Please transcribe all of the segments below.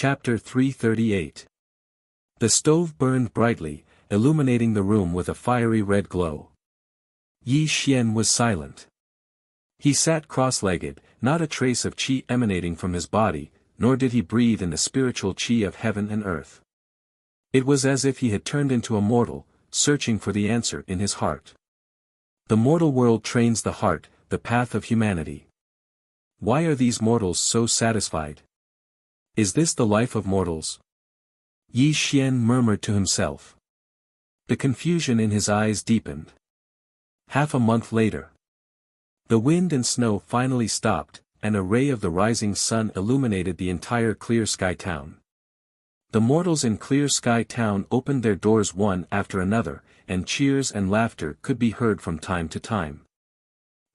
Chapter 338. The stove burned brightly, illuminating the room with a fiery red glow. Yi Xian was silent. He sat cross-legged, not a trace of qi emanating from his body, nor did he breathe in the spiritual qi of heaven and earth. It was as if he had turned into a mortal, searching for the answer in his heart. The mortal world trains the heart, the path of humanity. Why are these mortals so satisfied? Is this the life of mortals? Yi Xian murmured to himself. The confusion in his eyes deepened. Half a month later. The wind and snow finally stopped, and a ray of the rising sun illuminated the entire Clear Sky Town. The mortals in Clear Sky Town opened their doors one after another, and cheers and laughter could be heard from time to time.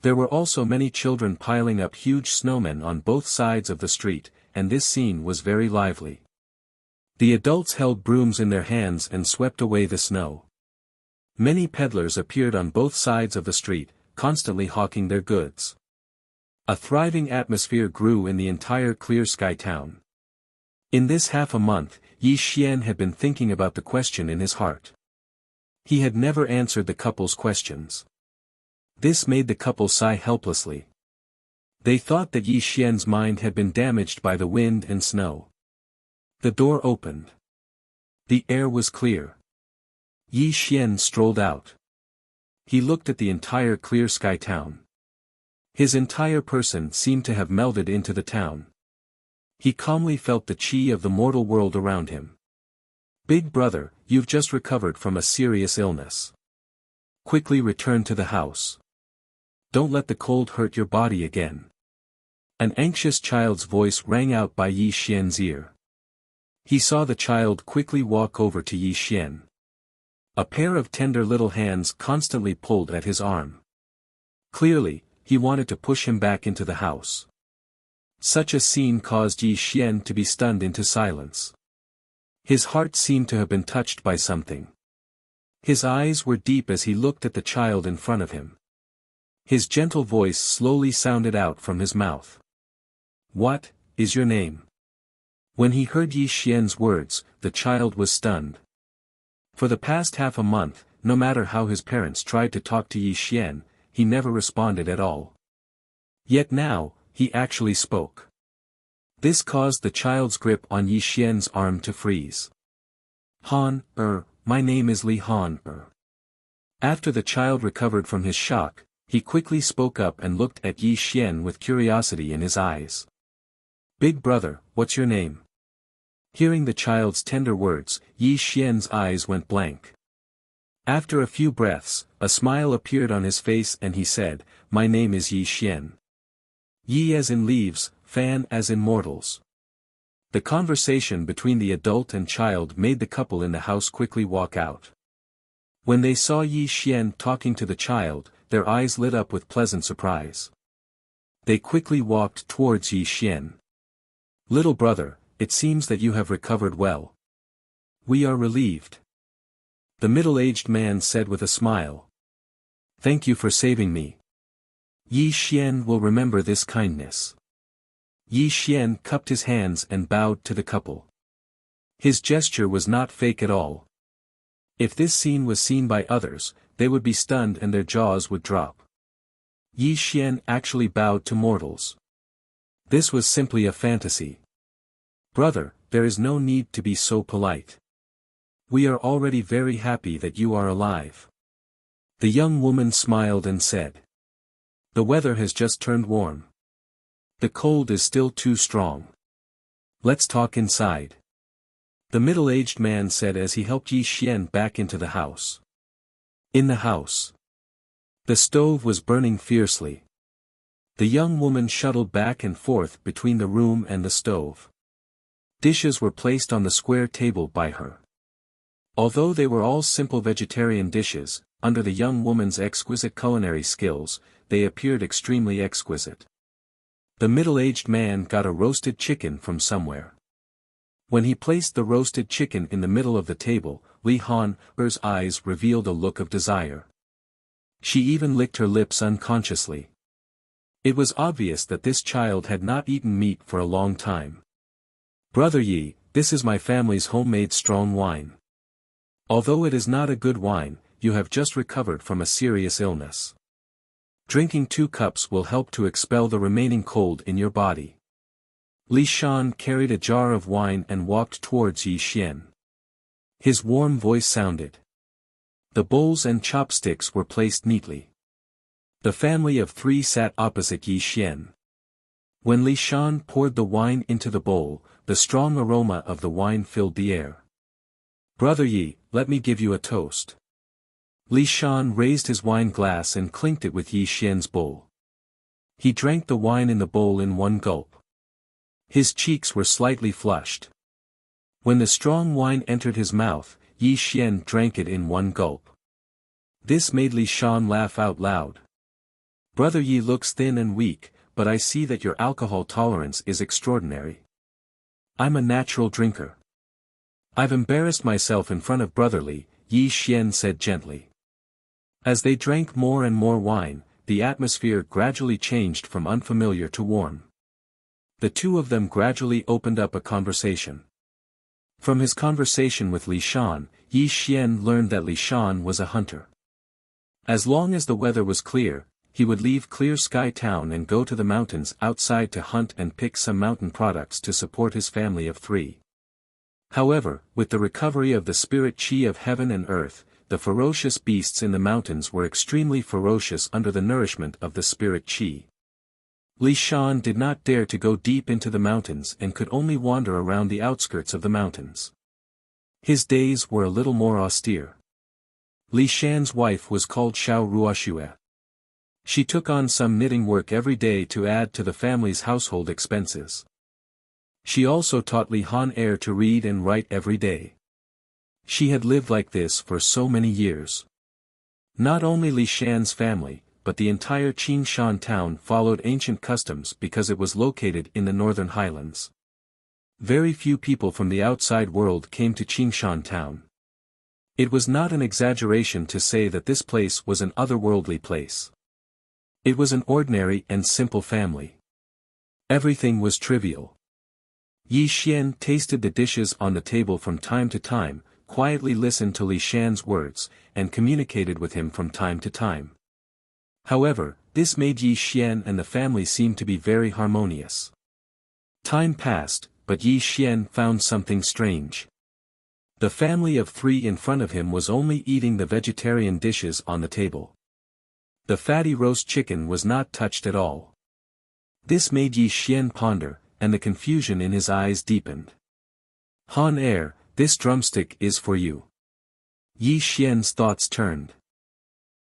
There were also many children piling up huge snowmen on both sides of the street, and this scene was very lively. The adults held brooms in their hands and swept away the snow. Many peddlers appeared on both sides of the street, constantly hawking their goods. A thriving atmosphere grew in the entire Clear Sky Town. In this half a month, Yi Xian had been thinking about the question in his heart. He had never answered the couple's questions. This made the couple sigh helplessly. They thought that Yi Xian's mind had been damaged by the wind and snow. The door opened. The air was clear. Yi Xian strolled out. He looked at the entire Clear Sky Town. His entire person seemed to have melded into the town. He calmly felt the qi of the mortal world around him. "Big brother, you've just recovered from a serious illness. Quickly return to the house. Don't let the cold hurt your body again." An anxious child's voice rang out by Yi Xian's ear. He saw the child quickly walk over to Yi Xian. A pair of tender little hands constantly pulled at his arm. Clearly, he wanted to push him back into the house. Such a scene caused Yi Xian to be stunned into silence. His heart seemed to have been touched by something. His eyes were deep as he looked at the child in front of him. His gentle voice slowly sounded out from his mouth. "What is your name?" When he heard Yi Xian's words, the child was stunned. For the past half a month, no matter how his parents tried to talk to Yi Xian, he never responded at all. Yet now, he actually spoke. This caused the child's grip on Yi Xian's arm to freeze. My name is Li Han." After the child recovered from his shock, he quickly spoke up and looked at Yi Xian with curiosity in his eyes. "Big brother, what's your name?" Hearing the child's tender words, Yi Xian's eyes went blank. After a few breaths, a smile appeared on his face and he said, "My name is Yi Xian." Yi as in leaves, Fan as in mortals. The conversation between the adult and child made the couple in the house quickly walk out. When they saw Yi Xian talking to the child, their eyes lit up with pleasant surprise. They quickly walked towards Yi Xian. "Little brother, it seems that you have recovered well. We are relieved." The middle-aged man said with a smile. "Thank you for saving me. Yi Xian will remember this kindness." Yi Xian cupped his hands and bowed to the couple. His gesture was not fake at all. If this scene was seen by others, they would be stunned and their jaws would drop. Yi Xian actually bowed to mortals. This was simply a fantasy. "Brother, there is no need to be so polite. We are already very happy that you are alive." The young woman smiled and said. "The weather has just turned warm. The cold is still too strong. Let's talk inside," the middle-aged man said as he helped Yi Xian back into the house. In the house, the stove was burning fiercely. The young woman shuttled back and forth between the room and the stove. Dishes were placed on the square table by her. Although they were all simple vegetarian dishes, under the young woman's exquisite culinary skills, they appeared extremely exquisite. The middle-aged man got a roasted chicken from somewhere. When he placed the roasted chicken in the middle of the table, Li Han's eyes revealed a look of desire. She even licked her lips unconsciously. It was obvious that this child had not eaten meat for a long time. Brother Yi, this is my family's homemade strong wine. Although it is not a good wine, you have just recovered from a serious illness. Drinking 2 cups will help to expel the remaining cold in your body. Li Shan carried a jar of wine and walked towards Yi Xian. His warm voice sounded. The bowls and chopsticks were placed neatly. The family of 3 sat opposite Yi Xian. When Li Shan poured the wine into the bowl, the strong aroma of the wine filled the air. Brother Yi, let me give you a toast. Li Shan raised his wine glass and clinked it with Yi Xian's bowl. He drank the wine in the bowl in one gulp. His cheeks were slightly flushed. When the strong wine entered his mouth, Yi Xian drank it in one gulp. This made Li Shan laugh out loud. Brother Yi looks thin and weak, but I see that your alcohol tolerance is extraordinary. I'm a natural drinker. I've embarrassed myself in front of Brother Li, Yi Xian said gently. As they drank more and more wine, the atmosphere gradually changed from unfamiliar to warm. The 2 of them gradually opened up a conversation. From his conversation with Li Shan, Yi Xian learned that Li Shan was a hunter. As long as the weather was clear, he would leave Clear Sky Town and go to the mountains outside to hunt and pick some mountain products to support his family of 3. However, with the recovery of the spirit qi of heaven and earth, the ferocious beasts in the mountains were extremely ferocious under the nourishment of the spirit qi. Li Shan did not dare to go deep into the mountains and could only wander around the outskirts of the mountains. His days were a little more austere. Li Shan's wife was called Xiao Ruoxue. She took on some knitting work every day to add to the family's household expenses. She also taught Li Han to read and write every day. She had lived like this for so many years. Not only Li Shan's family, but the entire Qingshan town followed ancient customs because it was located in the northern highlands. Very few people from the outside world came to Qingshan town. It was not an exaggeration to say that this place was an otherworldly place. It was an ordinary and simple family. Everything was trivial. Yi Xian tasted the dishes on the table from time to time, quietly listened to Li Shan's words, and communicated with him from time to time. However, this made Yi Xian and the family seem to be very harmonious. Time passed, but Yi Xian found something strange. The family of 3 in front of him was only eating the vegetarian dishes on the table. The fatty roast chicken was not touched at all. This made Yi Xian ponder, and the confusion in his eyes deepened. Han, this drumstick is for you. Yi Xian's thoughts turned.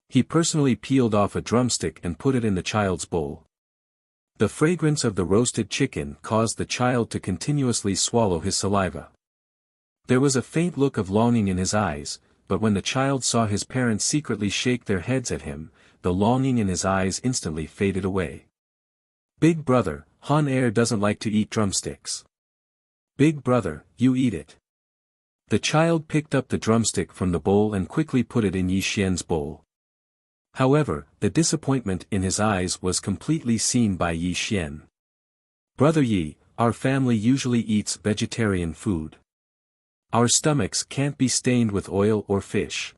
He personally peeled off a drumstick and put it in the child's bowl. The fragrance of the roasted chicken caused the child to continuously swallow his saliva. There was a faint look of longing in his eyes, but when the child saw his parents secretly shake their heads at him, the longing in his eyes instantly faded away. Big brother, Han doesn't like to eat drumsticks. Big brother, you eat it. The child picked up the drumstick from the bowl and quickly put it in Yi Xian's bowl. However, the disappointment in his eyes was completely seen by Yi Xian. Brother Yi, our family usually eats vegetarian food. Our stomachs can't be stained with oil or fish.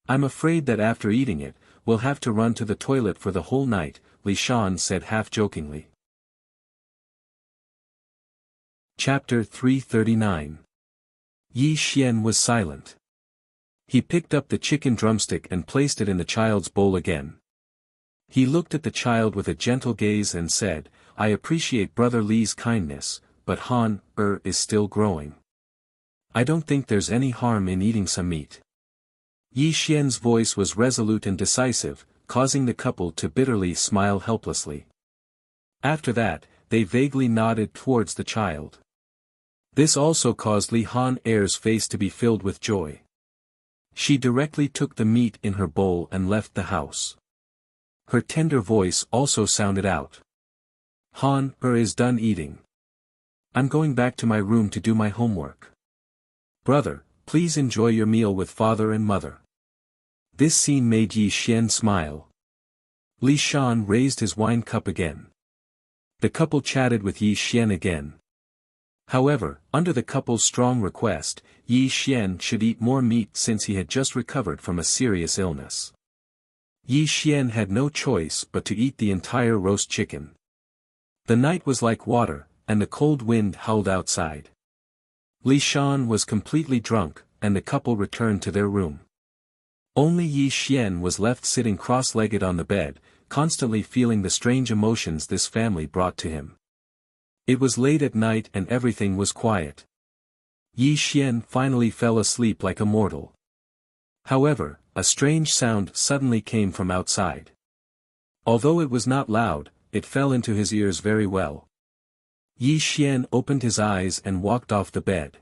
I'm afraid that after eating it, we'll have to run to the toilet for the whole night, Li Shan said half-jokingly. Chapter 339. Yi Xian was silent. He picked up the chicken drumstick and placed it in the child's bowl again. He looked at the child with a gentle gaze and said, I appreciate Brother Li's kindness, but Han is still growing. I don't think there's any harm in eating some meat. Yi Xian's voice was resolute and decisive, causing the couple to bitterly smile helplessly. After that, they vaguely nodded towards the child. This also caused Li Han-er's face to be filled with joy. She directly took the meat in her bowl and left the house. Her tender voice also sounded out. Han is done eating. I'm going back to my room to do my homework. Brother, please enjoy your meal with father and mother. This scene made Yi Xian smile. Li Shan raised his wine cup again. The couple chatted with Yi Xian again. However, under the couple's strong request, Yi Xian should eat more meat since he had just recovered from a serious illness. Yi Xian had no choice but to eat the entire roast chicken. The night was like water, and the cold wind howled outside. Li Shan was completely drunk, and the couple returned to their room. Only Yi Xian was left sitting cross-legged on the bed, constantly feeling the strange emotions this family brought to him. It was late at night and everything was quiet. Yi Xian finally fell asleep like a mortal. However, a strange sound suddenly came from outside. Although it was not loud, it fell into his ears very well. Yi Xian opened his eyes and walked off the bed.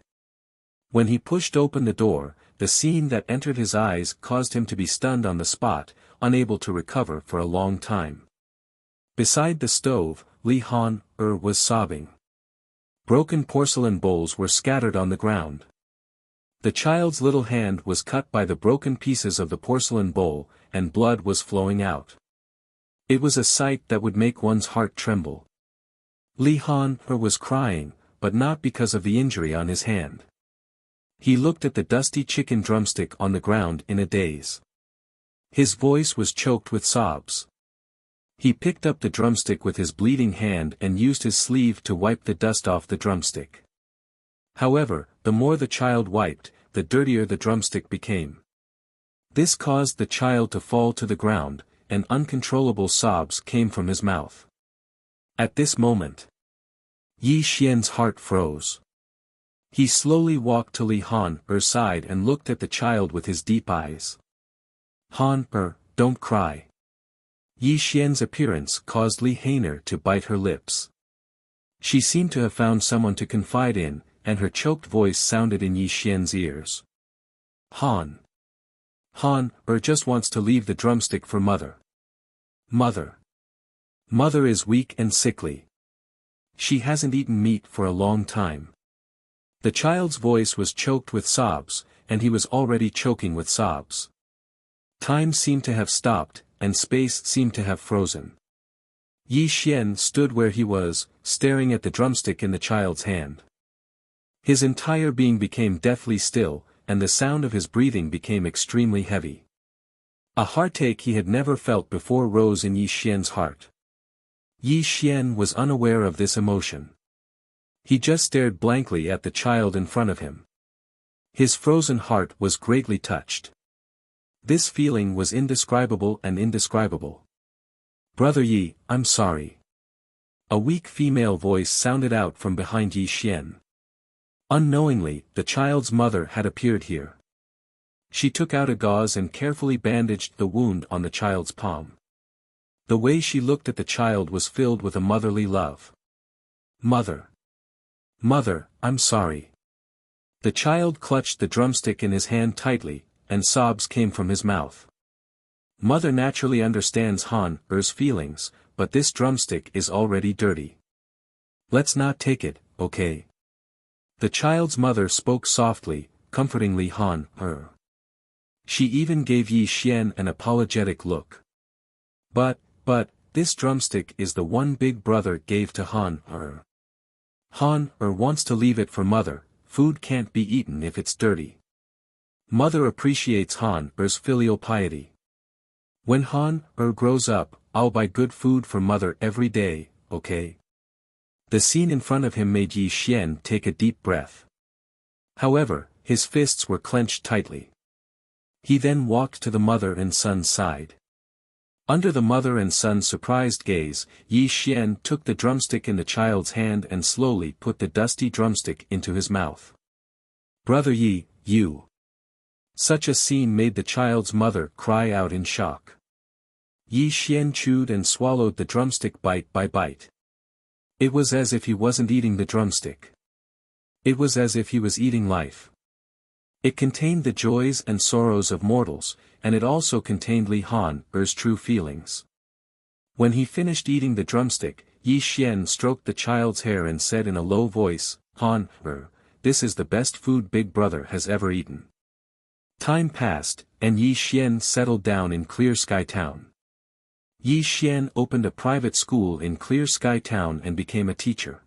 When he pushed open the door, the scene that entered his eyes caused him to be stunned on the spot, unable to recover for a long time. Beside the stove, Li Han was sobbing. Broken porcelain bowls were scattered on the ground. The child's little hand was cut by the broken pieces of the porcelain bowl, and blood was flowing out. It was a sight that would make one's heart tremble. Li Han was crying, but not because of the injury on his hand. He looked at the dusty chicken drumstick on the ground in a daze. His voice was choked with sobs. He picked up the drumstick with his bleeding hand and used his sleeve to wipe the dust off the drumstick. However, the more the child wiped, the dirtier the drumstick became. This caused the child to fall to the ground, and uncontrollable sobs came from his mouth. At this moment, Yi Xian's heart froze. He slowly walked to Li Han's side and looked at the child with his deep eyes. Han, don't cry. Yi Xian's appearance caused Li Hainer to bite her lips. She seemed to have found someone to confide in, and her choked voice sounded in Yi Xian's ears. Han just wants to leave the drumstick for Mother. Mother is weak and sickly. She hasn't eaten meat for a long time. The child's voice was choked with sobs, and he was already choking with sobs. Time seemed to have stopped, and space seemed to have frozen. Yi Xian stood where he was, staring at the drumstick in the child's hand. His entire being became deathly still, and the sound of his breathing became extremely heavy. A heartache he had never felt before rose in Yi Xian's heart. Yi Xian was unaware of this emotion. He just stared blankly at the child in front of him. His frozen heart was greatly touched. This feeling was indescribable and indescribable. Brother Yi, I'm sorry. A weak female voice sounded out from behind Yi Xian. Unknowingly, the child's mother had appeared here. She took out a gauze and carefully bandaged the wound on the child's palm. The way she looked at the child was filled with a motherly love. Mother, I'm sorry. The child clutched the drumstick in his hand tightly, and sobs came from his mouth. Mother naturally understands Han's feelings, but this drumstick is already dirty. Let's not take it, okay? The child's mother spoke softly, comfortingly Han. She even gave Yi Xian an apologetic look. But, this drumstick is the one big brother gave to Han. Han wants to leave it for Mother. Food can't be eaten if it's dirty. Mother appreciates Han's filial piety. When Han grows up, I'll buy good food for Mother every day, okay? The scene in front of him made Yi Xian take a deep breath. However, his fists were clenched tightly. He then walked to the mother and son's side. Under the mother and son's surprised gaze, Yi Xian took the drumstick in the child's hand and slowly put the dusty drumstick into his mouth. Brother Yi, you. Such a scene made the child's mother cry out in shock. Yi Xian chewed and swallowed the drumstick bite by bite. It was as if he wasn't eating the drumstick. It was as if he was eating life. It contained the joys and sorrows of mortals, and it also contained Li Han's true feelings. When he finished eating the drumstick, Yi Xian stroked the child's hair and said in a low voice, Han, this is the best food Big Brother has ever eaten. Time passed, and Yi Xian settled down in Clear Sky Town. Yi Xian opened a private school in Clear Sky Town and became a teacher.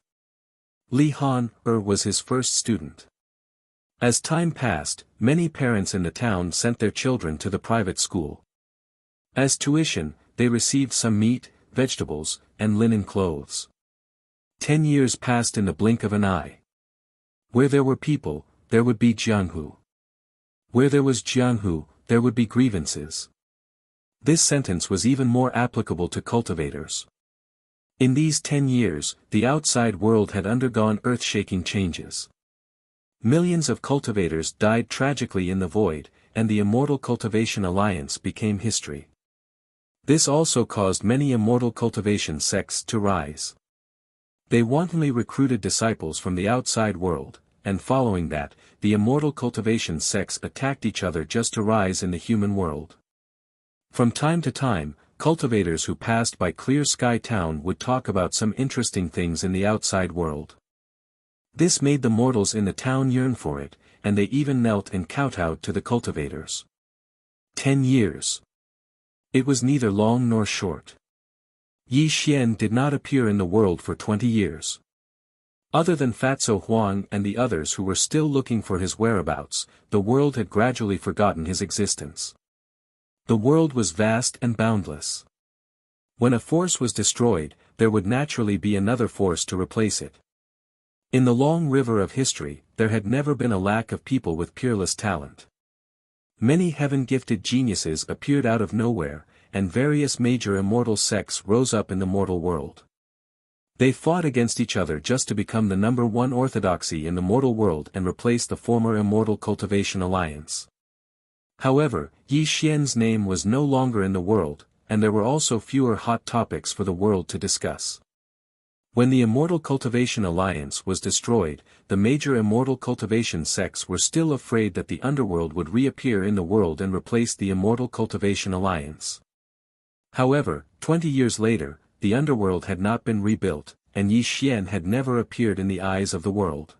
Li Han was his first student. As time passed, many parents in the town sent their children to the private school. As tuition, they received some meat, vegetables, and linen clothes. 10 years passed in the blink of an eye. Where there were people, there would be jianghu. Where there was jianghu, there would be grievances. This sentence was even more applicable to cultivators. In these 10 years, the outside world had undergone earth-shaking changes. Millions of cultivators died tragically in the void, and the Immortal Cultivation Alliance became history. This also caused many immortal cultivation sects to rise. They wantonly recruited disciples from the outside world, and following that, the immortal cultivation sects attacked each other just to rise in the human world. From time to time, cultivators who passed by Clear Sky Town would talk about some interesting things in the outside world. This made the mortals in the town yearn for it, and they even knelt and kowtowed to the cultivators. 10 years. It was neither long nor short. Yi Xian did not appear in the world for 20 years. Other than Fatso Huang and the others who were still looking for his whereabouts, the world had gradually forgotten his existence. The world was vast and boundless. When a force was destroyed, there would naturally be another force to replace it. In the long river of history, there had never been a lack of people with peerless talent. Many heaven-gifted geniuses appeared out of nowhere, and various major immortal sects rose up in the mortal world. They fought against each other just to become the number one orthodoxy in the mortal world and replace the former Immortal Cultivation Alliance. However, Yi Xian's name was no longer in the world, and there were also fewer hot topics for the world to discuss. When the Immortal Cultivation Alliance was destroyed, the major immortal cultivation sects were still afraid that the underworld would reappear in the world and replace the Immortal Cultivation Alliance. However, 20 years later, the underworld had not been rebuilt, and Yi Xian had never appeared in the eyes of the world.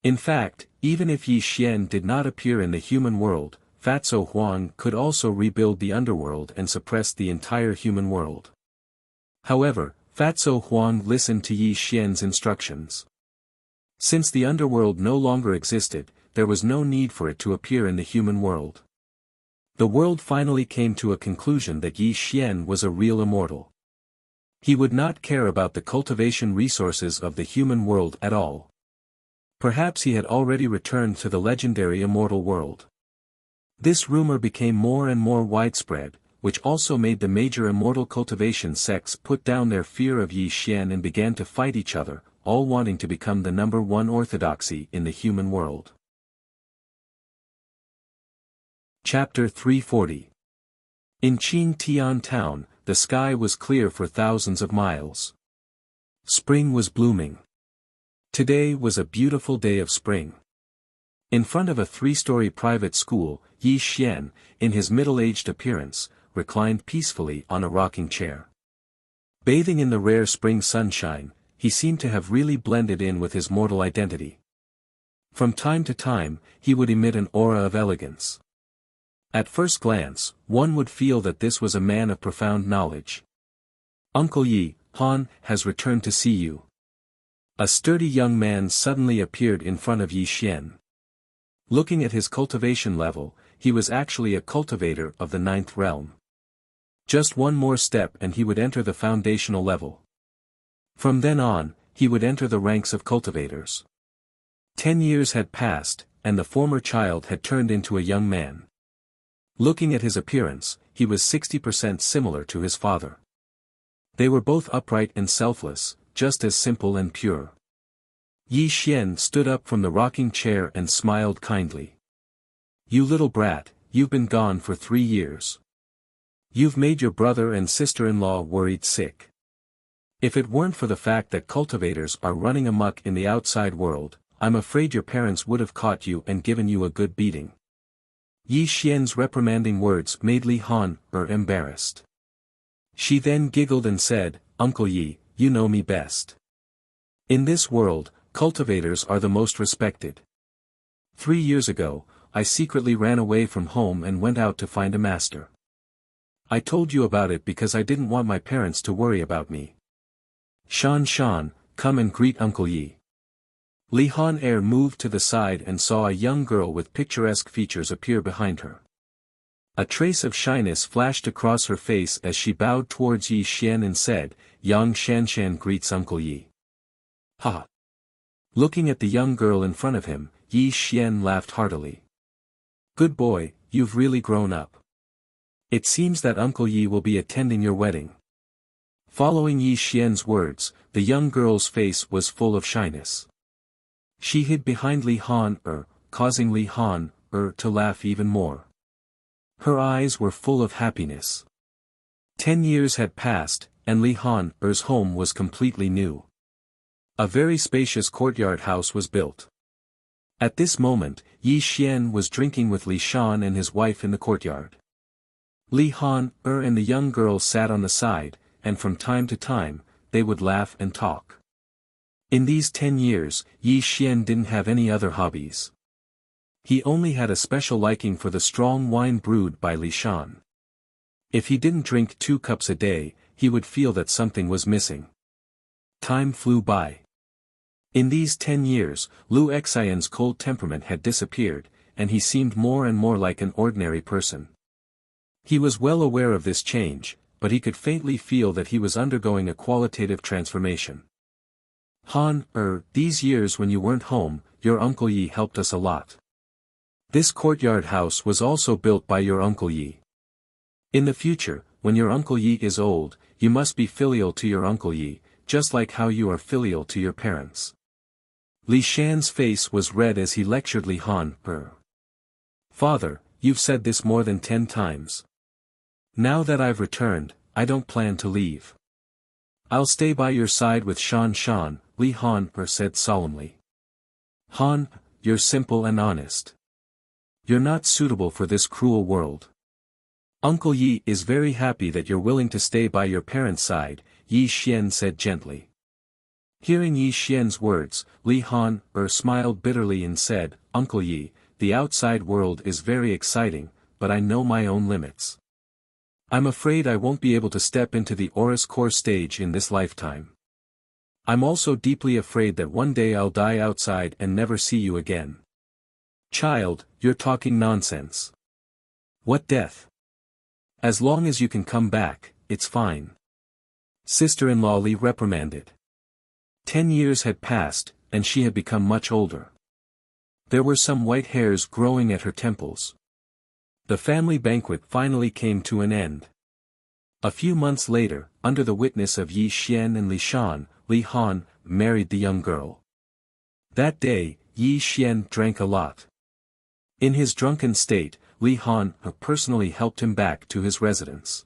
In fact, even if Yi Xian did not appear in the human world, Fatso Huang could also rebuild the underworld and suppress the entire human world. However, Fatso Huang listened to Yi Xian's instructions. Since the underworld no longer existed, there was no need for it to appear in the human world. The world finally came to a conclusion that Yi Xian was a real immortal. He would not care about the cultivation resources of the human world at all. Perhaps he had already returned to the legendary immortal world. This rumor became more and more widespread, which also made the major immortal cultivation sects put down their fear of Yi Xian and began to fight each other, all wanting to become the number one orthodoxy in the human world. Chapter 340. In Qing Tian Town, the sky was clear for thousands of miles. Spring was blooming. Today was a beautiful day of spring. In front of a 3-story private school, Yi Xian, in his middle-aged appearance, reclined peacefully on a rocking chair. Bathing in the rare spring sunshine, he seemed to have really blended in with his mortal identity. From time to time, he would emit an aura of elegance. At first glance, one would feel that this was a man of profound knowledge. "Uncle Yi, Han has returned to see you." A sturdy young man suddenly appeared in front of Yi Xian. Looking at his cultivation level, he was actually a cultivator of the 9th realm. Just one more step and he would enter the foundational level. From then on, he would enter the ranks of cultivators. 10 years had passed, and the former child had turned into a young man. Looking at his appearance, he was 60% similar to his father. They were both upright and selfless, just as simple and pure. Yi Xian stood up from the rocking chair and smiled kindly. "You little brat, you've been gone for 3 years. You've made your brother and sister-in-law worried sick. If it weren't for the fact that cultivators are running amok in the outside world, I'm afraid your parents would have caught you and given you a good beating." Yi Xian's reprimanding words made Li Han embarrassed. She then giggled and said, "Uncle Yi, you know me best. In this world, cultivators are the most respected. 3 years ago, I secretly ran away from home and went out to find a master. I told you about it because I didn't want my parents to worry about me. Shan, come and greet Uncle Yi." Li Han Er moved to the side and saw a young girl with picturesque features appear behind her. A trace of shyness flashed across her face as she bowed towards Yi Xian and said, "Yang Shanshan greets Uncle Yi." Ha! Looking at the young girl in front of him, Yi Xian laughed heartily. "Good boy, you've really grown up. It seems that Uncle Yi will be attending your wedding." Following Yi Xian's words, the young girl's face was full of shyness. She hid behind Li Han Er, causing Li Han Er to laugh even more. Her eyes were full of happiness. 10 years had passed, and Li Han Er's home was completely new. A very spacious courtyard house was built. At this moment, Yi Xian was drinking with Li Shan and his wife in the courtyard. Li Han Er and the young girl sat on the side, and from time to time, they would laugh and talk. In these 10 years, Yi Xian didn't have any other hobbies. He only had a special liking for the strong wine brewed by Li Shan. If he didn't drink 2 cups a day, he would feel that something was missing. Time flew by. In these 10 years, Lu Xian's cold temperament had disappeared, and he seemed more and more like an ordinary person. He was well aware of this change, but he could faintly feel that he was undergoing a qualitative transformation. "Han Er, these years when you weren't home, your Uncle Yi helped us a lot. This courtyard house was also built by your Uncle Yi. In the future, when your Uncle Yi is old, you must be filial to your Uncle Yi, just like how you are filial to your parents." Li Shan's face was red as he lectured Li Han Er. "Father, you've said this more than 10 times. Now that I've returned, I don't plan to leave. I'll stay by your side with Shan Shan," Li Han Er said solemnly. "Han, you're simple and honest. You're not suitable for this cruel world. Uncle Yi is very happy that you're willing to stay by your parents' side," Yi Xian said gently. Hearing Yi Xian's words, Li Han Er smiled bitterly and said, "Uncle Yi, the outside world is very exciting, but I know my own limits. I'm afraid I won't be able to step into the Oris core stage in this lifetime. I'm also deeply afraid that one day I'll die outside and never see you again." "Child, you're talking nonsense. What death? As long as you can come back, it's fine." Sister-in-law Li reprimanded. 10 years had passed, and she had become much older. There were some white hairs growing at her temples. The family banquet finally came to an end. A few months later, under the witness of Yi Xian and Li Shan, Li Han married the young girl. That day, Yi Xian drank a lot. In his drunken state, Li Han personally helped him back to his residence.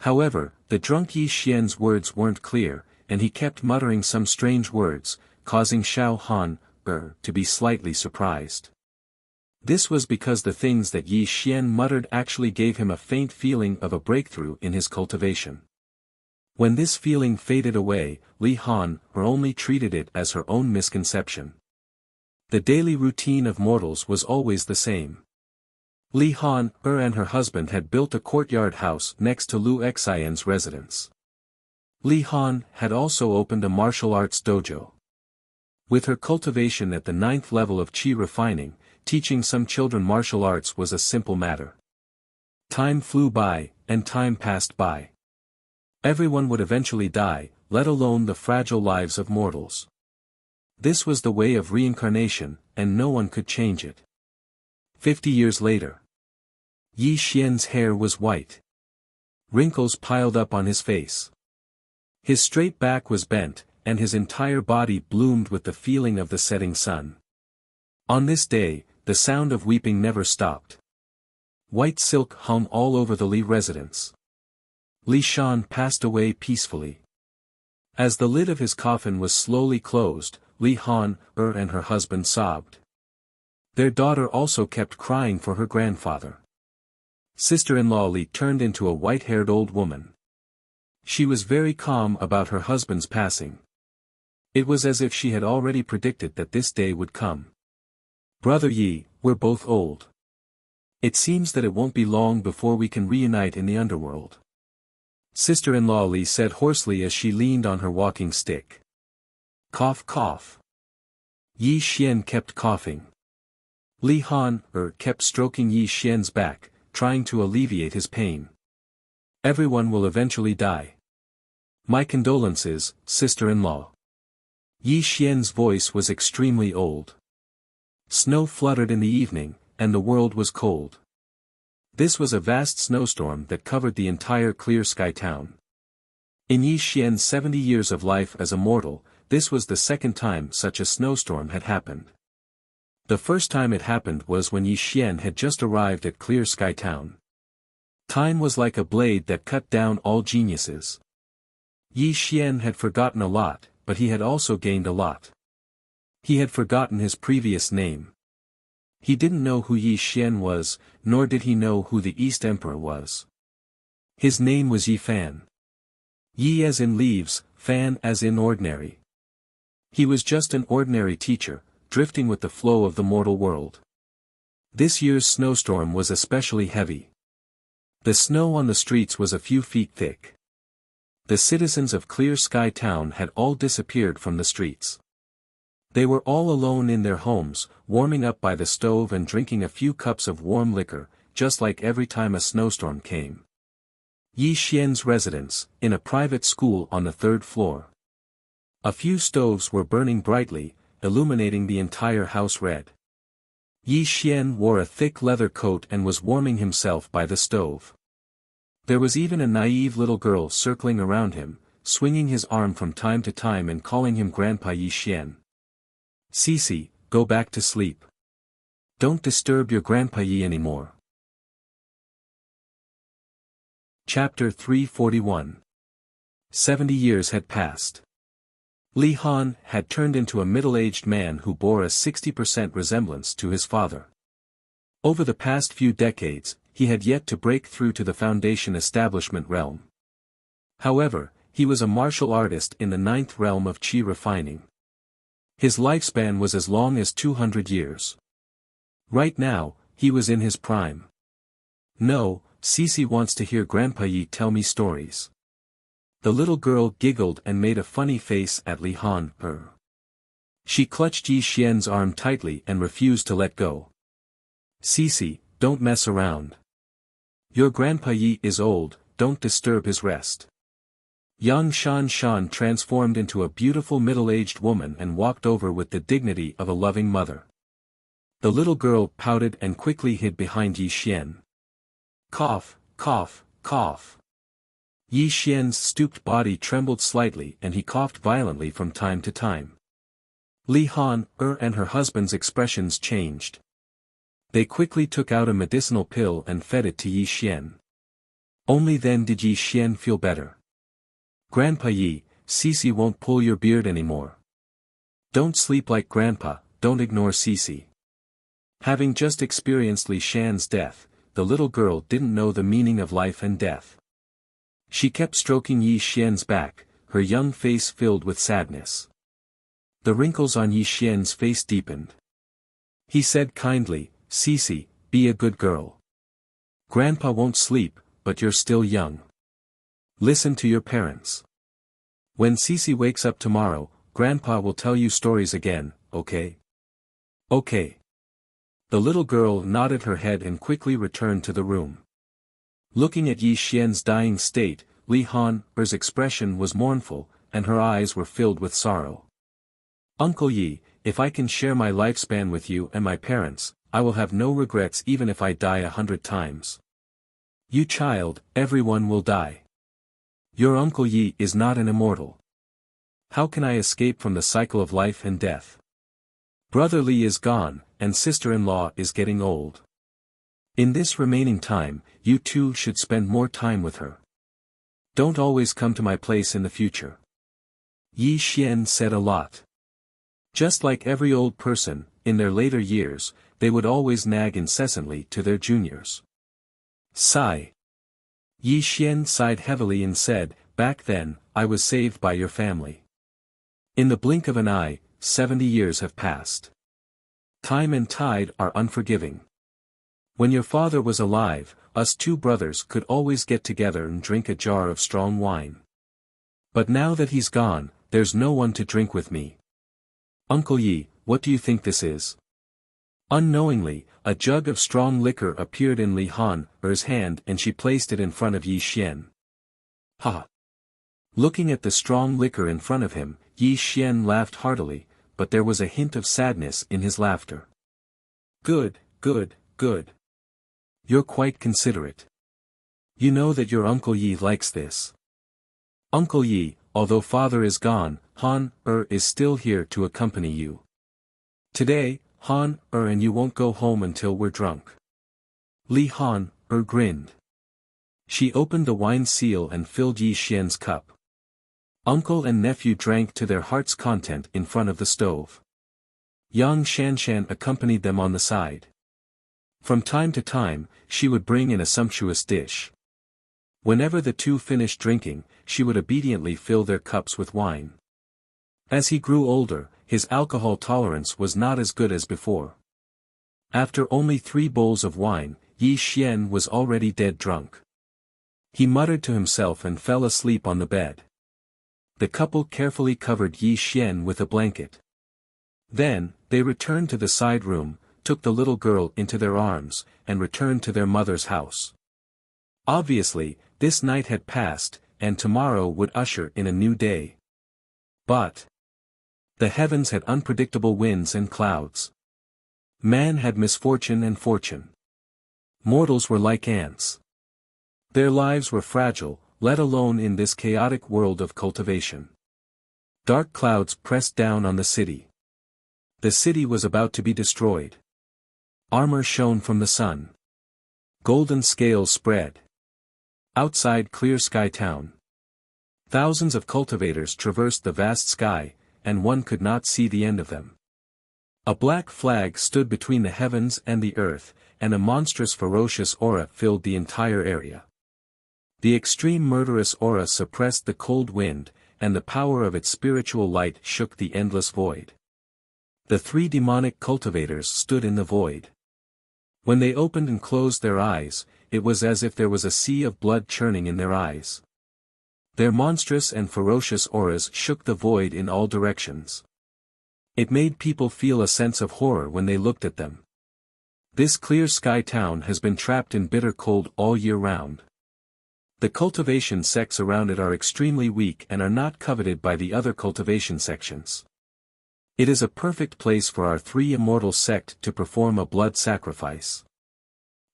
However, the drunk Yi Xian's words weren't clear, and he kept muttering some strange words, causing Xiao Han to be slightly surprised. This was because the things that Yi Xian muttered actually gave him a faint feeling of a breakthrough in his cultivation. When this feeling faded away, Li Han only treated it as her own misconception. The daily routine of mortals was always the same. Li Han and her husband had built a courtyard house next to Lu Xian's residence. Li Han had also opened a martial arts dojo. With her cultivation at the 9th level of qi refining, teaching some children martial arts was a simple matter. Time flew by, and time passed by. Everyone would eventually die, let alone the fragile lives of mortals. This was the way of reincarnation, and no one could change it. 50 years later. Yi Xian's hair was white. Wrinkles piled up on his face. His straight back was bent, and his entire body bloomed with the feeling of the setting sun. On this day, the sound of weeping never stopped. White silk hung all over the Li residence. Li Shan passed away peacefully. As the lid of his coffin was slowly closed, Li Han and her husband sobbed. Their daughter also kept crying for her grandfather. Sister-in-law Li turned into a white-haired old woman. She was very calm about her husband's passing. It was as if she had already predicted that this day would come. "Brother Yi, we're both old. It seems that it won't be long before we can reunite in the underworld." Sister-in-law Li said hoarsely as she leaned on her walking stick. Cough cough. Yi Xian kept coughing. Li Han kept stroking Yi Xian's back, trying to alleviate his pain. Everyone will eventually die. My condolences, sister-in-law. Yi Xian's voice was extremely old. Snow fluttered in the evening, and the world was cold. This was a vast snowstorm that covered the entire Clear Sky town. In Yi Xian's 70 years of life as a mortal, this was the second time such a snowstorm had happened. The first time it happened was when Yi Xian had just arrived at Clear Sky Town. Time was like a blade that cut down all geniuses. Yi Xian had forgotten a lot, but he had also gained a lot. He had forgotten his previous name. He didn't know who Yi Xian was, nor did he know who the East Emperor was. His name was Yi Fan. Yi as in leaves, Fan as in ordinary. He was just an ordinary teacher, drifting with the flow of the mortal world. This year's snowstorm was especially heavy. The snow on the streets was a few feet thick. The citizens of Clear Sky Town had all disappeared from the streets. They were all alone in their homes, warming up by the stove and drinking a few cups of warm liquor, just like every time a snowstorm came. Yi Xian's residence, in a private school on the 3rd floor. A few stoves were burning brightly, illuminating the entire house red. Yi Xian wore a thick leather coat and was warming himself by the stove. There was even a naive little girl circling around him, swinging his arm from time to time and calling him Grandpa Yi Xian. Cici, go back to sleep. Don't disturb your Grandpa Yi anymore. Chapter 341. 70 years had passed. Li Han had turned into a middle-aged man who bore a 60% resemblance to his father. Over the past few decades, he had yet to break through to the foundation establishment realm. However, he was a martial artist in the 9th realm of qi refining. His lifespan was as long as 200 years. Right now, he was in his prime. No, Cici wants to hear Grandpa Yi tell me stories. The little girl giggled and made a funny face at Li Han. She clutched Yi Xian's arm tightly and refused to let go. Cici, don't mess around. Your Grandpa Yi is old, don't disturb his rest. Yang Shan transformed into a beautiful middle-aged woman and walked over with the dignity of a loving mother. The little girl pouted and quickly hid behind Yi Xian. Cough, cough, cough. Yi Xian's stooped body trembled slightly and he coughed violently from time to time. Li Han and her husband's expressions changed. They quickly took out a medicinal pill and fed it to Yi Xian. Only then did Yi Xian feel better. Grandpa Yi, Cici won't pull your beard anymore. Don't sleep like Grandpa, don't ignore Cici. Having just experienced Li Shan's death, the little girl didn't know the meaning of life and death. She kept stroking Yi Xian's back, her young face filled with sadness. The wrinkles on Yi Xian's face deepened. He said kindly, Cici, be a good girl. Grandpa won't sleep, but you're still young. Listen to your parents. When Cici wakes up tomorrow, Grandpa will tell you stories again, okay? Okay. The little girl nodded her head and quickly returned to the room. Looking at Yi Xian's dying state, Li Han's expression was mournful, and her eyes were filled with sorrow. Uncle Yi, if I can share my lifespan with you and my parents, I will have no regrets even if I die 100 times. You child, everyone will die. Your Uncle Yi is not an immortal. How can I escape from the cycle of life and death? Brother Li is gone, and sister-in-law is getting old. In this remaining time, you two should spend more time with her. Don't always come to my place in the future. Yi Xian said a lot. Just like every old person, in their later years, they would always nag incessantly to their juniors. Sigh. Yi Xian sighed heavily and said, back then, I was saved by your family. In the blink of an eye, 70 years have passed. Time and tide are unforgiving. When your father was alive, us two brothers could always get together and drink a jar of strong wine. But now that he's gone, there's no one to drink with me. Uncle Yi, what do you think this is?" Unknowingly, a jug of strong liquor appeared in Li Han-er's hand and she placed it in front of Yi Xian. "Ha!" Looking at the strong liquor in front of him, Yi Xian laughed heartily, but there was a hint of sadness in his laughter. "Good, good, good. You're quite considerate. You know that your Uncle Yi likes this." "Uncle Yi, although father is gone, Han-er is still here to accompany you. Today, Han-er and you won't go home until we're drunk." Li Han-er grinned. She opened the wine seal and filled Yi Xian's cup. Uncle and nephew drank to their heart's content in front of the stove. Yang Shanshan accompanied them on the side. From time to time, she would bring in a sumptuous dish. Whenever the two finished drinking, she would obediently fill their cups with wine. As he grew older, his alcohol tolerance was not as good as before. After only 3 bowls of wine, Yi Xian was already dead drunk. He muttered to himself and fell asleep on the bed. The couple carefully covered Yi Xian with a blanket. Then, they returned to the side room, took the little girl into their arms, and returned to their mother's house. Obviously, this night had passed, and tomorrow would usher in a new day. But the heavens had unpredictable winds and clouds. Man had misfortune and fortune. Mortals were like ants. Their lives were fragile, let alone in this chaotic world of cultivation. Dark clouds pressed down on the city. The city was about to be destroyed. Armor shone from the sun. Golden scales spread. Outside Clear Sky Town, thousands of cultivators traversed the vast sky, and one could not see the end of them. A black flag stood between the heavens and the earth, and a monstrous ferocious aura filled the entire area. The extreme murderous aura suppressed the cold wind, and the power of its spiritual light shook the endless void. The 3 demonic cultivators stood in the void. When they opened and closed their eyes, it was as if there was a sea of blood churning in their eyes. Their monstrous and ferocious auras shook the void in all directions. It made people feel a sense of horror when they looked at them. This Clear Sky Town has been trapped in bitter cold all year round. The cultivation sects around it are extremely weak and are not coveted by the other cultivation sections. It is a perfect place for our 3 immortal sect to perform a blood sacrifice.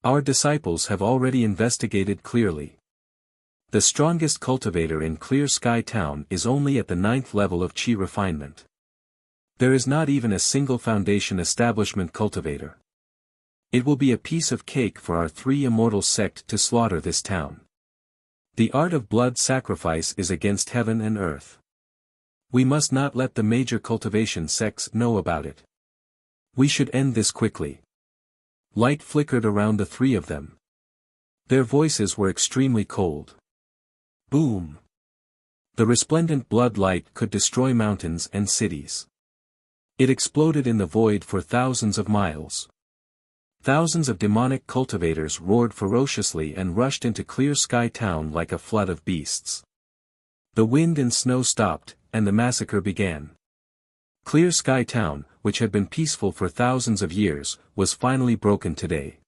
Our disciples have already investigated clearly. The strongest cultivator in Clear Sky Town is only at the 9th level of Qi refinement. There is not even a single foundation establishment cultivator. It will be a piece of cake for our 3 immortal sect to slaughter this town. The art of blood sacrifice is against heaven and earth. We must not let the major cultivation sects know about it. We should end this quickly. Light flickered around the 3 of them. Their voices were extremely cold. Boom! The resplendent blood light could destroy mountains and cities. It exploded in the void for thousands of miles. Thousands of demonic cultivators roared ferociously and rushed into Clear Sky Town like a flood of beasts. The wind and snow stopped, and the massacre began. Clear Sky Town, which had been peaceful for thousands of years, was finally broken today.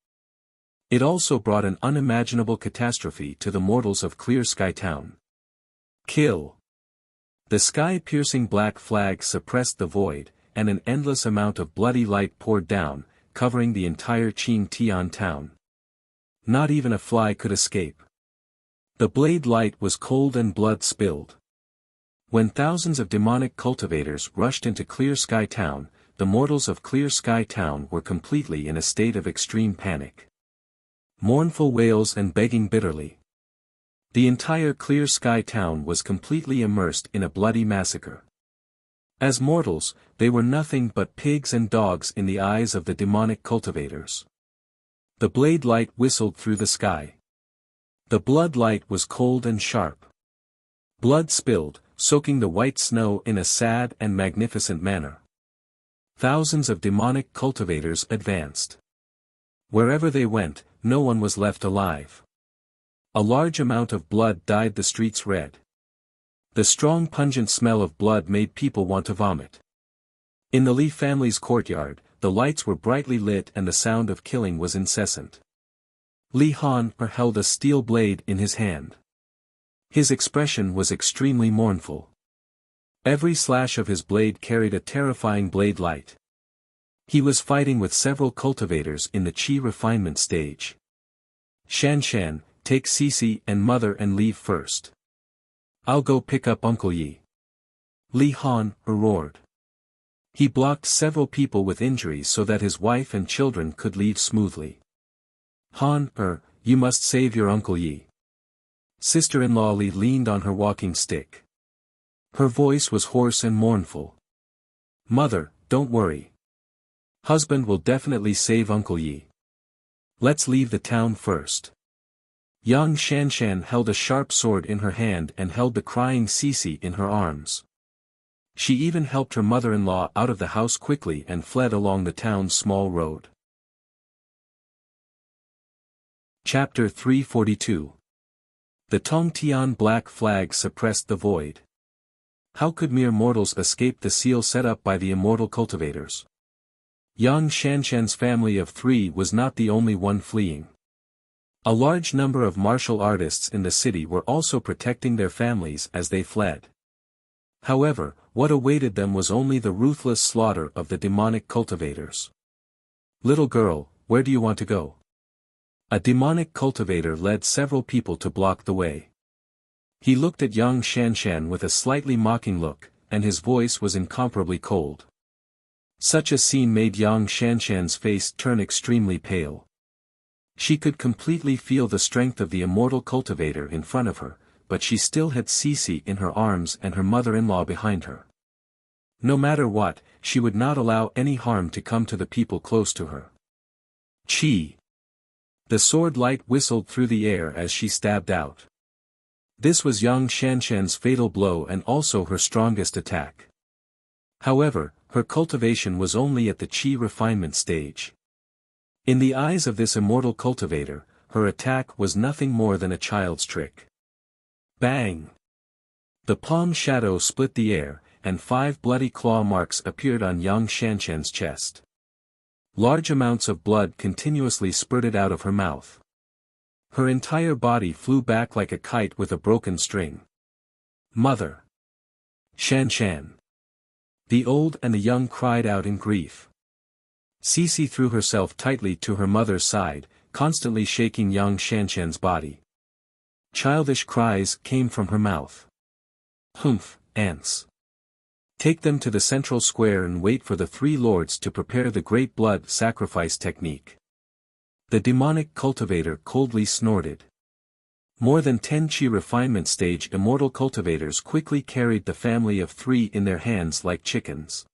It also brought an unimaginable catastrophe to the mortals of Clear Sky Town. Kill! The sky-piercing black flag suppressed the void, and an endless amount of bloody light poured down, covering the entire Qing Tian town. Not even a fly could escape. The blade light was cold and blood spilled. When thousands of demonic cultivators rushed into Clear Sky Town, the mortals of Clear Sky Town were completely in a state of extreme panic. Mournful wails and begging bitterly. The entire Clear Sky Town was completely immersed in a bloody massacre. As mortals, they were nothing but pigs and dogs in the eyes of the demonic cultivators. The blade light whistled through the sky. The blood light was cold and sharp. Blood spilled, soaking the white snow in a sad and magnificent manner. Thousands of demonic cultivators advanced. Wherever they went, no one was left alive. A large amount of blood dyed the streets red. The strong pungent smell of blood made people want to vomit. In the Li family's courtyard, the lights were brightly lit and the sound of killing was incessant. Li Han held a steel blade in his hand. His expression was extremely mournful. Every slash of his blade carried a terrifying blade light. He was fighting with several cultivators in the Qi refinement stage. Shan, take Cici and mother and leave first. I'll go pick up Uncle Yi. Li Han roared. He blocked several people with injuries so that his wife and children could leave smoothly. Han, you must save your Uncle Yi. Sister-in-law Li leaned on her walking stick. Her voice was hoarse and mournful. Mother, don't worry. Husband will definitely save Uncle Yi. Let's leave the town first. Young Shanshan held a sharp sword in her hand and held the crying Cici in her arms. She even helped her mother-in-law out of the house quickly and fled along the town's small road. Chapter 342. The Tongtian black flag suppressed the void. How could mere mortals escape the seal set up by the immortal cultivators? Young Shanshan's family of 3 was not the only one fleeing. A large number of martial artists in the city were also protecting their families as they fled. However, what awaited them was only the ruthless slaughter of the demonic cultivators. Little girl, where do you want to go? A demonic cultivator led several people to block the way. He looked at young Shanshan with a slightly mocking look, and his voice was incomparably cold. Such a scene made young Shanshan's face turn extremely pale. She could completely feel the strength of the immortal cultivator in front of her, but she still had Cici in her arms and her mother-in-law behind her. No matter what, she would not allow any harm to come to the people close to her. Chi! The sword light whistled through the air as she stabbed out. This was young Shanshan's fatal blow and also her strongest attack. However, her cultivation was only at the Qi refinement stage. In the eyes of this immortal cultivator, her attack was nothing more than a child's trick. Bang! The palm shadow split the air, and 5 bloody claw marks appeared on young Shanshan's chest. Large amounts of blood continuously spurted out of her mouth. Her entire body flew back like a kite with a broken string. Mother! Shanshan! The old and the young cried out in grief. Cici threw herself tightly to her mother's side, constantly shaking young Shanshan's body. Childish cries came from her mouth. Humph, ants. Take them to the central square and wait for the 3 lords to prepare the great blood sacrifice technique. The demonic cultivator coldly snorted. More than 10 Qi refinement stage immortal cultivators quickly carried the family of 3 in their hands like chickens.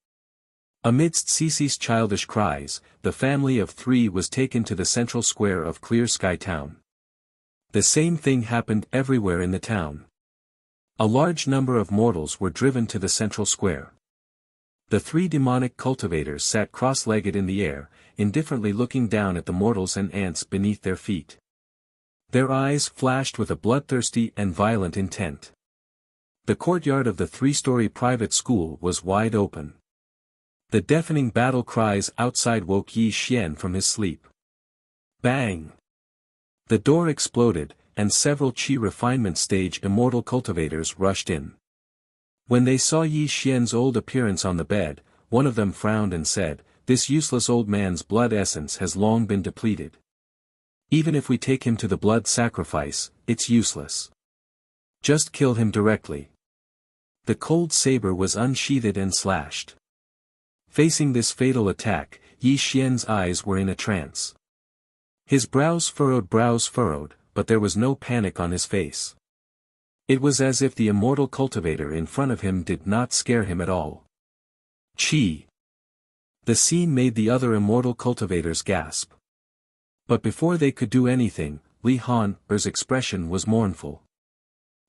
Amidst Cici's childish cries, the family of 3 was taken to the central square of Clear Sky Town. The same thing happened everywhere in the town. A large number of mortals were driven to the central square. The 3 demonic cultivators sat cross-legged in the air, indifferently looking down at the mortals and ants beneath their feet. Their eyes flashed with a bloodthirsty and violent intent. The courtyard of the 3-story private school was wide open. The deafening battle cries outside woke Yi Xian from his sleep. Bang! The door exploded, and several Qi refinement stage immortal cultivators rushed in. When they saw Yi Xian's old appearance on the bed, one of them frowned and said, "This useless old man's blood essence has long been depleted. Even if we take him to the blood sacrifice, it's useless. Just kill him directly." The cold saber was unsheathed and slashed. Facing this fatal attack, Yi Xian's eyes were in a trance. His brows furrowed, but there was no panic on his face. It was as if the immortal cultivator in front of him did not scare him at all. Qi! The scene made the other immortal cultivators gasp. But before they could do anything, Li Han's expression was mournful.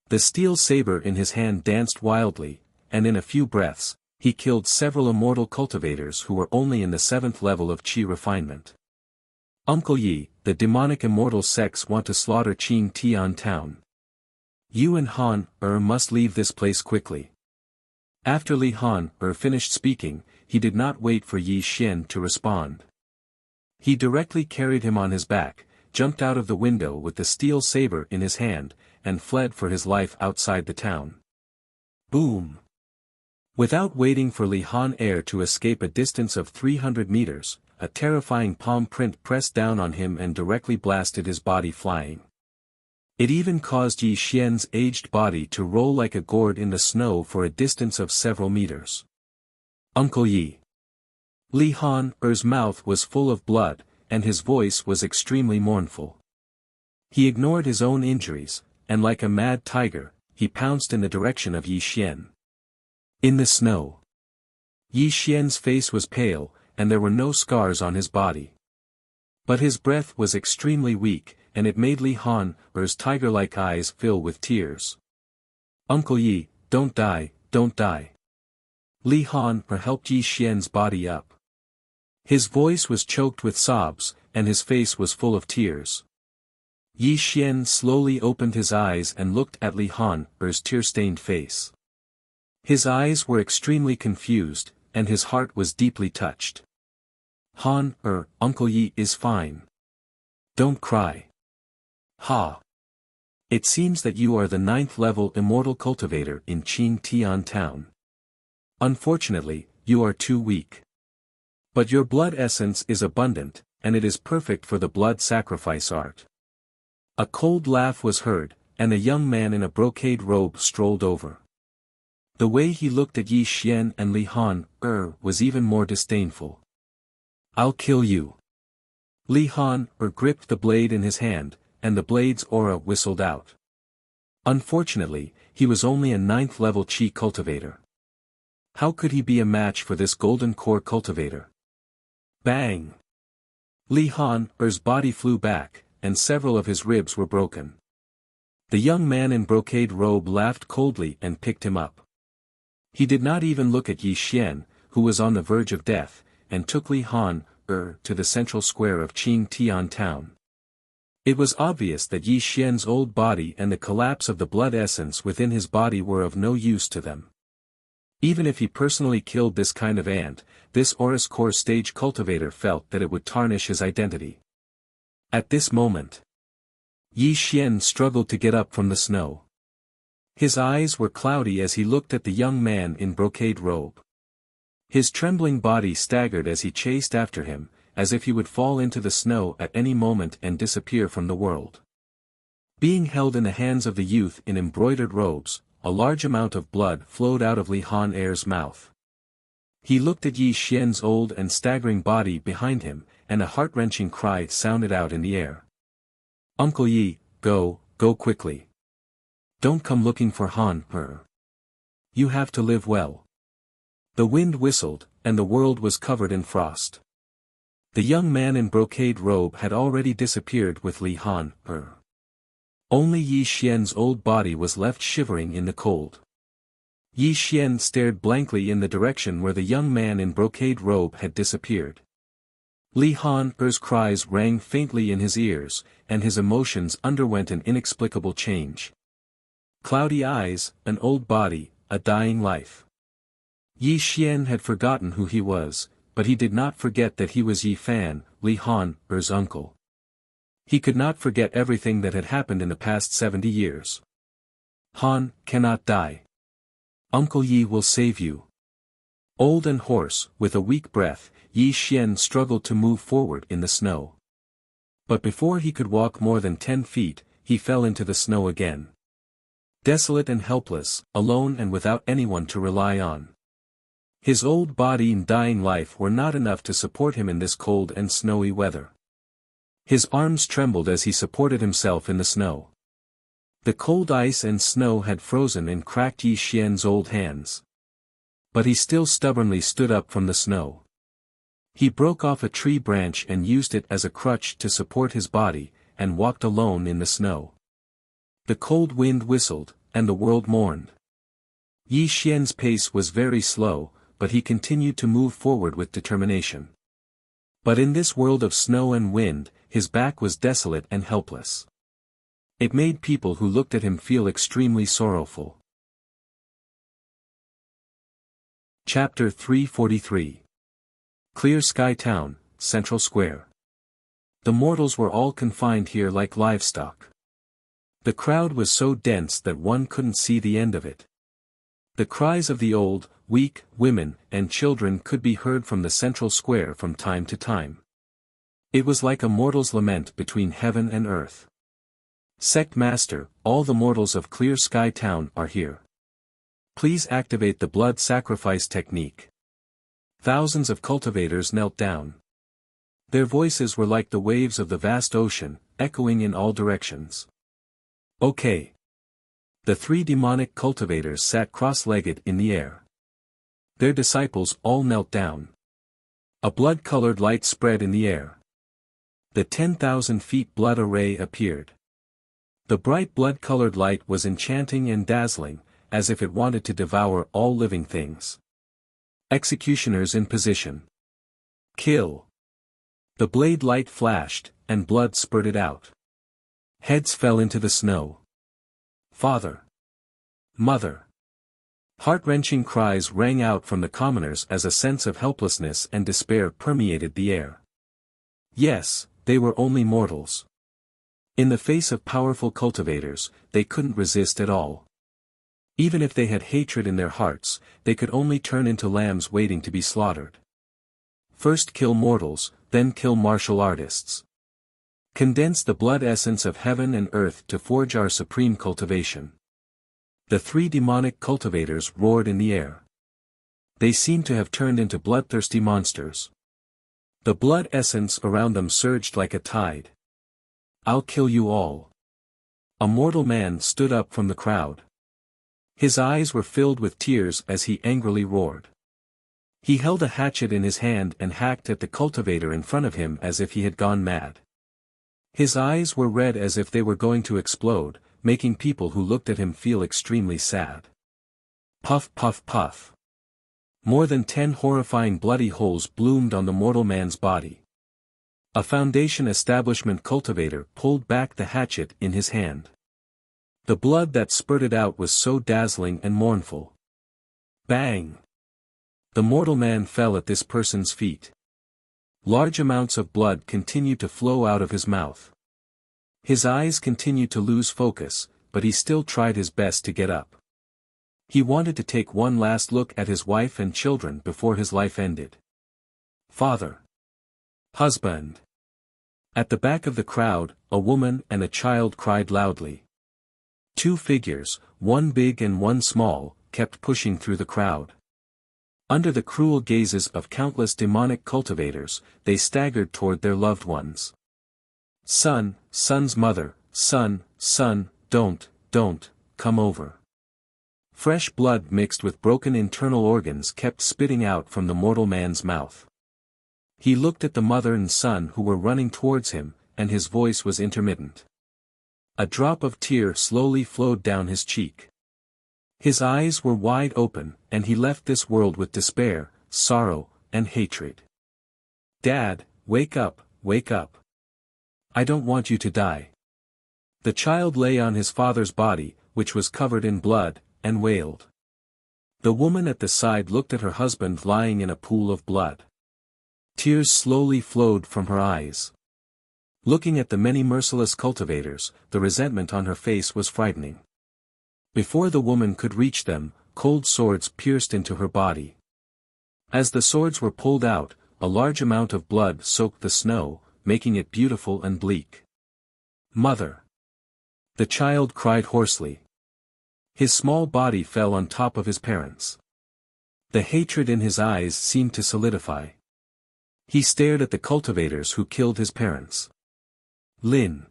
The steel saber in his hand danced wildly, and in a few breaths, he killed several immortal cultivators who were only in the 7th level of Qi refinement. Uncle Yi, the demonic immortal sects want to slaughter Qing Tian town. You and Han must leave this place quickly. After Li Han finished speaking, he did not wait for Yi Xian to respond. He directly carried him on his back, jumped out of the window with the steel saber in his hand, and fled for his life outside the town. Boom! Without waiting for Li Han Air to escape a distance of 300 meters, a terrifying palm print pressed down on him and directly blasted his body flying. It even caused Yi Xian's aged body to roll like a gourd in the snow for a distance of several meters. Uncle Yi. Li Han Er's mouth was full of blood, and his voice was extremely mournful. He ignored his own injuries, and like a mad tiger, he pounced in the direction of Yi Xian. In the snow. Yi Xian's face was pale, and there were no scars on his body. But his breath was extremely weak, and it made Li Han Er's tiger-like eyes fill with tears. Uncle Yi, don't die, don't die. Li Han Er helped Yi Xian's body up. His voice was choked with sobs, and his face was full of tears. Yi Xian slowly opened his eyes and looked at Li Han Er's tear-stained face. His eyes were extremely confused, and his heart was deeply touched. Han Uncle Yi is fine. Don't cry. Ha! It seems that you are the 9th level immortal cultivator in Qing Tian town. Unfortunately, you are too weak. But your blood essence is abundant, and it is perfect for the blood sacrifice art. A cold laugh was heard, and a young man in a brocade robe strolled over. The way he looked at Yi Xian and Li Han was even more disdainful. I'll kill you. Li Han gripped the blade in his hand, and the blade's aura whistled out. Unfortunately, he was only a 9th level Qi cultivator. How could he be a match for this golden core cultivator? Bang! Li Han Er's body flew back, and several of his ribs were broken. The young man in brocade robe laughed coldly and picked him up. He did not even look at Yi Xian, who was on the verge of death, and took Li Han to the central square of Qing Tian town. It was obvious that Yi Xian's old body and the collapse of the blood essence within his body were of no use to them. Even if he personally killed this kind of ant, this Aurus Core stage cultivator felt that it would tarnish his identity. At this moment, Yi Xian struggled to get up from the snow. His eyes were cloudy as he looked at the young man in brocade robe. His trembling body staggered as he chased after him, as if he would fall into the snow at any moment and disappear from the world. Being held in the hands of the youth in embroidered robes, a large amount of blood flowed out of Li Han Air's mouth. He looked at Yi Xian's old and staggering body behind him, and a heart-wrenching cry sounded out in the air. Uncle Yi, go quickly. Don't come looking for Han Er. You have to live well. The wind whistled, and the world was covered in frost. The young man in brocade robe had already disappeared with Li Han Er. Only Yi Xian's old body was left shivering in the cold. Yi Xian stared blankly in the direction where the young man in brocade robe had disappeared. Li Han Er's cries rang faintly in his ears, and his emotions underwent an inexplicable change. Cloudy eyes, an old body, a dying life. Yi Xian had forgotten who he was, but he did not forget that he was Yi Fan, Li Han Er's uncle. He could not forget everything that had happened in the past 70 years. Han cannot die. Uncle Yi will save you. Old and hoarse, with a weak breath, Yi Xian struggled to move forward in the snow. But before he could walk more than 10 feet, he fell into the snow again. Desolate and helpless, alone and without anyone to rely on. His old body and dying life were not enough to support him in this cold and snowy weather. His arms trembled as he supported himself in the snow. The cold ice and snow had frozen and cracked Yi Xian's old hands. But he still stubbornly stood up from the snow. He broke off a tree branch and used it as a crutch to support his body, and walked alone in the snow. The cold wind whistled, and the world mourned. Yi Xian's pace was very slow, but he continued to move forward with determination. But in this world of snow and wind, his back was desolate and helpless. It made people who looked at him feel extremely sorrowful. Chapter 343. Clear Sky Town, Central Square. The mortals were all confined here like livestock. The crowd was so dense that one couldn't see the end of it. The cries of the old, weak, women, and children could be heard from the central square from time to time. It was like a mortal's lament between heaven and earth. Sect Master, all the mortals of Clear Sky Town are here. Please activate the blood sacrifice technique. Thousands of cultivators knelt down. Their voices were like the waves of the vast ocean, echoing in all directions. Okay. The three demonic cultivators sat cross-legged in the air. Their disciples all knelt down. A blood-colored light spread in the air. The 10,000 feet blood array appeared. The bright blood-colored light was enchanting and dazzling, as if it wanted to devour all living things. Executioners in position. Kill. The blade light flashed, and blood spurted out. Heads fell into the snow. Father. Mother. Heart-wrenching cries rang out from the commoners as a sense of helplessness and despair permeated the air. Yes, they were only mortals. In the face of powerful cultivators, they couldn't resist at all. Even if they had hatred in their hearts, they could only turn into lambs waiting to be slaughtered. First kill mortals, then kill martial artists. Condense the blood essence of heaven and earth to forge our supreme cultivation. The three demonic cultivators roared in the air. They seemed to have turned into bloodthirsty monsters. The blood essence around them surged like a tide. I'll kill you all. A mortal man stood up from the crowd. His eyes were filled with tears as he angrily roared. He held a hatchet in his hand and hacked at the cultivator in front of him as if he had gone mad. His eyes were red as if they were going to explode, making people who looked at him feel extremely sad. Puff puff puff. More than 10 horrifying bloody holes bloomed on the mortal man's body. A Foundation Establishment cultivator pulled back the hatchet in his hand. The blood that spurted out was so dazzling and mournful. Bang! The mortal man fell at this person's feet. Large amounts of blood continued to flow out of his mouth. His eyes continued to lose focus, but he still tried his best to get up. He wanted to take one last look at his wife and children before his life ended. Father. Husband. At the back of the crowd, a woman and a child cried loudly. Two figures, one big and one small, kept pushing through the crowd. Under the cruel gazes of countless demonic cultivators, they staggered toward their loved ones. Son, son's mother, son, don't, come over. Fresh blood mixed with broken internal organs kept spitting out from the mortal man's mouth. He looked at the mother and son who were running towards him, and his voice was intermittent. A drop of tear slowly flowed down his cheek. His eyes were wide open, and he left this world with despair, sorrow, and hatred. Dad, wake up, wake up. I don't want you to die. The child lay on his father's body, which was covered in blood, and wailed. The woman at the side looked at her husband lying in a pool of blood. Tears slowly flowed from her eyes. Looking at the many merciless cultivators, the resentment on her face was frightening. Before the woman could reach them, cold swords pierced into her body. As the swords were pulled out, a large amount of blood soaked the snow, making it beautiful and bleak. Mother! The child cried hoarsely. His small body fell on top of his parents. The hatred in his eyes seemed to solidify. He stared at the cultivators who killed his parents. Lin,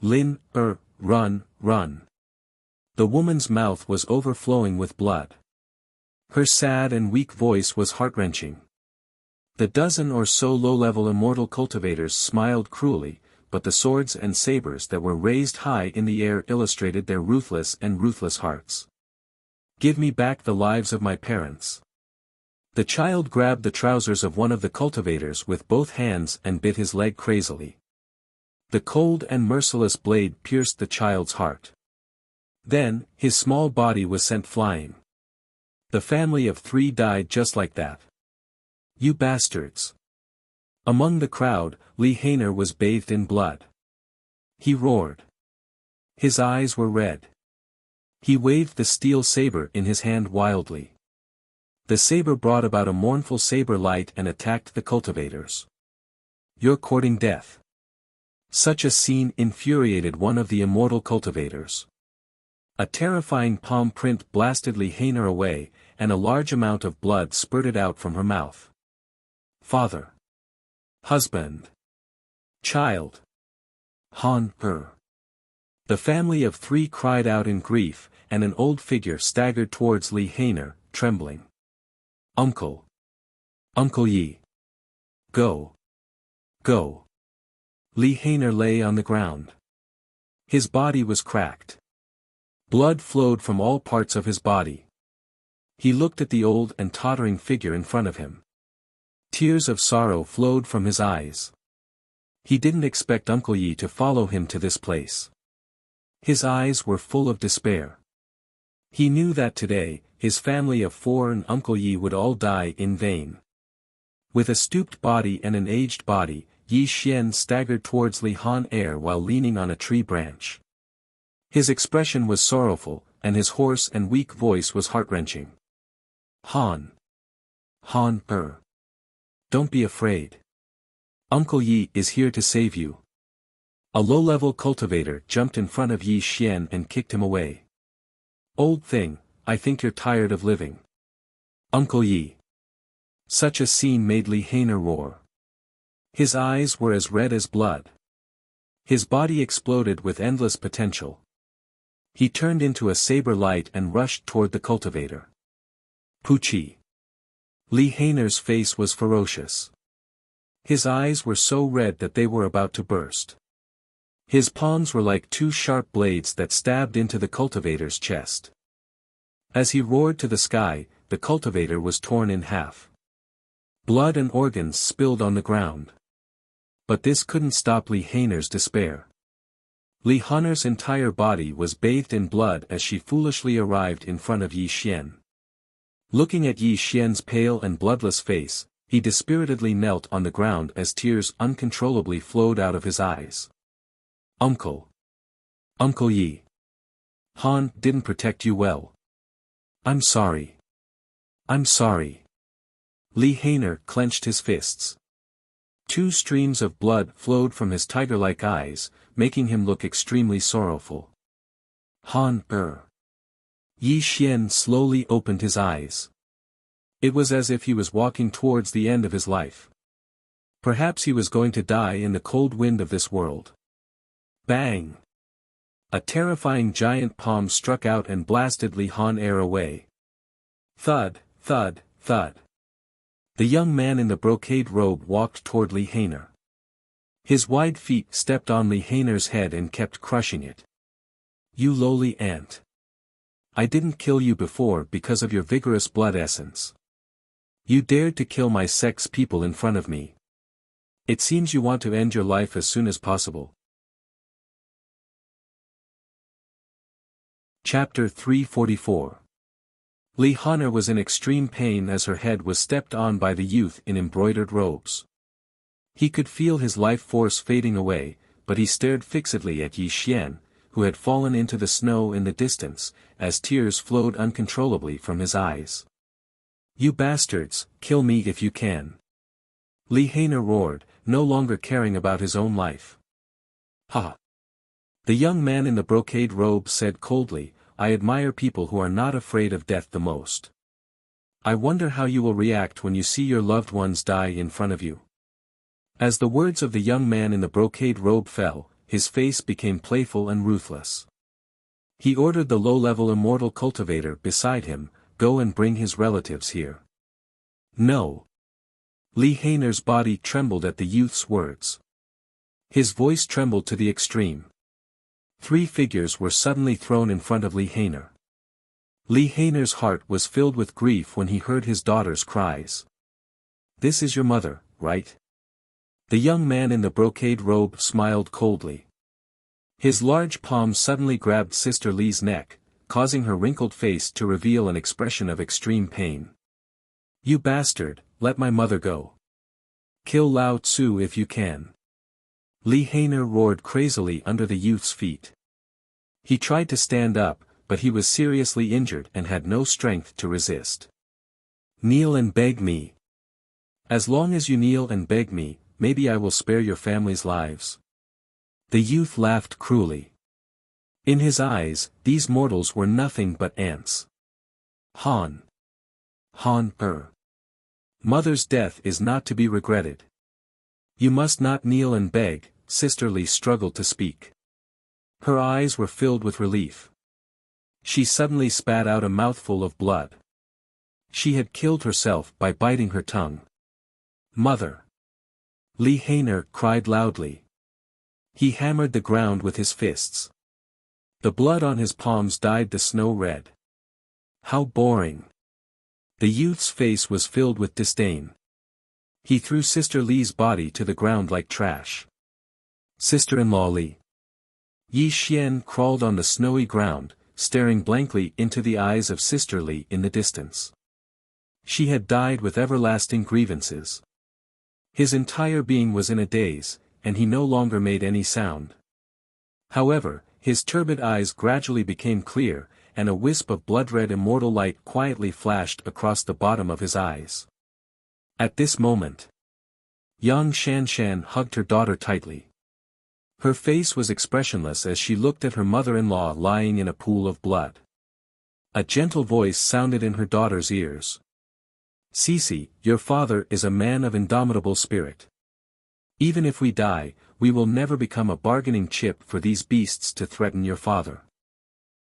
run. The woman's mouth was overflowing with blood. Her sad and weak voice was heart-wrenching. The dozen or so low-level immortal cultivators smiled cruelly, but the swords and sabers that were raised high in the air illustrated their ruthless hearts. Give me back the lives of my parents. The child grabbed the trousers of one of the cultivators with both hands and bit his leg crazily. The cold and merciless blade pierced the child's heart. Then, his small body was sent flying. The family of 3 died just like that. You bastards. Among the crowd, Li Hainer was bathed in blood. He roared. His eyes were red. He waved the steel saber in his hand wildly. The saber brought about a mournful saber light and attacked the cultivators. You're courting death. Such a scene infuriated one of the immortal cultivators. A terrifying palm print blasted Li Hainer away, and a large amount of blood spurted out from her mouth. Father. Husband. Child. Han Er. The family of 3 cried out in grief, and an old figure staggered towards Li Hainer, trembling. Uncle. Uncle Yi. Go. Go. Li Hainer lay on the ground. His body was cracked. Blood flowed from all parts of his body. He looked at the old and tottering figure in front of him. Tears of sorrow flowed from his eyes. He didn't expect Uncle Yi to follow him to this place. His eyes were full of despair. He knew that today, his family of 4 and Uncle Yi would all die in vain. With a stooped body and an aged body, Yi Xian staggered towards Li Hainer while leaning on a tree branch. His expression was sorrowful, and his hoarse and weak voice was heart-wrenching. Han Er. Don't be afraid. Uncle Yi is here to save you. A low-level cultivator jumped in front of Yi Xian and kicked him away. Old thing, I think you're tired of living. Uncle Yi. Such a scene made Li Hainer roar. His eyes were as red as blood. His body exploded with endless potential. He turned into a saber light and rushed toward the cultivator. Puchi. Li Hainer's face was ferocious. His eyes were so red that they were about to burst. His palms were like 2 sharp blades that stabbed into the cultivator's chest. As he roared to the sky, the cultivator was torn in half. Blood and organs spilled on the ground. But this couldn't stop Li Hainer's despair. Li Hainer's entire body was bathed in blood as she foolishly arrived in front of Yi Xian. Looking at Yi Xian's pale and bloodless face, he dispiritedly knelt on the ground as tears uncontrollably flowed out of his eyes. Uncle. Uncle Yi. Han didn't protect you well. I'm sorry. I'm sorry. Li Hainer clenched his fists. 2 streams of blood flowed from his tiger-like eyes, making him look extremely sorrowful. Han Er. Yi Xian slowly opened his eyes. It was as if he was walking towards the end of his life. Perhaps he was going to die in the cold wind of this world. Bang! A terrifying giant palm struck out and blasted Li Hainer away. Thud, thud, thud. The young man in the brocade robe walked toward Li Hainer. His wide feet stepped on Li Hainer's head and kept crushing it. You lowly ant. I didn't kill you before because of your vigorous blood essence. You dared to kill my sex people in front of me. It seems you want to end your life as soon as possible. Chapter 344. Li Hainer was in extreme pain as her head was stepped on by the youth in embroidered robes. He could feel his life force fading away, but he stared fixedly at Yi Xian, who had fallen into the snow in the distance, as tears flowed uncontrollably from his eyes. You bastards, kill me if you can. Li Hainer roared, no longer caring about his own life. Ha! The young man in the brocade robe said coldly, I admire people who are not afraid of death the most. I wonder how you will react when you see your loved ones die in front of you. As the words of the young man in the brocade robe fell, his face became playful and ruthless. He ordered the low-level immortal cultivator beside him, go and bring his relatives here. No. Li Hainer's body trembled at the youth's words. His voice trembled to the extreme. 3 figures were suddenly thrown in front of Li Hainer. Li Hainer's heart was filled with grief when he heard his daughter's cries. This is your mother, right? The young man in the brocade robe smiled coldly. His large palm suddenly grabbed Sister Li's neck, causing her wrinkled face to reveal an expression of extreme pain. "You bastard, let my mother go. Kill Lao Tzu if you can." Li Hainer roared crazily under the youth's feet. He tried to stand up, but he was seriously injured and had no strength to resist. "Kneel and beg me. As long as you kneel and beg me, maybe I will spare your family's lives." The youth laughed cruelly. In his eyes, these mortals were nothing but ants. Han. Mother's death is not to be regretted. You must not kneel and beg. Sister Li struggled to speak. Her eyes were filled with relief. She suddenly spat out a mouthful of blood. She had killed herself by biting her tongue. "Mother!" Li Hainer cried loudly. He hammered the ground with his fists. The blood on his palms dyed the snow red. How boring! The youth's face was filled with disdain. He threw Sister Li's body to the ground like trash. Sister-in-law Li. Yi Xian crawled on the snowy ground, staring blankly into the eyes of Sister Li in the distance. She had died with everlasting grievances. His entire being was in a daze, and he no longer made any sound. However, his turbid eyes gradually became clear, and a wisp of blood-red immortal light quietly flashed across the bottom of his eyes. At this moment, Yang Shanshan hugged her daughter tightly. Her face was expressionless as she looked at her mother-in-law lying in a pool of blood. A gentle voice sounded in her daughter's ears. "Sisi, your father is a man of indomitable spirit. Even if we die, we will never become a bargaining chip for these beasts to threaten your father."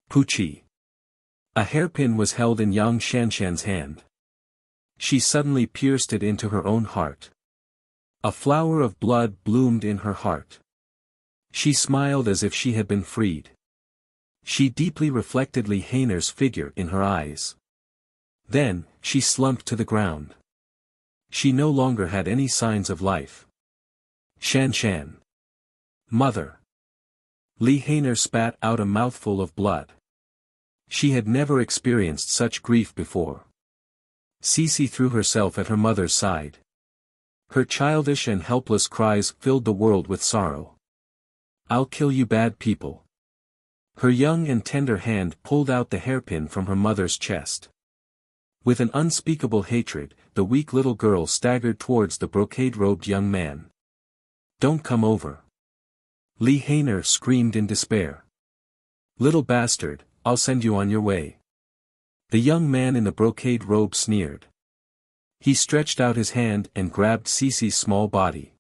Puchi. A hairpin was held in Yang Shanshan's hand. She suddenly pierced it into her own heart. A flower of blood bloomed in her heart. She smiled as if she had been freed. She deeply reflected Li Hainer's figure in her eyes. Then, she slumped to the ground. She no longer had any signs of life. "Shanshan. Mother." Li Hainer spat out a mouthful of blood. She had never experienced such grief before. Sisi threw herself at her mother's side. Her childish and helpless cries filled the world with sorrow. "I'll kill you bad people." Her young and tender hand pulled out the hairpin from her mother's chest. With an unspeakable hatred, the weak little girl staggered towards the brocade-robed young man. "Don't come over." Li Hainer screamed in despair. "Little bastard, I'll send you on your way." The young man in the brocade robe sneered. He stretched out his hand and grabbed Sisi's small body.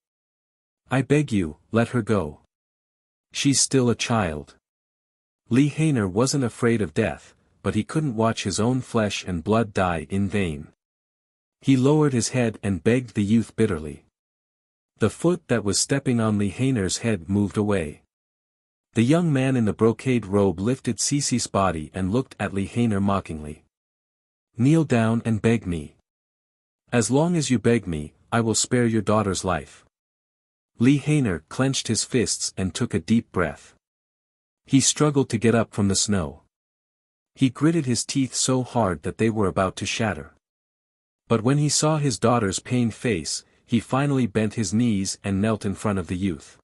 "I beg you, let her go. She's still a child." Li Hainer wasn't afraid of death, but he couldn't watch his own flesh and blood die in vain. He lowered his head and begged the youth bitterly. The foot that was stepping on Li Hainer's head moved away. The young man in the brocade robe lifted Sisi's body and looked at Li Hainer mockingly. "Kneel down and beg me. As long as you beg me, I will spare your daughter's life." Li Hainer clenched his fists and took a deep breath. He struggled to get up from the snow. He gritted his teeth so hard that they were about to shatter. But when he saw his daughter's pained face, he finally bent his knees and knelt in front of the youth.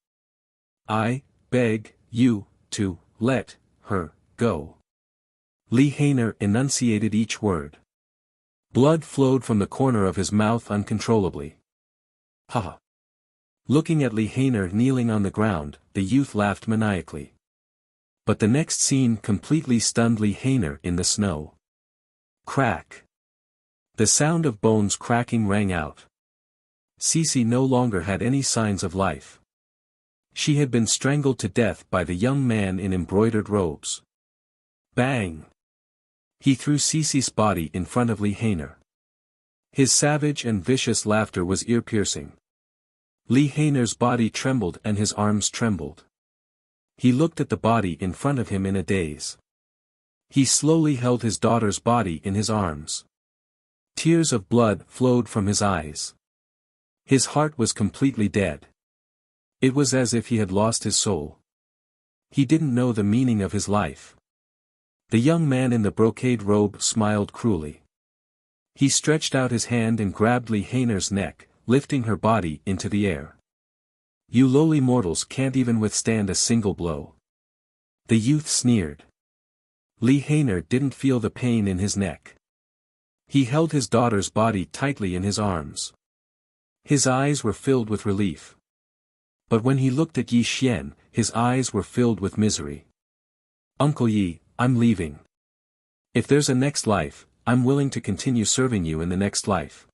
"I beg you to let her go." Li Hainer enunciated each word. Blood flowed from the corner of his mouth uncontrollably. "Ha!" Looking at Li Hainer kneeling on the ground, the youth laughed maniacally. But the next scene completely stunned Li Hainer in the snow. Crack! The sound of bones cracking rang out. Sisi no longer had any signs of life. She had been strangled to death by the young man in embroidered robes. Bang! He threw Sisi's body in front of Li Hainer. His savage and vicious laughter was ear-piercing. Li Hainer's body trembled and his arms trembled. He looked at the body in front of him in a daze. He slowly held his daughter's body in his arms. Tears of blood flowed from his eyes. His heart was completely dead. It was as if he had lost his soul. He didn't know the meaning of his life. The young man in the brocade robe smiled cruelly. He stretched out his hand and grabbed Li Hainer's neck, lifting her body into the air. You lowly mortals can't even withstand a single blow. The youth sneered. Li Hainer didn't feel the pain in his neck. He held his daughter's body tightly in his arms. His eyes were filled with relief. But when he looked at Yi Xian, his eyes were filled with misery. Uncle Yi, I'm leaving. If there's a next life, I'm willing to continue serving you in the next life.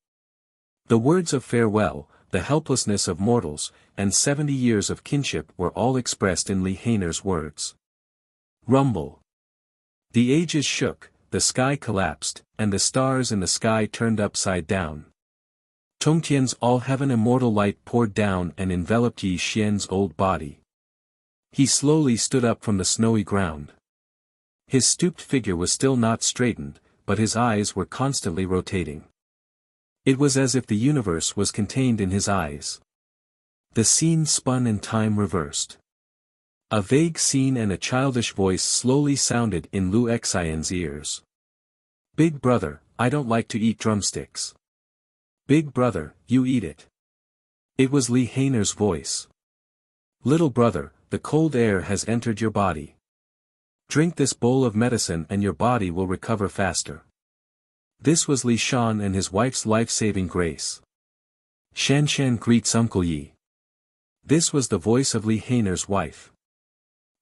The words of farewell, the helplessness of mortals, and 70 years of kinship were all expressed in Li Hainer's words. Rumble. The ages shook, the sky collapsed, and the stars in the sky turned upside down. Tongtian's all-heaven immortal light poured down and enveloped Yi Xian's old body. He slowly stood up from the snowy ground. His stooped figure was still not straightened, but his eyes were constantly rotating. It was as if the universe was contained in his eyes. The scene spun and time reversed. A vague scene and a childish voice slowly sounded in Lu Xian's ears. Big brother, I don't like to eat drumsticks. Big brother, you eat it. It was Li Hainer's voice. Little brother, the cold air has entered your body. Drink this bowl of medicine and your body will recover faster. This was Li Shan and his wife's life-saving grace. Shan Shan greets Uncle Yi. This was the voice of Li Hainer's wife.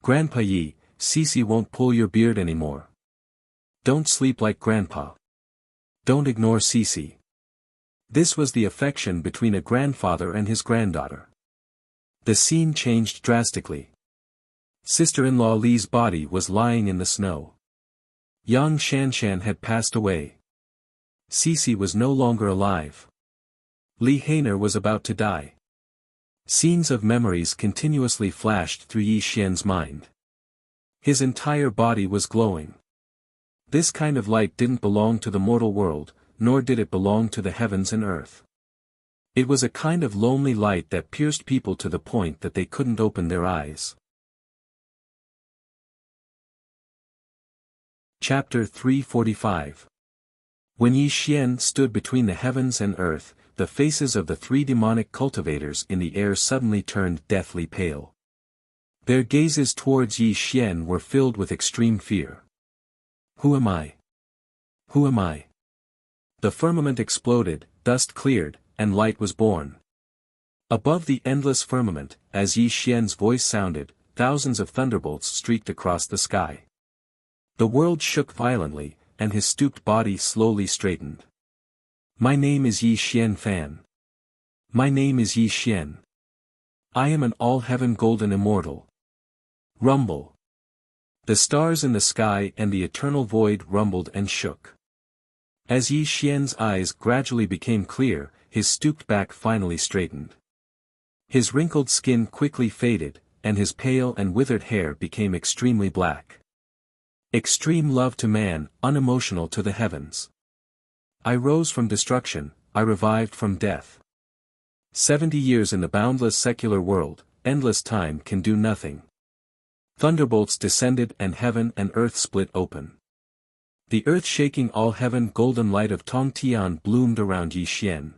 Grandpa Yi, Sisi won't pull your beard anymore. Don't sleep like Grandpa. Don't ignore Sisi. This was the affection between a grandfather and his granddaughter. The scene changed drastically. Sister-in-law Li's body was lying in the snow. Young Shanshan had passed away. Sisi was no longer alive. Li Hainer was about to die. Scenes of memories continuously flashed through Yi Xian's mind. His entire body was glowing. This kind of light didn't belong to the mortal world, nor did it belong to the heavens and earth. It was a kind of lonely light that pierced people to the point that they couldn't open their eyes. Chapter 345. When Yi Xian stood between the heavens and earth, the faces of the three demonic cultivators in the air suddenly turned deathly pale. Their gazes towards Yi Xian were filled with extreme fear. Who am I? Who am I? The firmament exploded, dust cleared, and light was born. Above the endless firmament, as Yi Xian's voice sounded, thousands of thunderbolts streaked across the sky. The world shook violently, and his stooped body slowly straightened. My name is Yi Xian Fan. My name is Yi Xian. I am an all-heaven golden immortal. Rumble. The stars in the sky and the eternal void rumbled and shook. As Yi Xian's eyes gradually became clear, his stooped back finally straightened. His wrinkled skin quickly faded, and his pale and withered hair became extremely black. Extreme love to man, unemotional to the heavens. I rose from destruction, I revived from death. 70 years in the boundless secular world, endless time can do nothing. Thunderbolts descended and heaven and earth split open. The earth-shaking all-heaven golden light of Tongtian bloomed around Yi Xian.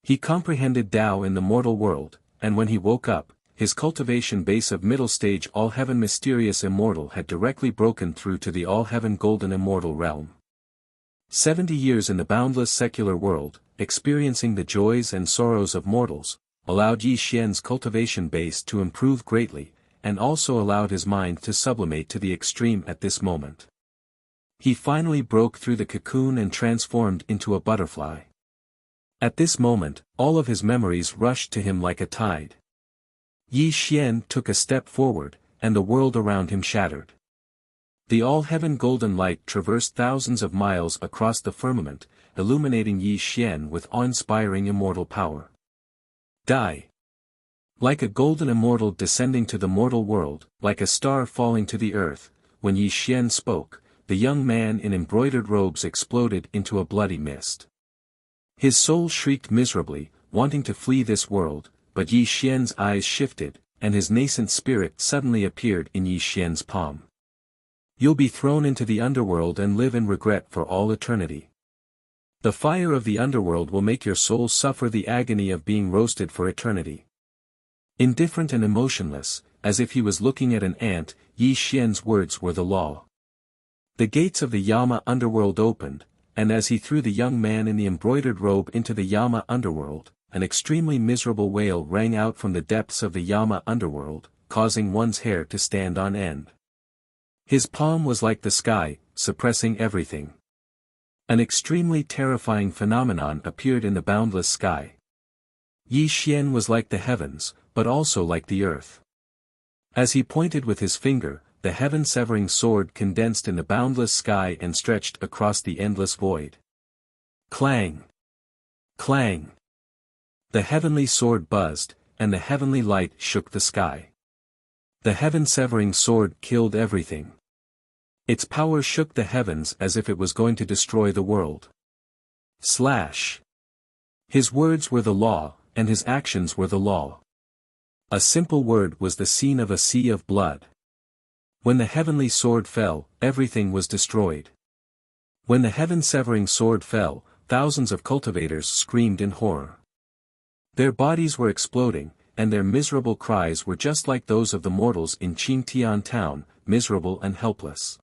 He comprehended Tao in the mortal world, and when he woke up, his cultivation base of middle-stage all-heaven mysterious immortal had directly broken through to the all-heaven golden immortal realm. 70 years in the boundless secular world, experiencing the joys and sorrows of mortals, allowed Yi Xian's cultivation base to improve greatly, and also allowed his mind to sublimate to the extreme at this moment. He finally broke through the cocoon and transformed into a butterfly. At this moment, all of his memories rushed to him like a tide. Yi Xian took a step forward, and the world around him shattered. The all-heaven golden light traversed thousands of miles across the firmament, illuminating Yi Xian with awe-inspiring immortal power. Die. Like a golden immortal descending to the mortal world, like a star falling to the earth, when Yi Xian spoke, the young man in embroidered robes exploded into a bloody mist. His soul shrieked miserably, wanting to flee this world, but Yi Xian's eyes shifted, and his nascent spirit suddenly appeared in Yi Xian's palm. You'll be thrown into the underworld and live in regret for all eternity. The fire of the underworld will make your soul suffer the agony of being roasted for eternity. Indifferent and emotionless, as if he was looking at an ant, Yi Xian's words were the law. The gates of the Yama underworld opened, and as he threw the young man in the embroidered robe into the Yama underworld, an extremely miserable wail rang out from the depths of the Yama underworld, causing one's hair to stand on end. His palm was like the sky, suppressing everything. An extremely terrifying phenomenon appeared in the boundless sky. Yi Xian was like the heavens, but also like the earth. As he pointed with his finger, the heaven-severing sword condensed in the boundless sky and stretched across the endless void. Clang! Clang! The heavenly sword buzzed, and the heavenly light shook the sky. The heaven-severing sword killed everything. Its power shook the heavens as if it was going to destroy the world. Slash! His words were the law, and his actions were the law. A simple word was the scene of a sea of blood. When the heavenly sword fell, everything was destroyed. When the heaven-severing sword fell, thousands of cultivators screamed in horror. Their bodies were exploding, and their miserable cries were just like those of the mortals in Qingtian town, miserable and helpless.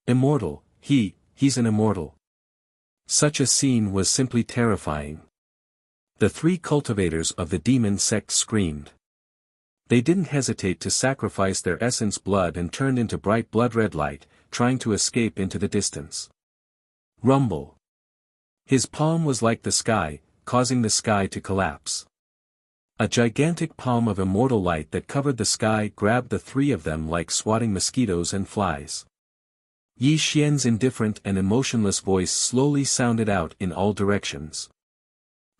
Immortal, he's an immortal. Such a scene was simply terrifying. The three cultivators of the demon sect screamed. They didn't hesitate to sacrifice their essence blood and turned into bright blood-red light, trying to escape into the distance. Rumble. His palm was like the sky, causing the sky to collapse. A gigantic palm of immortal light that covered the sky grabbed the three of them like swatting mosquitoes and flies. Yi Xian's indifferent and emotionless voice slowly sounded out in all directions.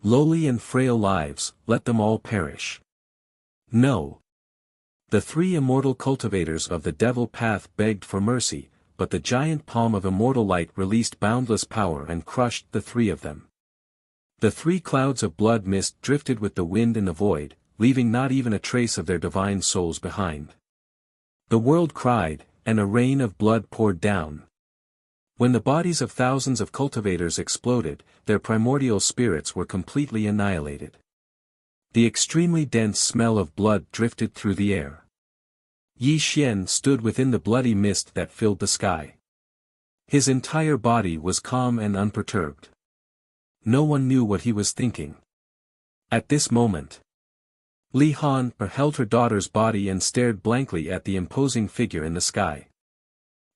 Lowly and frail lives, let them all perish. No. The three immortal cultivators of the devil path begged for mercy, but the giant palm of immortal light released boundless power and crushed the three of them. The three clouds of blood mist drifted with the wind in the void, leaving not even a trace of their divine souls behind. The world cried, and a rain of blood poured down. When the bodies of thousands of cultivators exploded, their primordial spirits were completely annihilated. The extremely dense smell of blood drifted through the air. Yi Xian stood within the bloody mist that filled the sky. His entire body was calm and unperturbed. No one knew what he was thinking. At this moment, Li Han held her daughter's body and stared blankly at the imposing figure in the sky.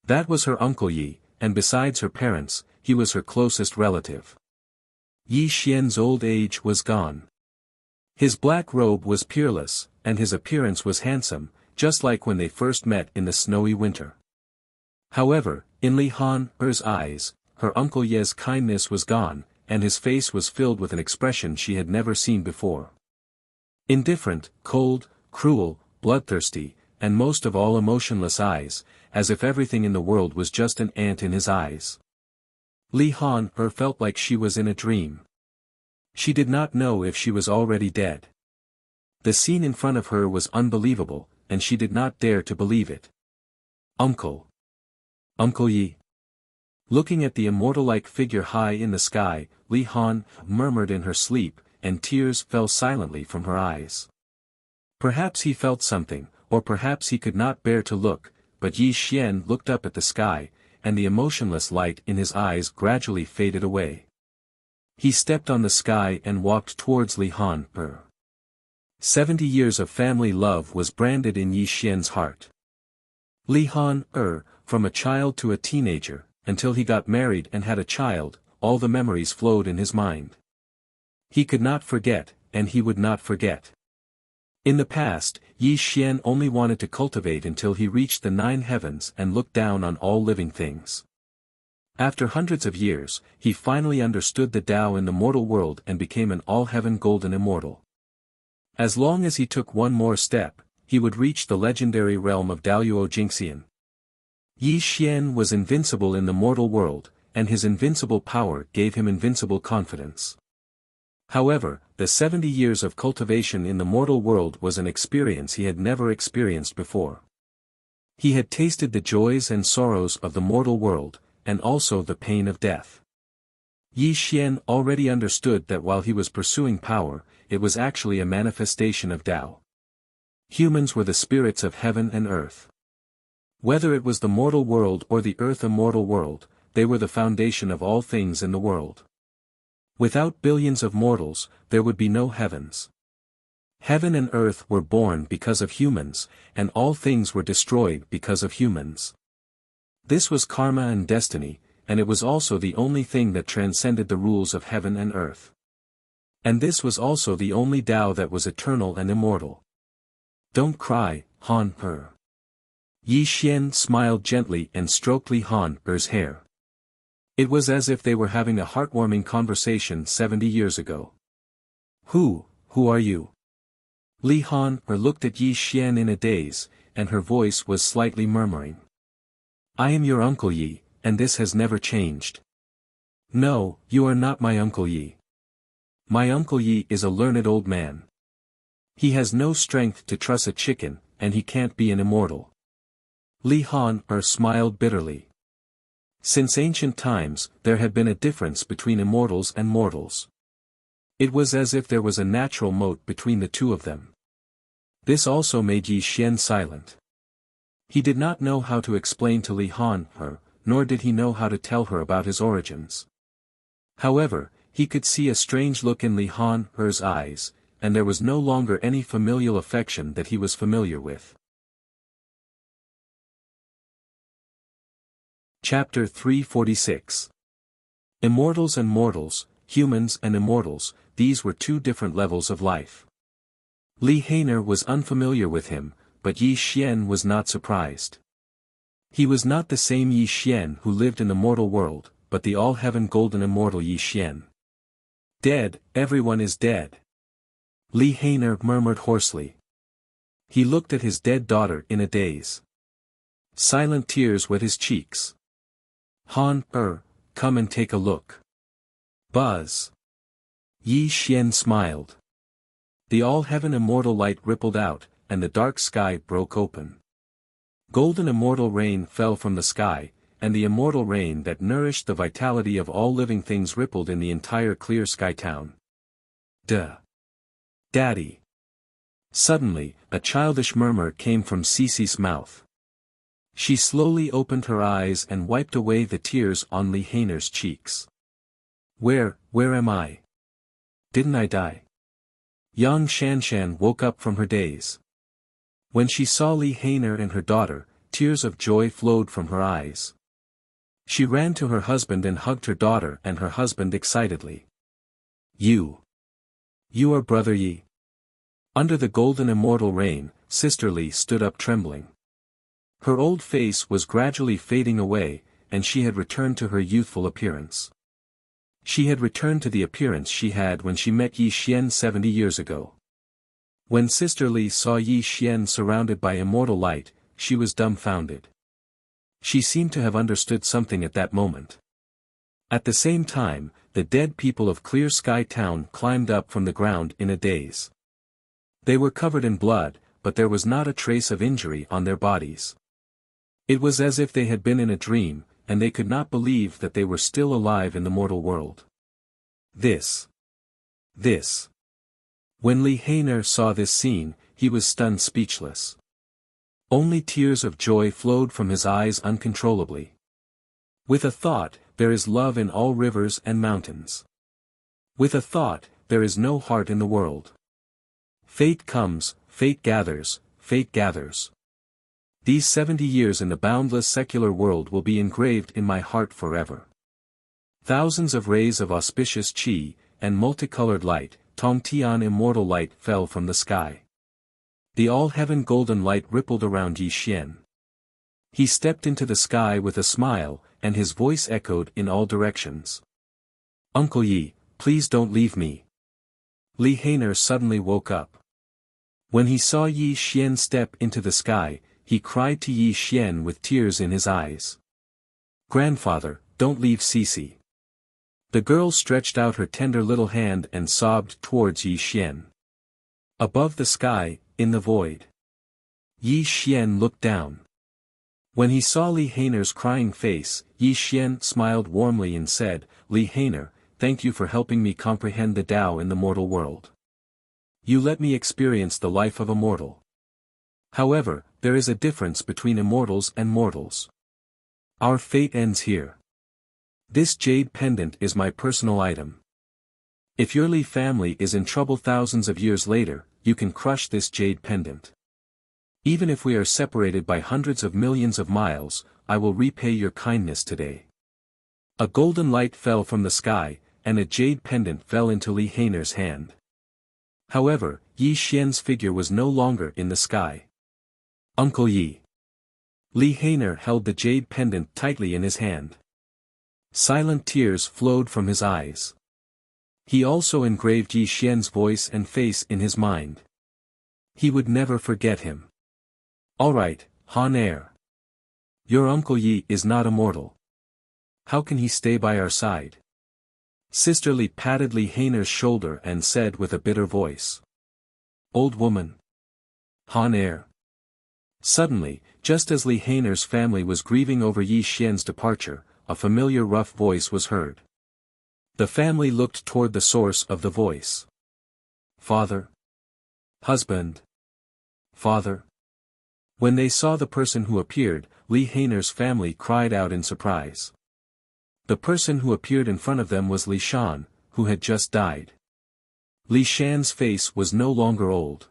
That was her uncle Yi, and besides her parents, he was her closest relative. Yi Xian's old age was gone. His black robe was peerless, and his appearance was handsome, just like when they first met in the snowy winter. However, in Li Han's eyes, her uncle Ye's kindness was gone, and his face was filled with an expression she had never seen before. Indifferent, cold, cruel, bloodthirsty, and most of all emotionless eyes, as if everything in the world was just an ant in his eyes. Li Han felt like she was in a dream. She did not know if she was already dead. The scene in front of her was unbelievable, and she did not dare to believe it. Uncle. Uncle Yi. Looking at the immortal-like figure high in the sky, Li Han murmured in her sleep, and tears fell silently from her eyes. Perhaps he felt something, or perhaps he could not bear to look, but Yi Xian looked up at the sky, and the emotionless light in his eyes gradually faded away. He stepped on the sky and walked towards Li Han. 70 years of family love was branded in Yi Xian's heart. Li Han, from a child to a teenager, until he got married and had a child, all the memories flowed in his mind. He could not forget, and he would not forget. In the past, Yi Xian only wanted to cultivate until he reached the 9 heavens and looked down on all living things. After hundreds of years, he finally understood the Tao in the mortal world and became an all-heaven golden immortal. As long as he took one more step, he would reach the legendary realm of Daoyuo Jingxian. Yi Xian was invincible in the mortal world, and his invincible power gave him invincible confidence. However, the 70 years of cultivation in the mortal world was an experience he had never experienced before. He had tasted the joys and sorrows of the mortal world, and also the pain of death. Yi Xian already understood that while he was pursuing power, it was actually a manifestation of Tao. Humans were the spirits of heaven and earth. Whether it was the mortal world or the earth immortal world, they were the foundation of all things in the world. Without billions of mortals, there would be no heavens. Heaven and earth were born because of humans, and all things were destroyed because of humans. This was karma and destiny, and it was also the only thing that transcended the rules of heaven and earth. And this was also the only Tao that was eternal and immortal. Don't cry, Han Er. Yi Xian smiled gently and stroked Li Han Er's hair. It was as if they were having a heartwarming conversation 70 years ago. Who are you? Li Han Er looked at Yi Xian in a daze, and her voice was slightly murmuring. I am your Uncle Yi, and this has never changed. No, you are not my Uncle Yi. My Uncle Yi is a learned old man. He has no strength to truss a chicken, and he can't be an immortal. Li Han Er smiled bitterly. Since ancient times, there had been a difference between immortals and mortals. It was as if there was a natural moat between the two of them. This also made Yi Xian silent. He did not know how to explain to Li Han Er, nor did he know how to tell her about his origins. However, he could see a strange look in Li Han Er's eyes, and there was no longer any familial affection that he was familiar with. Chapter 346. Immortals and mortals, humans and immortals, these were two different levels of life. Li Hainer was unfamiliar with him, but Yi Xian was not surprised. He was not the same Yi Xian who lived in the mortal world, but the all-heaven golden immortal Yi Xian. Dead, everyone is dead. Li Hainer murmured hoarsely. He looked at his dead daughter in a daze. Silent tears wet his cheeks. Han Er, come and take a look. Buzz. Yi Xian smiled. The all-heaven immortal light rippled out, and the dark sky broke open. Golden immortal rain fell from the sky, and the immortal rain that nourished the vitality of all living things rippled in the entire clear sky town. Duh. Daddy. Suddenly, a childish murmur came from Cece's mouth. She slowly opened her eyes and wiped away the tears on Li Hainer's cheeks. Where am I? Didn't I die? Yang Shanshan woke up from her daze. When she saw Li Hainer and her daughter, tears of joy flowed from her eyes. She ran to her husband and hugged her daughter and her husband excitedly. You are Brother Yi. Under the golden immortal rain, Sister Li stood up trembling. Her old face was gradually fading away, and she had returned to her youthful appearance. She had returned to the appearance she had when she met Yi Xian 70 years ago. When Sister Li saw Yi Xian surrounded by immortal light, she was dumbfounded. She seemed to have understood something at that moment. At the same time, the dead people of Clear Sky Town climbed up from the ground in a daze. They were covered in blood, but there was not a trace of injury on their bodies. It was as if they had been in a dream, and they could not believe that they were still alive in the mortal world. This. When Li Hainer saw this scene, he was stunned speechless. Only tears of joy flowed from his eyes uncontrollably. With a thought, there is love in all rivers and mountains. With a thought, there is no heart in the world. Fate comes, fate gathers, fate gathers. These 70 years in the boundless secular world will be engraved in my heart forever. Thousands of rays of auspicious qi, and multicolored light, Tongtian immortal light fell from the sky. The all-heaven golden light rippled around Yi Xian. He stepped into the sky with a smile, and his voice echoed in all directions. Uncle Yi, please don't leave me. Li Hainer suddenly woke up. When he saw Yi Xian step into the sky, he cried to Yi Xian with tears in his eyes. Grandfather, don't leave Cece. The girl stretched out her tender little hand and sobbed towards Yi Xian. Above the sky, in the void. Yi Xian looked down. When he saw Li Hainer's crying face, Yi Xian smiled warmly and said, "Li Hainer, thank you for helping me comprehend the Tao in the mortal world. You let me experience the life of a mortal. However, there is a difference between immortals and mortals. Our fate ends here. This jade pendant is my personal item. If your Li family is in trouble thousands of years later, you can crush this jade pendant. Even if we are separated by hundreds of millions of miles, I will repay your kindness today." A golden light fell from the sky, and a jade pendant fell into Li Hainer's hand. However, Yi Xian's figure was no longer in the sky. "Uncle Yi." Li Hainer held the jade pendant tightly in his hand. Silent tears flowed from his eyes. He also engraved Yi Xian's voice and face in his mind. He would never forget him. "All right, Han Er. Your Uncle Yi is not immortal. How can he stay by our side?" Sister Li patted Li Hainer's shoulder and said with a bitter voice. "Old woman. Han Er." Suddenly, just as Li Hainer's family was grieving over Yi Xian's departure, a familiar rough voice was heard. The family looked toward the source of the voice. "Father? Husband? Father?" When they saw the person who appeared, Li Hainer's family cried out in surprise. The person who appeared in front of them was Li Shan, who had just died. Li Shan's face was no longer old.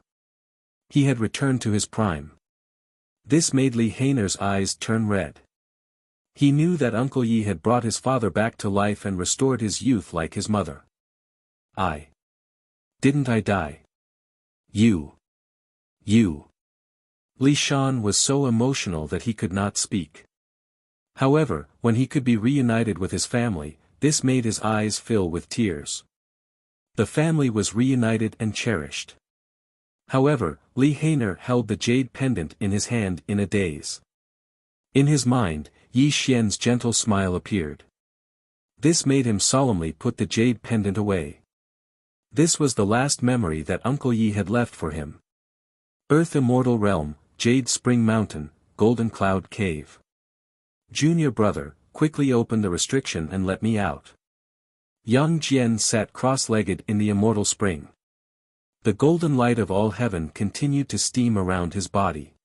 He had returned to his prime. This made Li Hainer's eyes turn red. He knew that Uncle Yi had brought his father back to life and restored his youth like his mother. Didn't I die? You. Li Shan was so emotional that he could not speak. However, when he could be reunited with his family, this made his eyes fill with tears. The family was reunited and cherished. However, Li Hainer held the jade pendant in his hand in a daze. In his mind, Yi Xian's gentle smile appeared. This made him solemnly put the jade pendant away. This was the last memory that Uncle Yi had left for him. Earth Immortal Realm, Jade Spring Mountain, Golden Cloud Cave. Junior brother, quickly open the restriction and let me out. Yang Jian sat cross-legged in the immortal spring. The golden light of all heaven continued to steam around his body.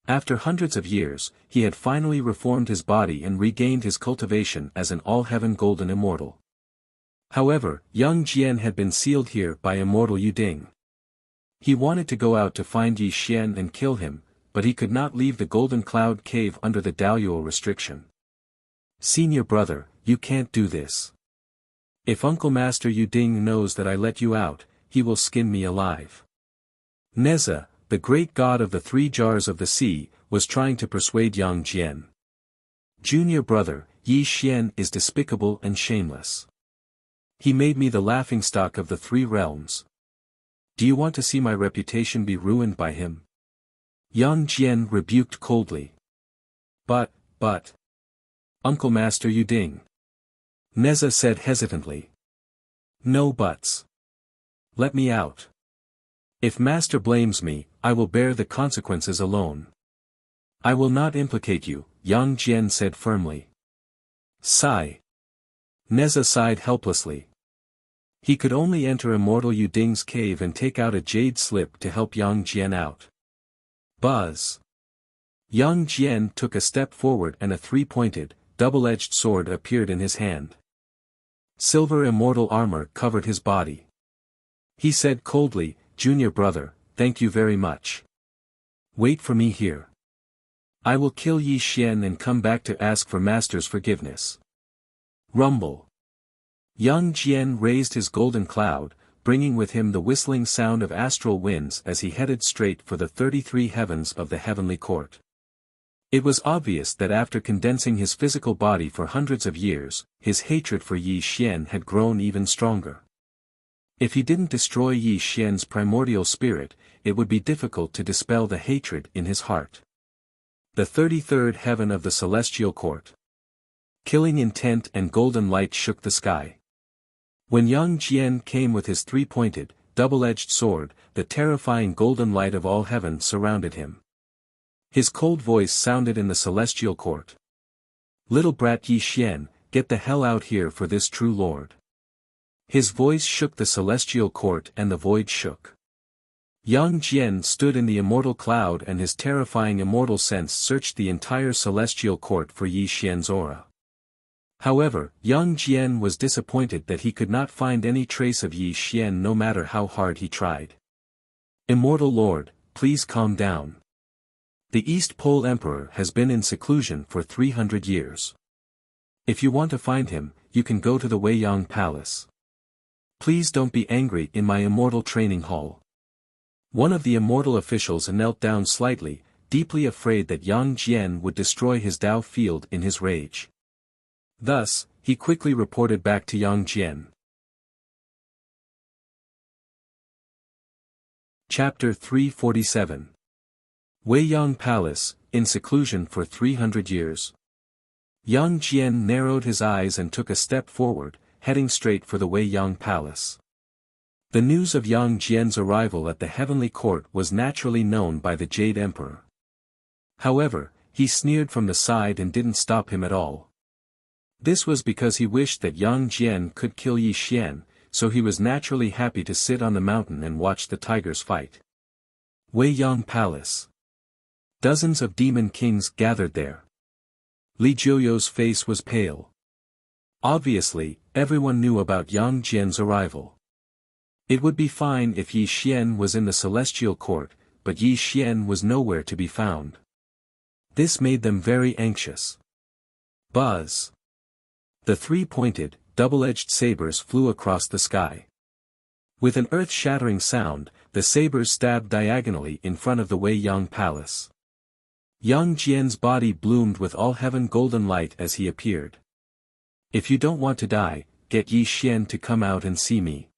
After hundreds of years, he had finally reformed his body and regained his cultivation as an all-heaven golden immortal. However, Yang Jian had been sealed here by Immortal Yuding. He wanted to go out to find Yi Xian and kill him, but he could not leave the Golden Cloud Cave under the Daoyuo restriction. "Senior brother, you can't do this. If Uncle Master Yuding knows that I let you out, he will skin me alive." Neza, the great god of the three jars of the sea, was trying to persuade Yang Jian. "Junior brother, Yi Xian is despicable and shameless. He made me the laughingstock of the three realms. Do you want to see my reputation be ruined by him?" Yang Jian rebuked coldly. But, Uncle Master Yuding. Neza said hesitantly. "No buts. Let me out. If Master blames me, I will bear the consequences alone. I will not implicate you," Yang Jian said firmly. Sigh. Neza sighed helplessly. He could only enter Immortal Yuding's cave and take out a jade slip to help Yang Jian out. Buzz. Yang Jian took a step forward and a three-pointed, double-edged sword appeared in his hand. Silver immortal armor covered his body. He said coldly, "Junior brother, thank you very much. Wait for me here. I will kill Yi Xian and come back to ask for Master's forgiveness." Rumble. Yang Jian raised his golden cloud, bringing with him the whistling sound of astral winds as he headed straight for the 33 heavens of the heavenly court. It was obvious that after condensing his physical body for hundreds of years, his hatred for Yi Xian had grown even stronger. If he didn't destroy Yi Xian's primordial spirit, it would be difficult to dispel the hatred in his heart. The 33rd heaven of the celestial court. Killing intent and golden light shook the sky. When Yang Jian came with his three-pointed, double-edged sword, the terrifying golden light of all heaven surrounded him. His cold voice sounded in the celestial court. "Little brat Yi Xian, get the hell out here for this true lord." His voice shook the celestial court and the void shook. Yang Jian stood in the immortal cloud and his terrifying immortal sense searched the entire celestial court for Yi Xian's aura. However, Yang Jian was disappointed that he could not find any trace of Yi Xian no matter how hard he tried. "Immortal Lord, please calm down. The East Pole Emperor has been in seclusion for 300 years. If you want to find him, you can go to the Weiyang Palace. Please don't be angry in my immortal training hall." One of the immortal officials knelt down slightly, deeply afraid that Yang Jian would destroy his Dao field in his rage. Thus, he quickly reported back to Yang Jian. Chapter 347. Weiyang Palace, in seclusion for 300 years. Yang Jian narrowed his eyes and took a step forward, heading straight for the Weiyang Palace. The news of Yang Jian's arrival at the heavenly court was naturally known by the Jade Emperor. However, he sneered from the side and didn't stop him at all. This was because he wished that Yang Jian could kill Yi Xian, so he was naturally happy to sit on the mountain and watch the tigers fight. Weiyang Palace. Dozens of demon kings gathered there. Li Jiuyo's face was pale. Obviously, everyone knew about Yang Jian's arrival. It would be fine if Yi Xian was in the celestial court, but Yi Xian was nowhere to be found. This made them very anxious. Buzz. The three-pointed, double-edged sabers flew across the sky. With an earth-shattering sound, the sabers stabbed diagonally in front of the Weiyang Palace. Yang Jian's body bloomed with all-heaven golden light as he appeared. "If you don't want to die, get Yi Xian to come out and see me."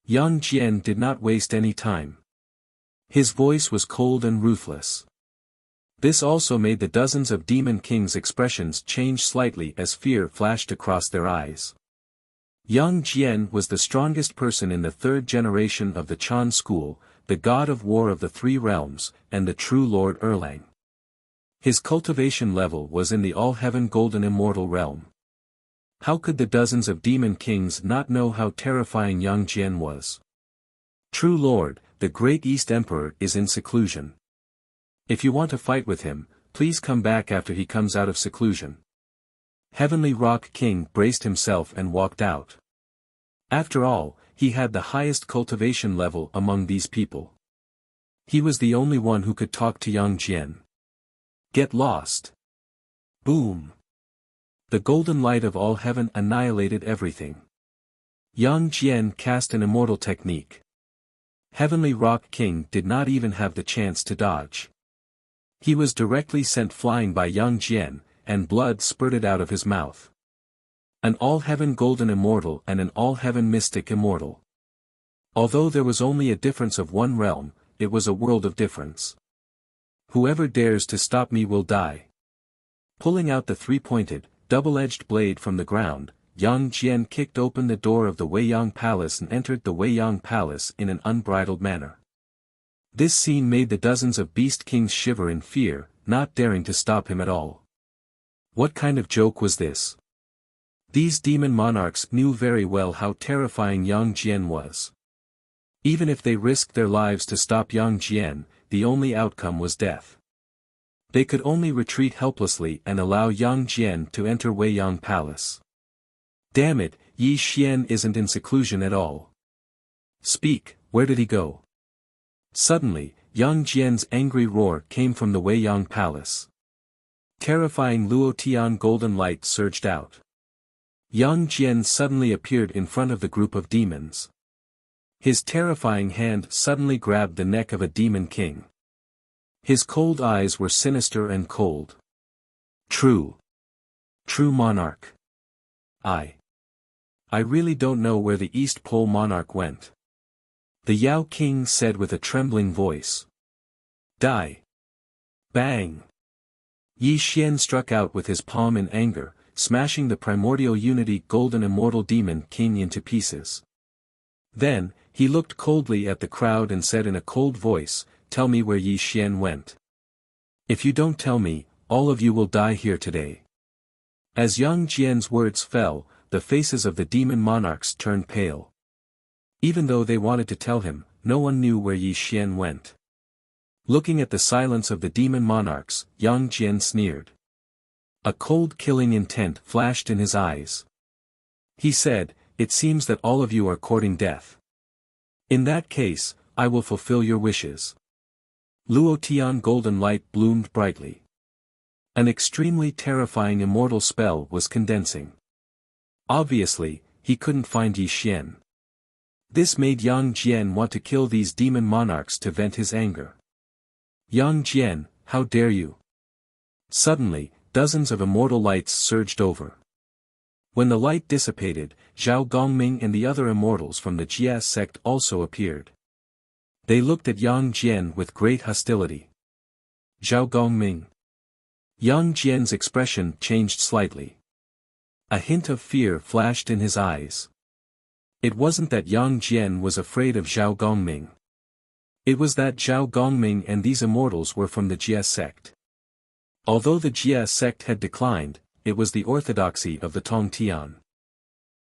Yang Jian did not waste any time. His voice was cold and ruthless. This also made the dozens of demon kings' expressions change slightly as fear flashed across their eyes. Yang Jian was the strongest person in the third generation of the Chan school, the god of war of the three realms, and the true Lord Erlang. His cultivation level was in the all-heaven golden immortal realm. How could the dozens of demon kings not know how terrifying Yang Jian was? "True Lord, the great East Emperor is in seclusion. If you want to fight with him, please come back after he comes out of seclusion." Heavenly Rock King braced himself and walked out. After all, he had the highest cultivation level among these people. He was the only one who could talk to Yang Jian. "Get lost." Boom. The golden light of all heaven annihilated everything. Yang Jian cast an immortal technique. Heavenly Rock King did not even have the chance to dodge. He was directly sent flying by Yang Jian, and blood spurted out of his mouth. An all-heaven golden immortal and an all-heaven mystic immortal. Although there was only a difference of one realm, it was a world of difference. "Whoever dares to stop me will die." Pulling out the three-pointed, double-edged blade from the ground, Yang Jian kicked open the door of the Weiyang Palace and entered the Weiyang Palace in an unbridled manner. This scene made the dozens of beast kings shiver in fear, not daring to stop him at all. What kind of joke was this? These demon monarchs knew very well how terrifying Yang Jian was. Even if they risked their lives to stop Yang Jian, the only outcome was death. They could only retreat helplessly and allow Yang Jian to enter Weiyang Palace. Damn it, Yi Xian isn't in seclusion at all. Speak, where did he go? Suddenly, Yang Jian's angry roar came from the Weiyang Palace. Terrifying Luotian golden light surged out. Yang Jian suddenly appeared in front of the group of demons. His terrifying hand suddenly grabbed the neck of a demon king. His cold eyes were sinister and cold. True monarch. I really don't know where the East Pole monarch went. The Yao King said with a trembling voice. Die. Bang. Yi Xian struck out with his palm in anger, smashing the primordial unity golden immortal demon king into pieces. Then, he looked coldly at the crowd and said in a cold voice, "Tell me where Yi Xian went." If you don't tell me, all of you will die here today. As Yang Jian's words fell, the faces of the demon monarchs turned pale. Even though they wanted to tell him, no one knew where Yi Xian went. Looking at the silence of the demon monarchs, Yang Jian sneered. A cold killing intent flashed in his eyes. He said, "It seems that all of you are courting death. In that case, I will fulfill your wishes." Luotian golden light bloomed brightly. An extremely terrifying immortal spell was condensing. Obviously, he couldn't find Yi Xian. This made Yang Jian want to kill these demon monarchs to vent his anger. "Yang Jian, how dare you!" Suddenly, dozens of immortal lights surged over. When the light dissipated, Zhao Gongming and the other immortals from the Jia sect also appeared. They looked at Yang Jian with great hostility. "Zhao Gongming." Yang Jian's expression changed slightly. A hint of fear flashed in his eyes. It wasn't that Yang Jian was afraid of Zhao Gongming. It was that Zhao Gongming and these immortals were from the Jia sect. Although the Jia sect had declined, it was the orthodoxy of the Tongtian.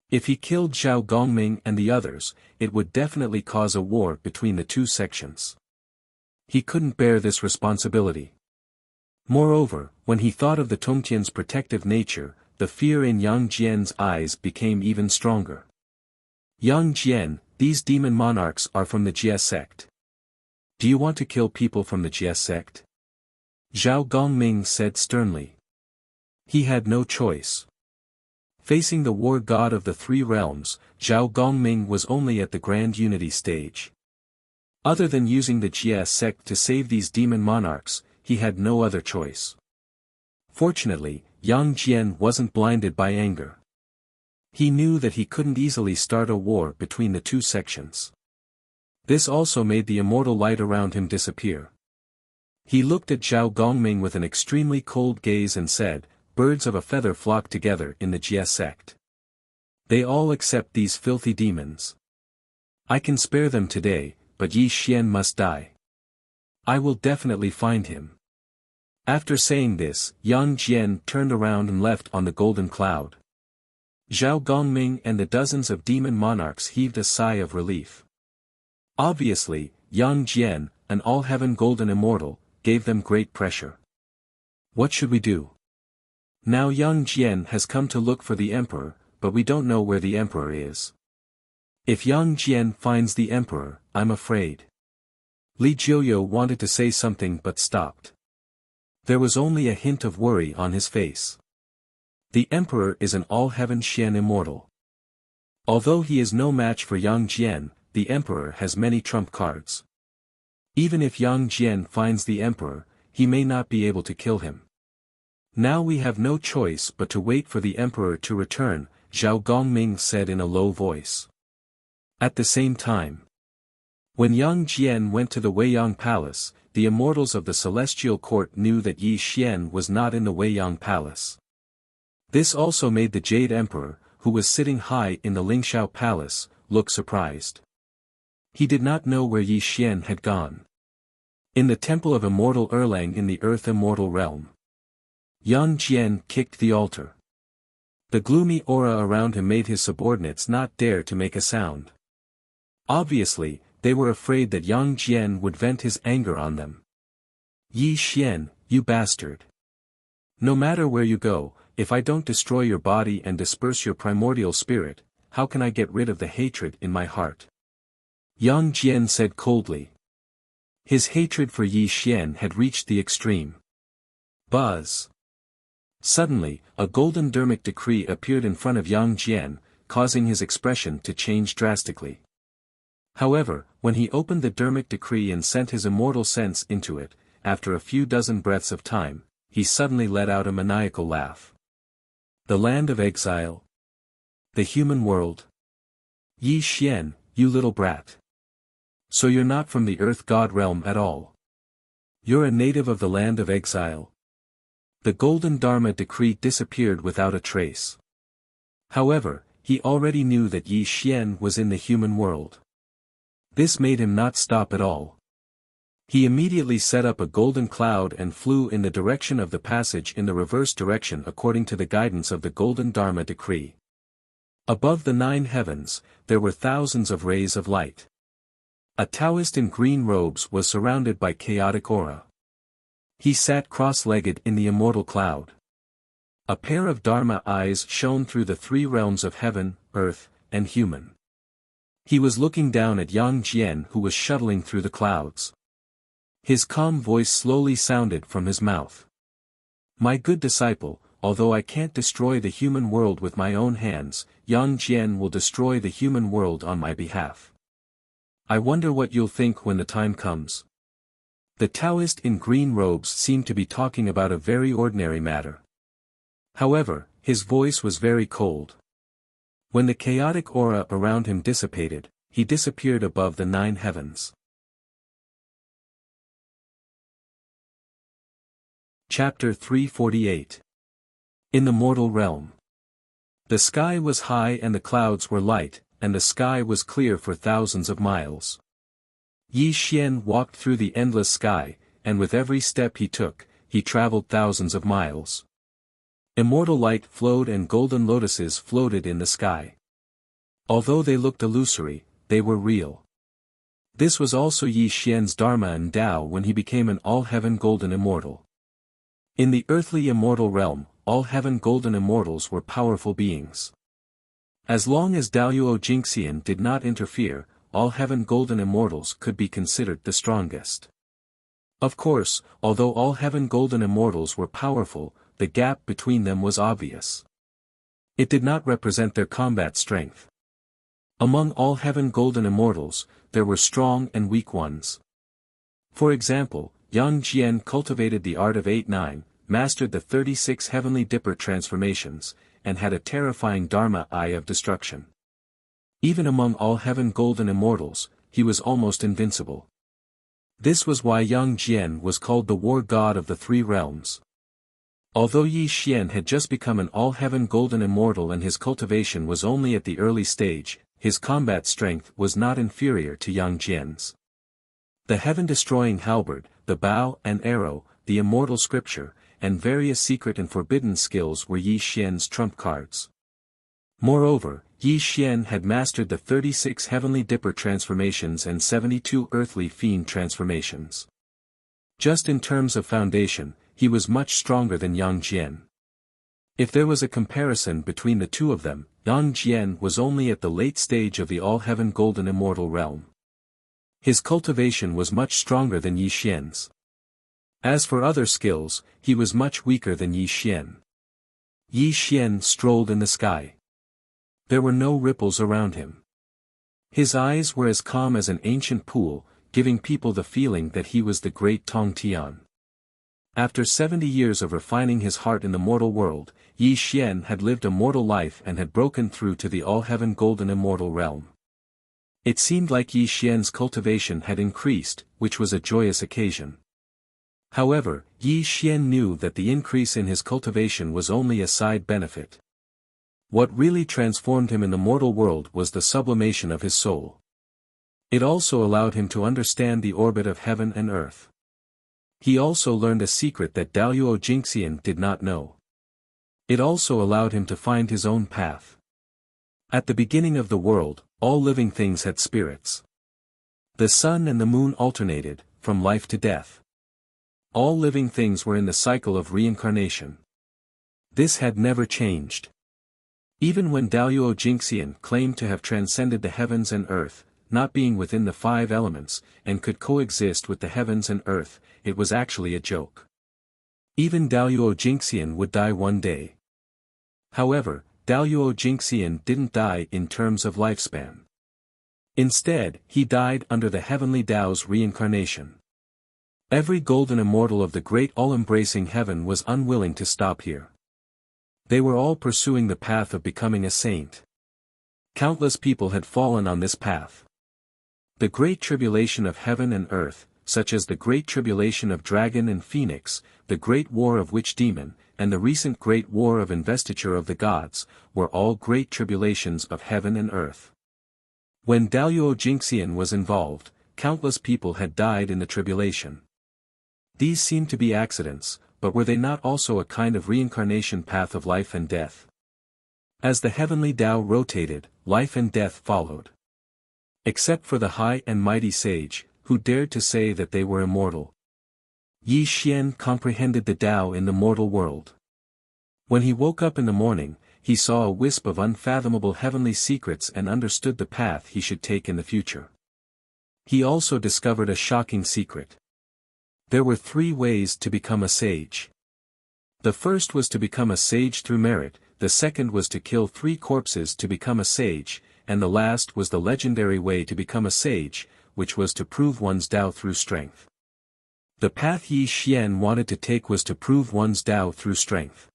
If he killed Zhao Gongming and the others, it would definitely cause a war between the two sections. He couldn't bear this responsibility. Moreover, when he thought of the Tongtian's protective nature, the fear in Yang Jian's eyes became even stronger. "Yang Jian, these demon monarchs are from the Jia sect. Do you want to kill people from the Jia sect?" Zhao Gongming said sternly. He had no choice. Facing the war god of the three realms, Zhao Gongming was only at the grand unity stage. Other than using the Jia sect to save these demon monarchs, he had no other choice. Fortunately, Yang Jian wasn't blinded by anger. He knew that he couldn't easily start a war between the two sections. This also made the immortal light around him disappear. He looked at Zhao Gongming with an extremely cold gaze and said, "Birds of a feather flock together in the Jia sect. They all accept these filthy demons. I can spare them today, but Yi Xian must die. I will definitely find him." After saying this, Yang Jian turned around and left on the golden cloud. Zhao Gongming and the dozens of demon monarchs heaved a sigh of relief. Obviously, Yang Jian, an all-heaven golden immortal, gave them great pressure. What should we do? Now Yang Jian has come to look for the emperor, but we don't know where the emperor is. If Yang Jian finds the emperor, I'm afraid. Li Jiuyo wanted to say something but stopped. There was only a hint of worry on his face. The emperor is an all-heaven Xian immortal. Although he is no match for Yang Jian, the emperor has many trump cards. Even if Yang Jian finds the emperor, he may not be able to kill him. Now we have no choice but to wait for the emperor to return, Zhao Gongming said in a low voice. At the same time, when Yang Jian went to the Weiyang Palace, the immortals of the Celestial Court knew that Yi Xian was not in the Weiyang Palace. This also made the Jade Emperor, who was sitting high in the Lingxiao Palace, look surprised. He did not know where Yi Xian had gone. In the Temple of Immortal Erlang in the Earth Immortal Realm. Yang Jian kicked the altar. The gloomy aura around him made his subordinates not dare to make a sound. Obviously, they were afraid that Yang Jian would vent his anger on them. "Yi Xian, you bastard. No matter where you go, if I don't destroy your body and disperse your primordial spirit, how can I get rid of the hatred in my heart?" Yang Jian said coldly. His hatred for Yi Xian had reached the extreme. Buzz. Suddenly, a golden dermic decree appeared in front of Yang Jian, causing his expression to change drastically. However, when he opened the dermic decree and sent his immortal sense into it, after a few dozen breaths of time, he suddenly let out a maniacal laugh. The land of exile. The human world. Yi Xian, you little brat. So you're not from the Earth God realm at all. You're a native of the land of exile. The golden Dharma decree disappeared without a trace. However, he already knew that Yi Xian was in the human world. This made him not stop at all. He immediately set up a golden cloud and flew in the direction of the passage in the reverse direction according to the guidance of the golden Dharma decree. Above the 9 heavens, there were thousands of rays of light. A Taoist in green robes was surrounded by chaotic aura. He sat cross-legged in the immortal cloud. A pair of Dharma eyes shone through the 3 realms of heaven, earth, and human. He was looking down at Yang Jian, who was shuttling through the clouds. His calm voice slowly sounded from his mouth. "My good disciple, although I can't destroy the human world with my own hands, Yang Jian will destroy the human world on my behalf. I wonder what you'll think when the time comes." The Taoist in green robes seemed to be talking about a very ordinary matter. However, his voice was very cold. When the chaotic aura around him dissipated, he disappeared above the 9 heavens. Chapter 348. In the Mortal Realm. The sky was high and the clouds were light, and the sky was clear for thousands of miles. Yi Xian walked through the endless sky, and with every step he took, he traveled thousands of miles. Immortal light flowed and golden lotuses floated in the sky. Although they looked illusory, they were real. This was also Yi Xian's Dharma and Tao when he became an all-heaven golden immortal. In the earthly immortal realm, all heaven golden immortals were powerful beings. As long as Daoyuo Jingxian did not interfere, all heaven golden immortals could be considered the strongest. Of course, although all heaven golden immortals were powerful, the gap between them was obvious. It did not represent their combat strength. Among all heaven golden immortals, there were strong and weak ones. For example, Yang Jian cultivated the art of 8-9, mastered the 36 heavenly dipper transformations, and had a terrifying Dharma eye of destruction. Even among all heaven golden immortals, he was almost invincible. This was why Yang Jian was called the war god of the 3 realms. Although Yi Xian had just become an all-heaven golden immortal and his cultivation was only at the early stage, his combat strength was not inferior to Yang Jian's. The heaven-destroying halberd, the bow and arrow, the immortal scripture, and various secret and forbidden skills were Yi Xian's trump cards. Moreover, Yi Xian had mastered the 36 heavenly dipper transformations and 72 earthly fiend transformations. Just in terms of foundation, he was much stronger than Yang Jian. If there was a comparison between the two of them, Yang Jian was only at the late stage of the all-heaven golden immortal realm. His cultivation was much stronger than Yi Xian's. As for other skills, he was much weaker than Yi Xian. Yi Xian strolled in the sky. There were no ripples around him. His eyes were as calm as an ancient pool, giving people the feeling that he was the great Tong Tian. After 70 years of refining his heart in the mortal world, Yi Xian had lived a mortal life and had broken through to the all-heaven golden immortal realm. It seemed like Yi Xian's cultivation had increased, which was a joyous occasion. However, Yi Xian knew that the increase in his cultivation was only a side benefit. What really transformed him in the mortal world was the sublimation of his soul. It also allowed him to understand the orbit of heaven and earth. He also learned a secret that Daoyuo Jingxian did not know. It also allowed him to find his own path. At the beginning of the world, all living things had spirits. The sun and the moon alternated, from life to death. All living things were in the cycle of reincarnation. This had never changed. Even when Daoyuo Jingxian claimed to have transcended the heavens and earth, not being within the 5 elements, and could coexist with the heavens and earth, it was actually a joke. Even Daoyuo Jingxian would die one day. However, Daoyuo Jingxian didn't die in terms of lifespan. Instead, he died under the heavenly Tao's reincarnation. Every golden immortal of the great all-embracing heaven was unwilling to stop here. They were all pursuing the path of becoming a saint. Countless people had fallen on this path. The great tribulation of heaven and earth, such as the great tribulation of dragon and phoenix, the great war of witch demon, and the recent great war of investiture of the gods, were all great tribulations of heaven and earth. When Daoyuo Jingxian was involved, countless people had died in the tribulation. These seemed to be accidents, but were they not also a kind of reincarnation path of life and death? As the heavenly Tao rotated, life and death followed. Except for the high and mighty sage, who dared to say that they were immortal. Yi Xian comprehended the Tao in the mortal world. When he woke up in the morning, he saw a wisp of unfathomable heavenly secrets and understood the path he should take in the future. He also discovered a shocking secret. There were 3 ways to become a sage. The first was to become a sage through merit, the second was to kill 3 corpses to become a sage, and the last was the legendary way to become a sage, which was to prove one's Tao through strength. The path Yi Xian wanted to take was to prove one's Tao through strength.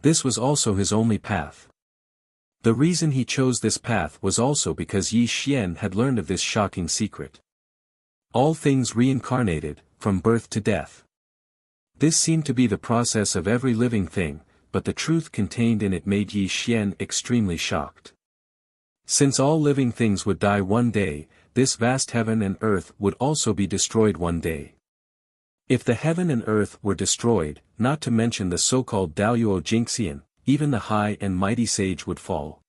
This was also his only path. The reason he chose this path was also because Yi Xian had learned of this shocking secret. All things reincarnated, from birth to death. This seemed to be the process of every living thing, but the truth contained in it made Yi Xian extremely shocked. Since all living things would die one day, this vast heaven and earth would also be destroyed one day. If the heaven and earth were destroyed, not to mention the so-called Daoyuo Jingxian, even the high and mighty sage would fall.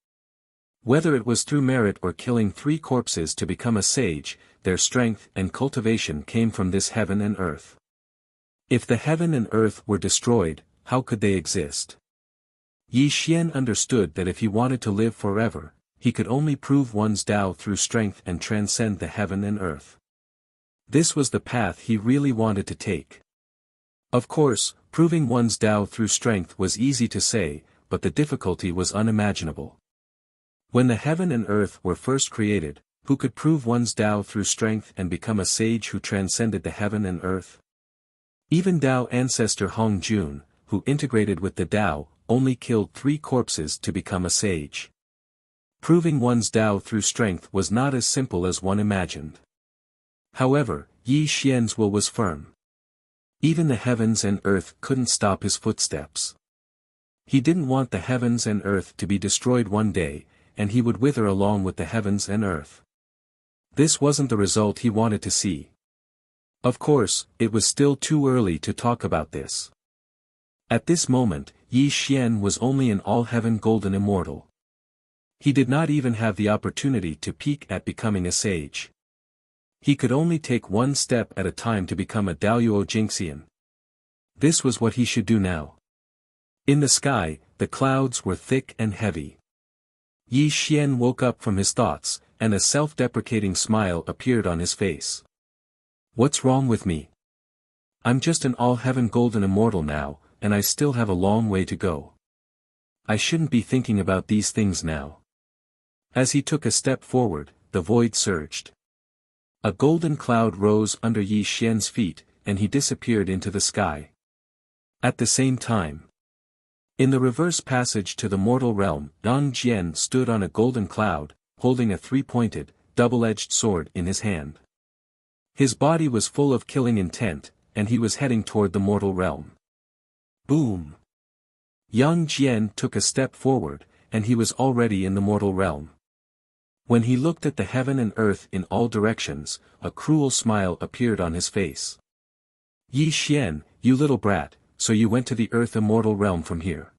Whether it was through merit or killing 3 corpses to become a sage, their strength and cultivation came from this heaven and earth. If the heaven and earth were destroyed, how could they exist? Yi Xian understood that if he wanted to live forever, he could only prove one's Tao through strength and transcend the heaven and earth. This was the path he really wanted to take. Of course, proving one's Tao through strength was easy to say, but the difficulty was unimaginable. When the heaven and earth were first created, who could prove one's Tao through strength and become a sage who transcended the heaven and earth? Even Tao ancestor Hong Jun, who integrated with the Tao, only killed 3 corpses to become a sage. Proving one's Tao through strength was not as simple as one imagined. However, Yi Xian's will was firm. Even the heavens and earth couldn't stop his footsteps. He didn't want the heavens and earth to be destroyed one day, and he would wither along with the heavens and earth. This wasn't the result he wanted to see. Of course, it was still too early to talk about this. At this moment, Yi Xian was only an all-heaven golden immortal. He did not even have the opportunity to peek at becoming a sage. He could only take 1 step at a time to become a Daoyuo Jingxian. This was what he should do now. In the sky, the clouds were thick and heavy. Yi Xian woke up from his thoughts, and a self-deprecating smile appeared on his face. What's wrong with me? I'm just an all-heaven golden immortal now, and I still have a long way to go. I shouldn't be thinking about these things now. As he took a step forward, the void surged. A golden cloud rose under Yi Xian's feet, and he disappeared into the sky. At the same time, in the reverse passage to the mortal realm, Yang Jian stood on a golden cloud, holding a 3-pointed, double-edged sword in his hand. His body was full of killing intent, and he was heading toward the mortal realm. Boom! Yang Jian took a step forward, and he was already in the mortal realm. When he looked at the heaven and earth in all directions, a cruel smile appeared on his face. Yi Xian, you little brat, so you went to the earth immortal realm from here.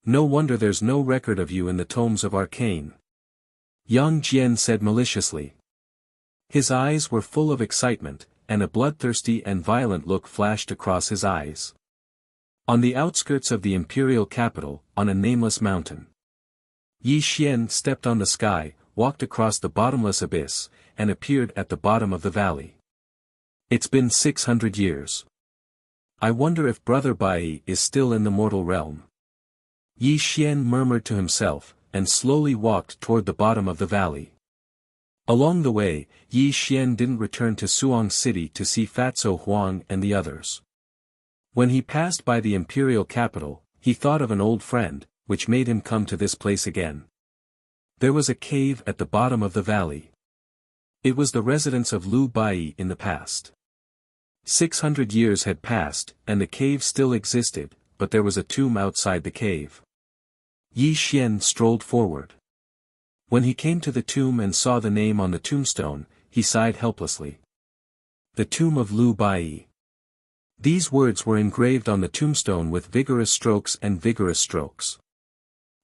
No wonder there's no record of you in the tomes of Arcane. Yang Jian said maliciously. His eyes were full of excitement, and a bloodthirsty and violent look flashed across his eyes. On the outskirts of the imperial capital, on a nameless mountain, Yi Xian stepped on the sky, walked across the bottomless abyss, and appeared at the bottom of the valley. It's been 600 years. I wonder if Brother Bai is still in the mortal realm. Yi Xian murmured to himself, and slowly walked toward the bottom of the valley. Along the way, Yi Xian didn't return to Suong City to see Fatso Huang and the others. When he passed by the imperial capital, he thought of an old friend, which made him come to this place again. There was a cave at the bottom of the valley. It was the residence of Lu Bai in the past. 600 years had passed, and the cave still existed, but there was a tomb outside the cave. Yi Xian strolled forward. When he came to the tomb and saw the name on the tombstone, he sighed helplessly. The tomb of Lu Bai. These words were engraved on the tombstone with vigorous strokes and vigorous strokes.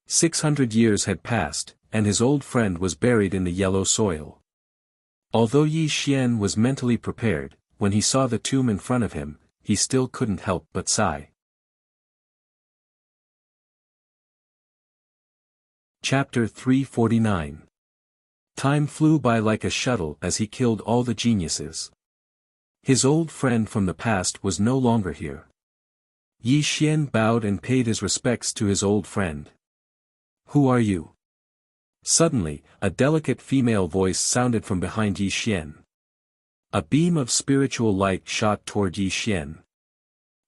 600 years had passed, and his old friend was buried in the yellow soil. Although Yi Xian was mentally prepared, when he saw the tomb in front of him, he still couldn't help but sigh. Chapter 349. Time flew by like a shuttle as he killed all the geniuses. His old friend from the past was no longer here. Yi Xian bowed and paid his respects to his old friend. Who are you? Suddenly, a delicate female voice sounded from behind Yi Xian. A beam of spiritual light shot toward Yi Xian.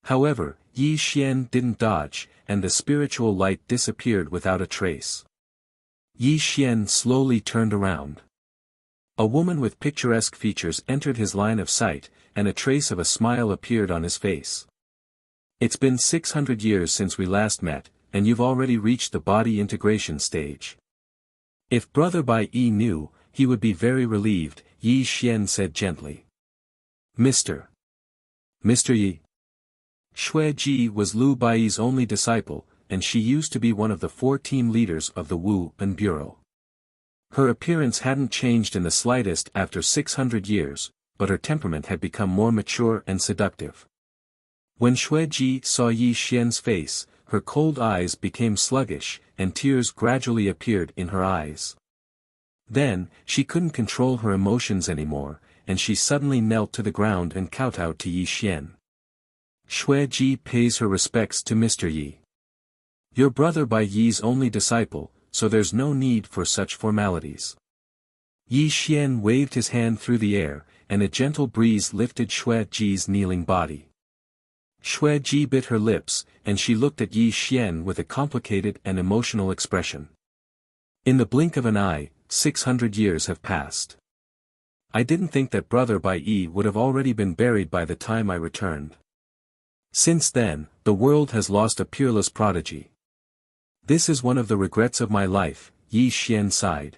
However, Yi Xian didn't dodge, and the spiritual light disappeared without a trace. Yi Xian slowly turned around. A woman with picturesque features entered his line of sight, and a trace of a smile appeared on his face. It's been 600 years since we last met, and you've already reached the body integration stage. If Brother Bai Yi knew, he would be very relieved, Yi Xian said gently. Mr. Yi. Xue Ji was Lu Bai's only disciple, and she used to be one of the 4 team leaders of the Wu and Bureau. Her appearance hadn't changed in the slightest after 600 years, but her temperament had become more mature and seductive. When Xue Ji saw Yi Xian's face, her cold eyes became sluggish, and tears gradually appeared in her eyes. Then, she couldn't control her emotions anymore, and she suddenly knelt to the ground and kowtowed to Yi Xian. Xue Ji pays her respects to Mr. Yi. Your brother Bai Yi's only disciple, so there's no need for such formalities. Yi Xian waved his hand through the air, and a gentle breeze lifted Xue Ji's kneeling body. Xue Ji bit her lips, and she looked at Yi Xian with a complicated and emotional expression. In the blink of an eye, 600 years have passed. I didn't think that Brother Bai Yi would have already been buried by the time I returned. Since then, the world has lost a peerless prodigy. This is one of the regrets of my life, Yi Xian sighed.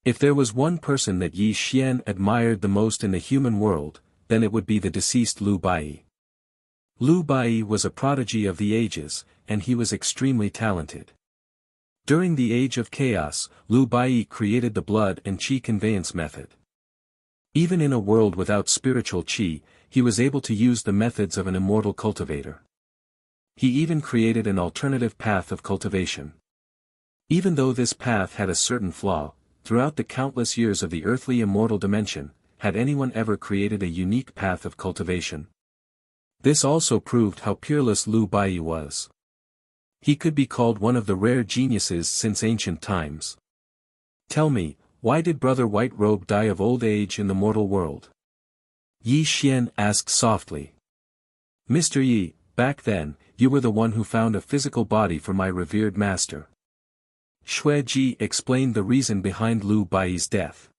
If there was one person that Yi Xian admired the most in the human world, then it would be the deceased Lu Bai. Lu Bai was a prodigy of the ages, and he was extremely talented. During the Age of Chaos, Lu Bai created the blood and qi conveyance method. Even in a world without spiritual qi, he was able to use the methods of an immortal cultivator. He even created an alternative path of cultivation. Even though this path had a certain flaw, throughout the countless years of the earthly immortal dimension, had anyone ever created a unique path of cultivation? This also proved how peerless Lu Bai was. He could be called one of the rare geniuses since ancient times. Tell me, why did Brother White Robe die of old age in the mortal world? Yi Xian asked softly. Mr. Yi, back then, you were the one who found a physical body for my revered master. Xue Ji explained the reason behind Lu Bai's death.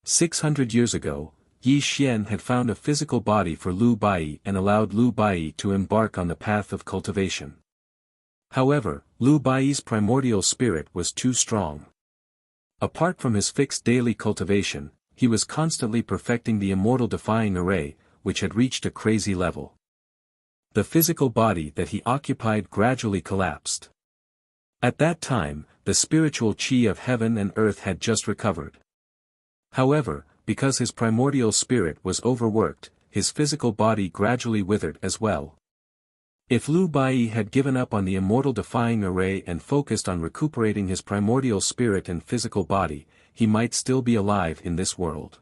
600 years ago, Yi Xian had found a physical body for Lu Bai and allowed Lu Bai to embark on the path of cultivation. However, Lu Bai's primordial spirit was too strong. Apart from his fixed daily cultivation, he was constantly perfecting the immortal defying array, which had reached a crazy level. The physical body that he occupied gradually collapsed. At that time, the spiritual qi of heaven and earth had just recovered. However, because his primordial spirit was overworked, his physical body gradually withered as well. If Lu Bai had given up on the immortal defying array and focused on recuperating his primordial spirit and physical body, he might still be alive in this world.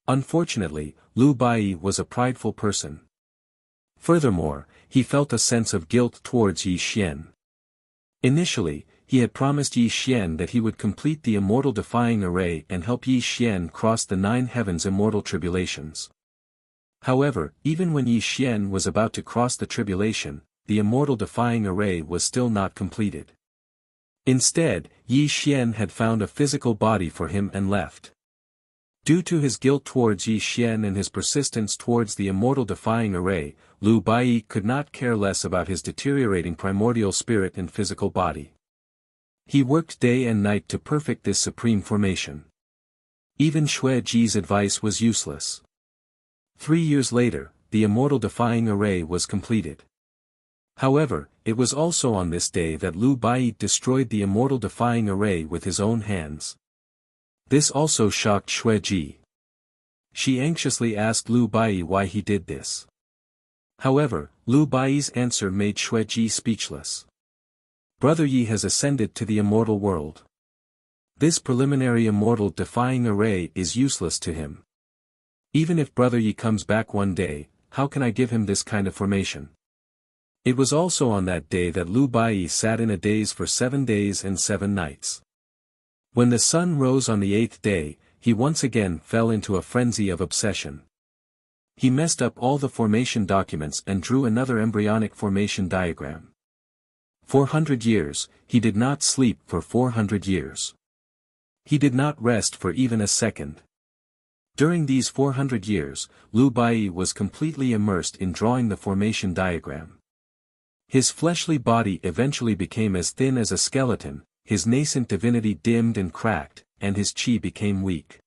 Unfortunately, Lu Bai was a prideful person. Furthermore, he felt a sense of guilt towards Yi Xian. Initially, he had promised Yi Xian that he would complete the immortal defying array and help Yi Xian cross the 9 heavens immortal tribulations. However, even when Yi Xian was about to cross the tribulation, the immortal defying array was still not completed. Instead, Yi Xian had found a physical body for him and left. Due to his guilt towards Yi Xian and his persistence towards the immortal defying array, Lu Bai could not care less about his deteriorating primordial spirit and physical body. He worked day and night to perfect this supreme formation. Even Xue Ji's advice was useless. 3 years later, the Immortal Defying Array was completed. However, it was also on this day that Lu Bai destroyed the Immortal Defying Array with his own hands. This also shocked Xue Ji. She anxiously asked Lu Bai why he did this. However, Lu Bai's answer made Xue Ji speechless. Brother Yi has ascended to the immortal world. This preliminary Immortal Defying Array is useless to him. Even if Brother Yi comes back one day, how can I give him this kind of formation? It was also on that day that Lu Bai sat in a daze for 7 days and 7 nights. When the sun rose on the 8th day, he once again fell into a frenzy of obsession. He messed up all the formation documents and drew another embryonic formation diagram. 400 years, he did not sleep for 400 years. He did not rest for even a second. During these 400 years, Lu Bai was completely immersed in drawing the formation diagram. His fleshly body eventually became as thin as a skeleton, his nascent divinity dimmed and cracked, and his qi became weak.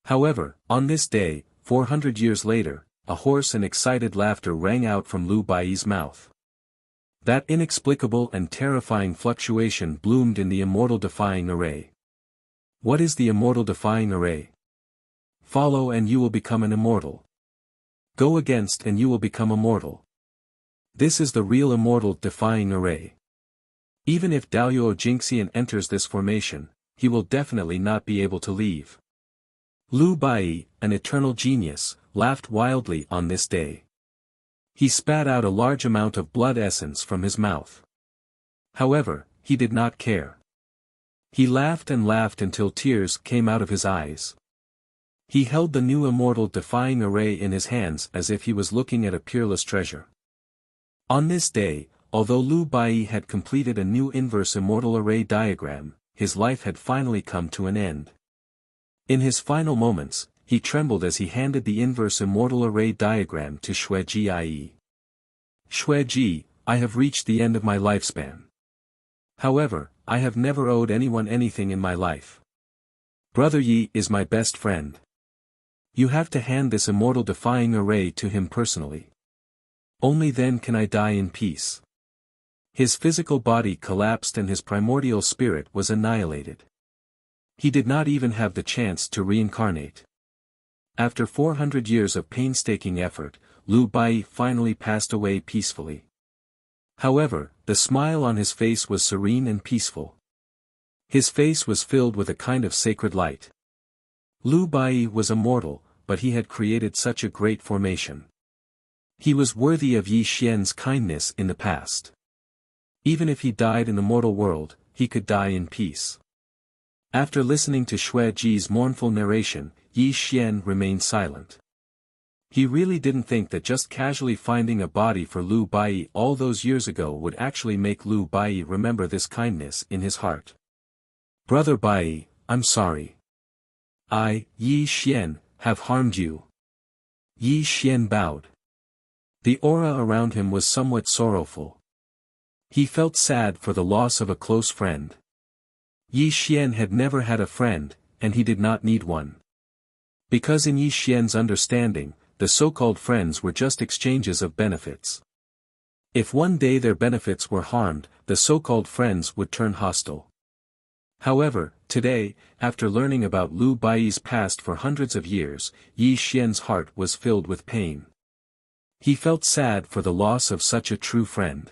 However, on this day, 400 years later, a hoarse and excited laughter rang out from Lu Bai's mouth. That inexplicable and terrifying fluctuation bloomed in the Immortal Defying Array. What is the Immortal Defying Array? Follow and you will become an immortal. Go against and you will become immortal. This is the real Immortal Defying Array. Even if Daoyuo Jingxian enters this formation, he will definitely not be able to leave. Lu Bai, an eternal genius, laughed wildly on this day. He spat out a large amount of blood essence from his mouth. However, he did not care. He laughed and laughed until tears came out of his eyes. He held the new Immortal Defying Array in his hands as if he was looking at a peerless treasure. On this day, although Lu Bai had completed a new inverse Immortal Array diagram, his life had finally come to an end. In his final moments, he trembled as he handed the inverse Immortal Array diagram to Xue Ji. Xue Ji, I have reached the end of my lifespan. However, I have never owed anyone anything in my life. Brother Yi is my best friend. You have to hand this Immortal Defying Array to him personally. Only then can I die in peace. His physical body collapsed and his primordial spirit was annihilated. He did not even have the chance to reincarnate. After 400 years of painstaking effort, Lu Bai finally passed away peacefully. However, the smile on his face was serene and peaceful. His face was filled with a kind of sacred light. Lu Bai was immortal, but he had created such a great formation. He was worthy of Yi Xian's kindness in the past. Even if he died in the mortal world, he could die in peace. After listening to Xue Ji's mournful narration, Yi Xian remained silent. He really didn't think that just casually finding a body for Lu Bai all those years ago would actually make Lu Bai remember this kindness in his heart. Brother Bai, I'm sorry. I, Yi Xian, have harmed you. Yi Xian bowed. The aura around him was somewhat sorrowful. He felt sad for the loss of a close friend. Yi Xian had never had a friend, and he did not need one. Because in Yi Xian's understanding, the so-called friends were just exchanges of benefits. If one day their benefits were harmed, the so-called friends would turn hostile. However, today, after learning about Lu Bai's past for hundreds of years, Yi Xian's heart was filled with pain. He felt sad for the loss of such a true friend.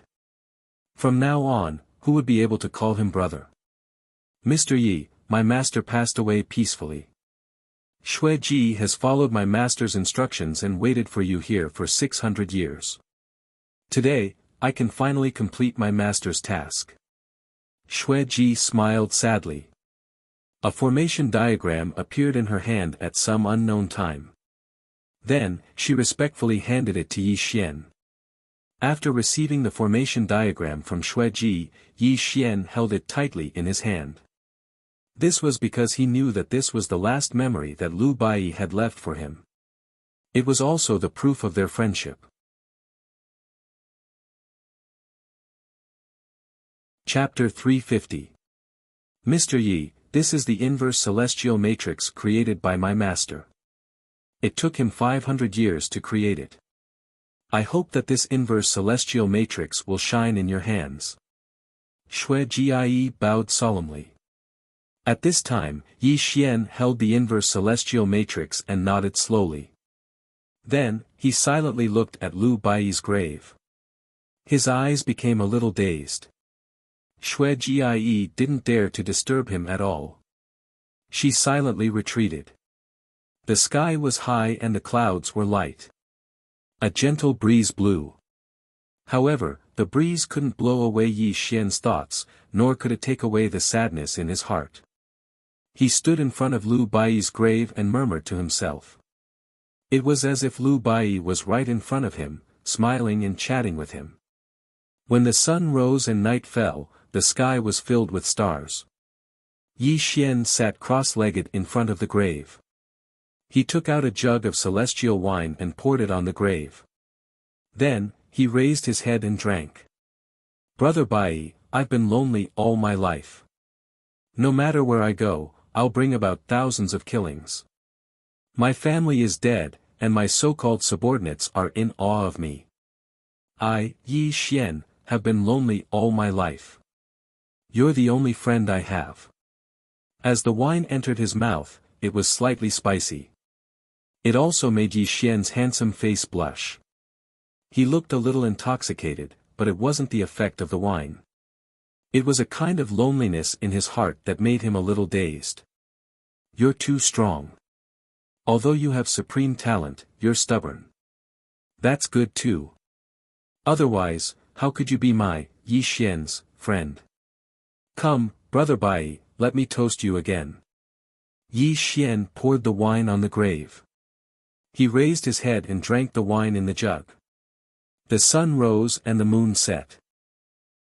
From now on, who would be able to call him brother? Mr. Yi, my master passed away peacefully. Xue Ji has followed my master's instructions and waited for you here for 600 years. Today, I can finally complete my master's task. Xue Ji smiled sadly. A formation diagram appeared in her hand at some unknown time. Then, she respectfully handed it to Yi Xian. After receiving the formation diagram from Xue Ji, Yi Xian held it tightly in his hand. This was because he knew that this was the last memory that Lu Bai had left for him. It was also the proof of their friendship. Chapter 350. Mr. Yi, this is the inverse celestial matrix created by my master. It took him 500 years to create it. I hope that this inverse celestial matrix will shine in your hands. Xue Jie bowed solemnly. At this time, Yi Xian held the inverse celestial matrix and nodded slowly. Then, he silently looked at Lu Baiyi's grave. His eyes became a little dazed. Xue Jie didn't dare to disturb him at all. She silently retreated. The sky was high and the clouds were light. A gentle breeze blew. However, the breeze couldn't blow away Yi Xian's thoughts, nor could it take away the sadness in his heart. He stood in front of Lu Baiyi's grave and murmured to himself. It was as if Lu Baiyi was right in front of him, smiling and chatting with him. When the sun rose and night fell, the sky was filled with stars. Yi Xian sat cross-legged in front of the grave. He took out a jug of celestial wine and poured it on the grave. Then, he raised his head and drank. Brother Baiyi, I've been lonely all my life. No matter where I go, I'll bring about thousands of killings. My family is dead, and my so-called subordinates are in awe of me. I, Yi Xian, have been lonely all my life. You're the only friend I have. As the wine entered his mouth, it was slightly spicy. It also made Yi Xian's handsome face blush. He looked a little intoxicated, but it wasn't the effect of the wine. It was a kind of loneliness in his heart that made him a little dazed. You're too strong. Although you have supreme talent, you're stubborn. That's good too. Otherwise, how could you be my, Yi Xian's, friend? Come, Brother Baiyi, let me toast you again. Yi Xian poured the wine on the grave. He raised his head and drank the wine in the jug. The sun rose and the moon set.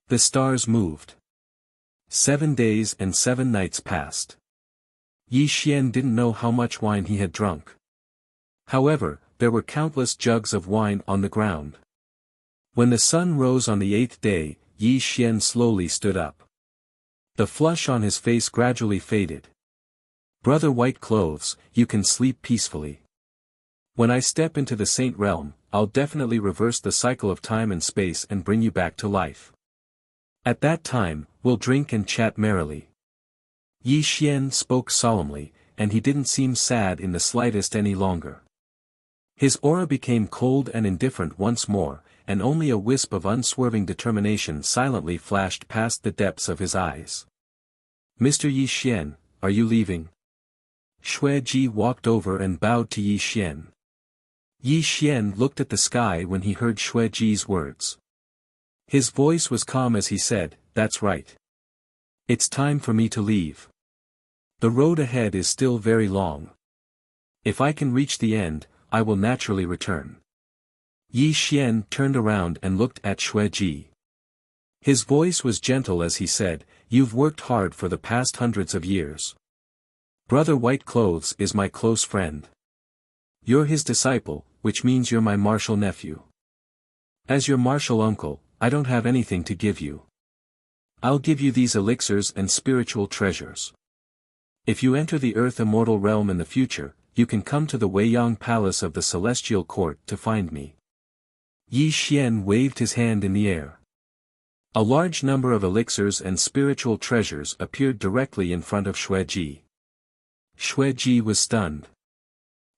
The stars moved. 7 days and 7 nights passed. Yi Xian didn't know how much wine he had drunk. However, there were countless jugs of wine on the ground. When the sun rose on the 8th day, Yi Xian slowly stood up. The flush on his face gradually faded. Brother White Clothes, you can sleep peacefully. When I step into the Saint Realm, I'll definitely reverse the cycle of time and space and bring you back to life. At that time, we'll drink and chat merrily. Yi Xian spoke solemnly, and he didn't seem sad in the slightest any longer. His aura became cold and indifferent once more, and only a wisp of unswerving determination silently flashed past the depths of his eyes. Mr. Yi Xian, are you leaving? Xue Ji walked over and bowed to Yi Xian. Yi Xian looked at the sky when he heard Xue Ji's words. His voice was calm as he said, "That's right. It's time for me to leave. The road ahead is still very long. If I can reach the end, I will naturally return." Yi Xian turned around and looked at Xue Ji. His voice was gentle as he said, "You've worked hard for the past hundreds of years. Brother White Clothes is my close friend. You're his disciple, which means you're my martial nephew. As your martial uncle, I don't have anything to give you. I'll give you these elixirs and spiritual treasures. If you enter the Earth Immortal realm in the future, you can come to the Weiyang Palace of the Celestial Court to find me." Yi Xian waved his hand in the air. A large number of elixirs and spiritual treasures appeared directly in front of Xue Ji. Xue Ji was stunned.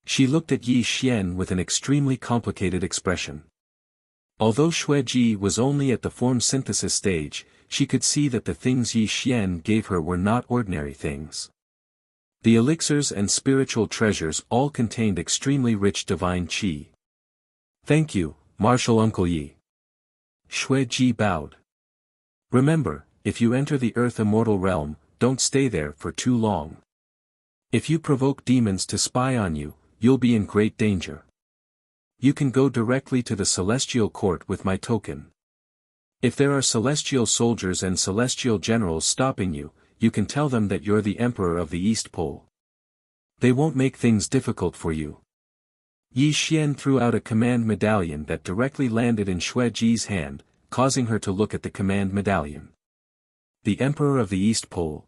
She looked at Yi Xian with an extremely complicated expression. Although Xue Ji was only at the form synthesis stage, she could see that the things Yi Xian gave her were not ordinary things. The elixirs and spiritual treasures all contained extremely rich divine qi. "Thank you, Martial Uncle Yi." Xue Ji bowed. "Remember, if you enter the Earth Immortal realm, don't stay there for too long. If you provoke demons to spy on you, you'll be in great danger. You can go directly to the Celestial Court with my token. If there are celestial soldiers and celestial generals stopping you, you can tell them that you're the Emperor of the East Pole. They won't make things difficult for you." Yi Xian threw out a command medallion that directly landed in Xue Ji's hand, causing her to look at the command medallion. The Emperor of the East Pole.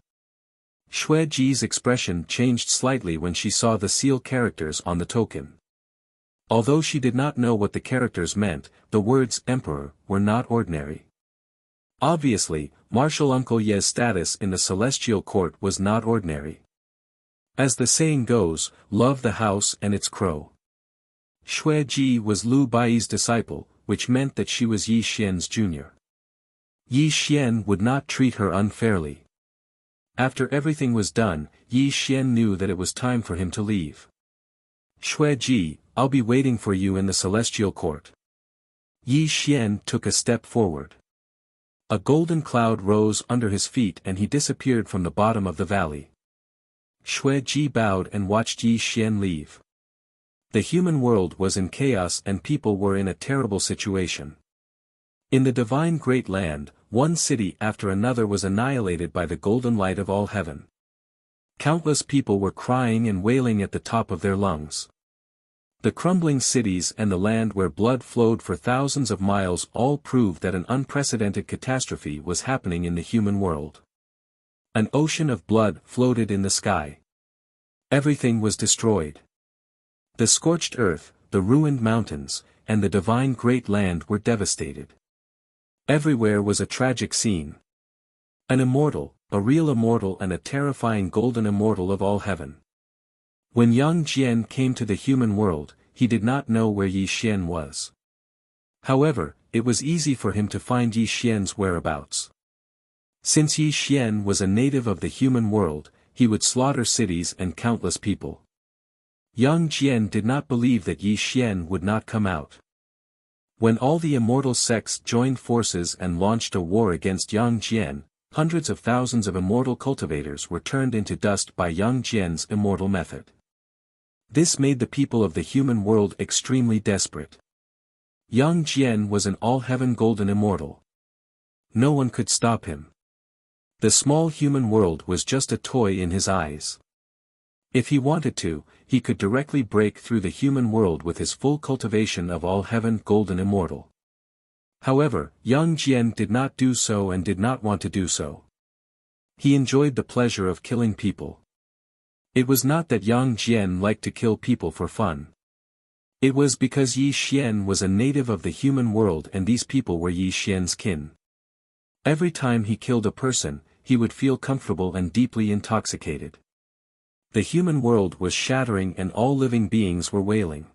Xue Ji's expression changed slightly when she saw the seal characters on the token. Although she did not know what the characters meant, the words Emperor were not ordinary. Obviously, Marshal Uncle Ye's status in the celestial court was not ordinary. As the saying goes, love the house and its crow. Xue Ji was Lu Bai's disciple, which meant that she was Yi Xian's junior. Yi Xian would not treat her unfairly. After everything was done, Yi Xian knew that it was time for him to leave. Xue Ji, I'll be waiting for you in the celestial court. Yi Xian took a step forward. A golden cloud rose under his feet and he disappeared from the bottom of the valley. Xue Ji bowed and watched Yi Xian leave. The human world was in chaos and people were in a terrible situation. In the divine great land, one city after another was annihilated by the golden light of all heaven. Countless people were crying and wailing at the top of their lungs. The crumbling cities and the land where blood flowed for thousands of miles all proved that an unprecedented catastrophe was happening in the human world. An ocean of blood floated in the sky. Everything was destroyed. The scorched earth, the ruined mountains, and the divine great land were devastated. Everywhere was a tragic scene. An immortal, a real immortal and a terrifying golden immortal of all heaven. When Yang Jian came to the human world, he did not know where Yi Xian was. However, it was easy for him to find Yi Xian's whereabouts. Since Yi Xian was a native of the human world, he would slaughter cities and countless people. Yang Jian did not believe that Yi Xian would not come out. When all the immortal sects joined forces and launched a war against Yang Jian, hundreds of thousands of immortal cultivators were turned into dust by Yang Jian's immortal method. This made the people of the human world extremely desperate. Yang Jian was an all-heaven golden immortal. No one could stop him. The small human world was just a toy in his eyes. If he wanted to, he could directly break through the human world with his full cultivation of all-heaven golden immortal. However, Yang Jian did not do so and did not want to do so. He enjoyed the pleasure of killing people. It was not that Yang Jian liked to kill people for fun. It was because Yi Xian was a native of the human world and these people were Yi Xian's kin. Every time he killed a person, he would feel comfortable and deeply intoxicated. The human world was shattering and all living beings were wailing.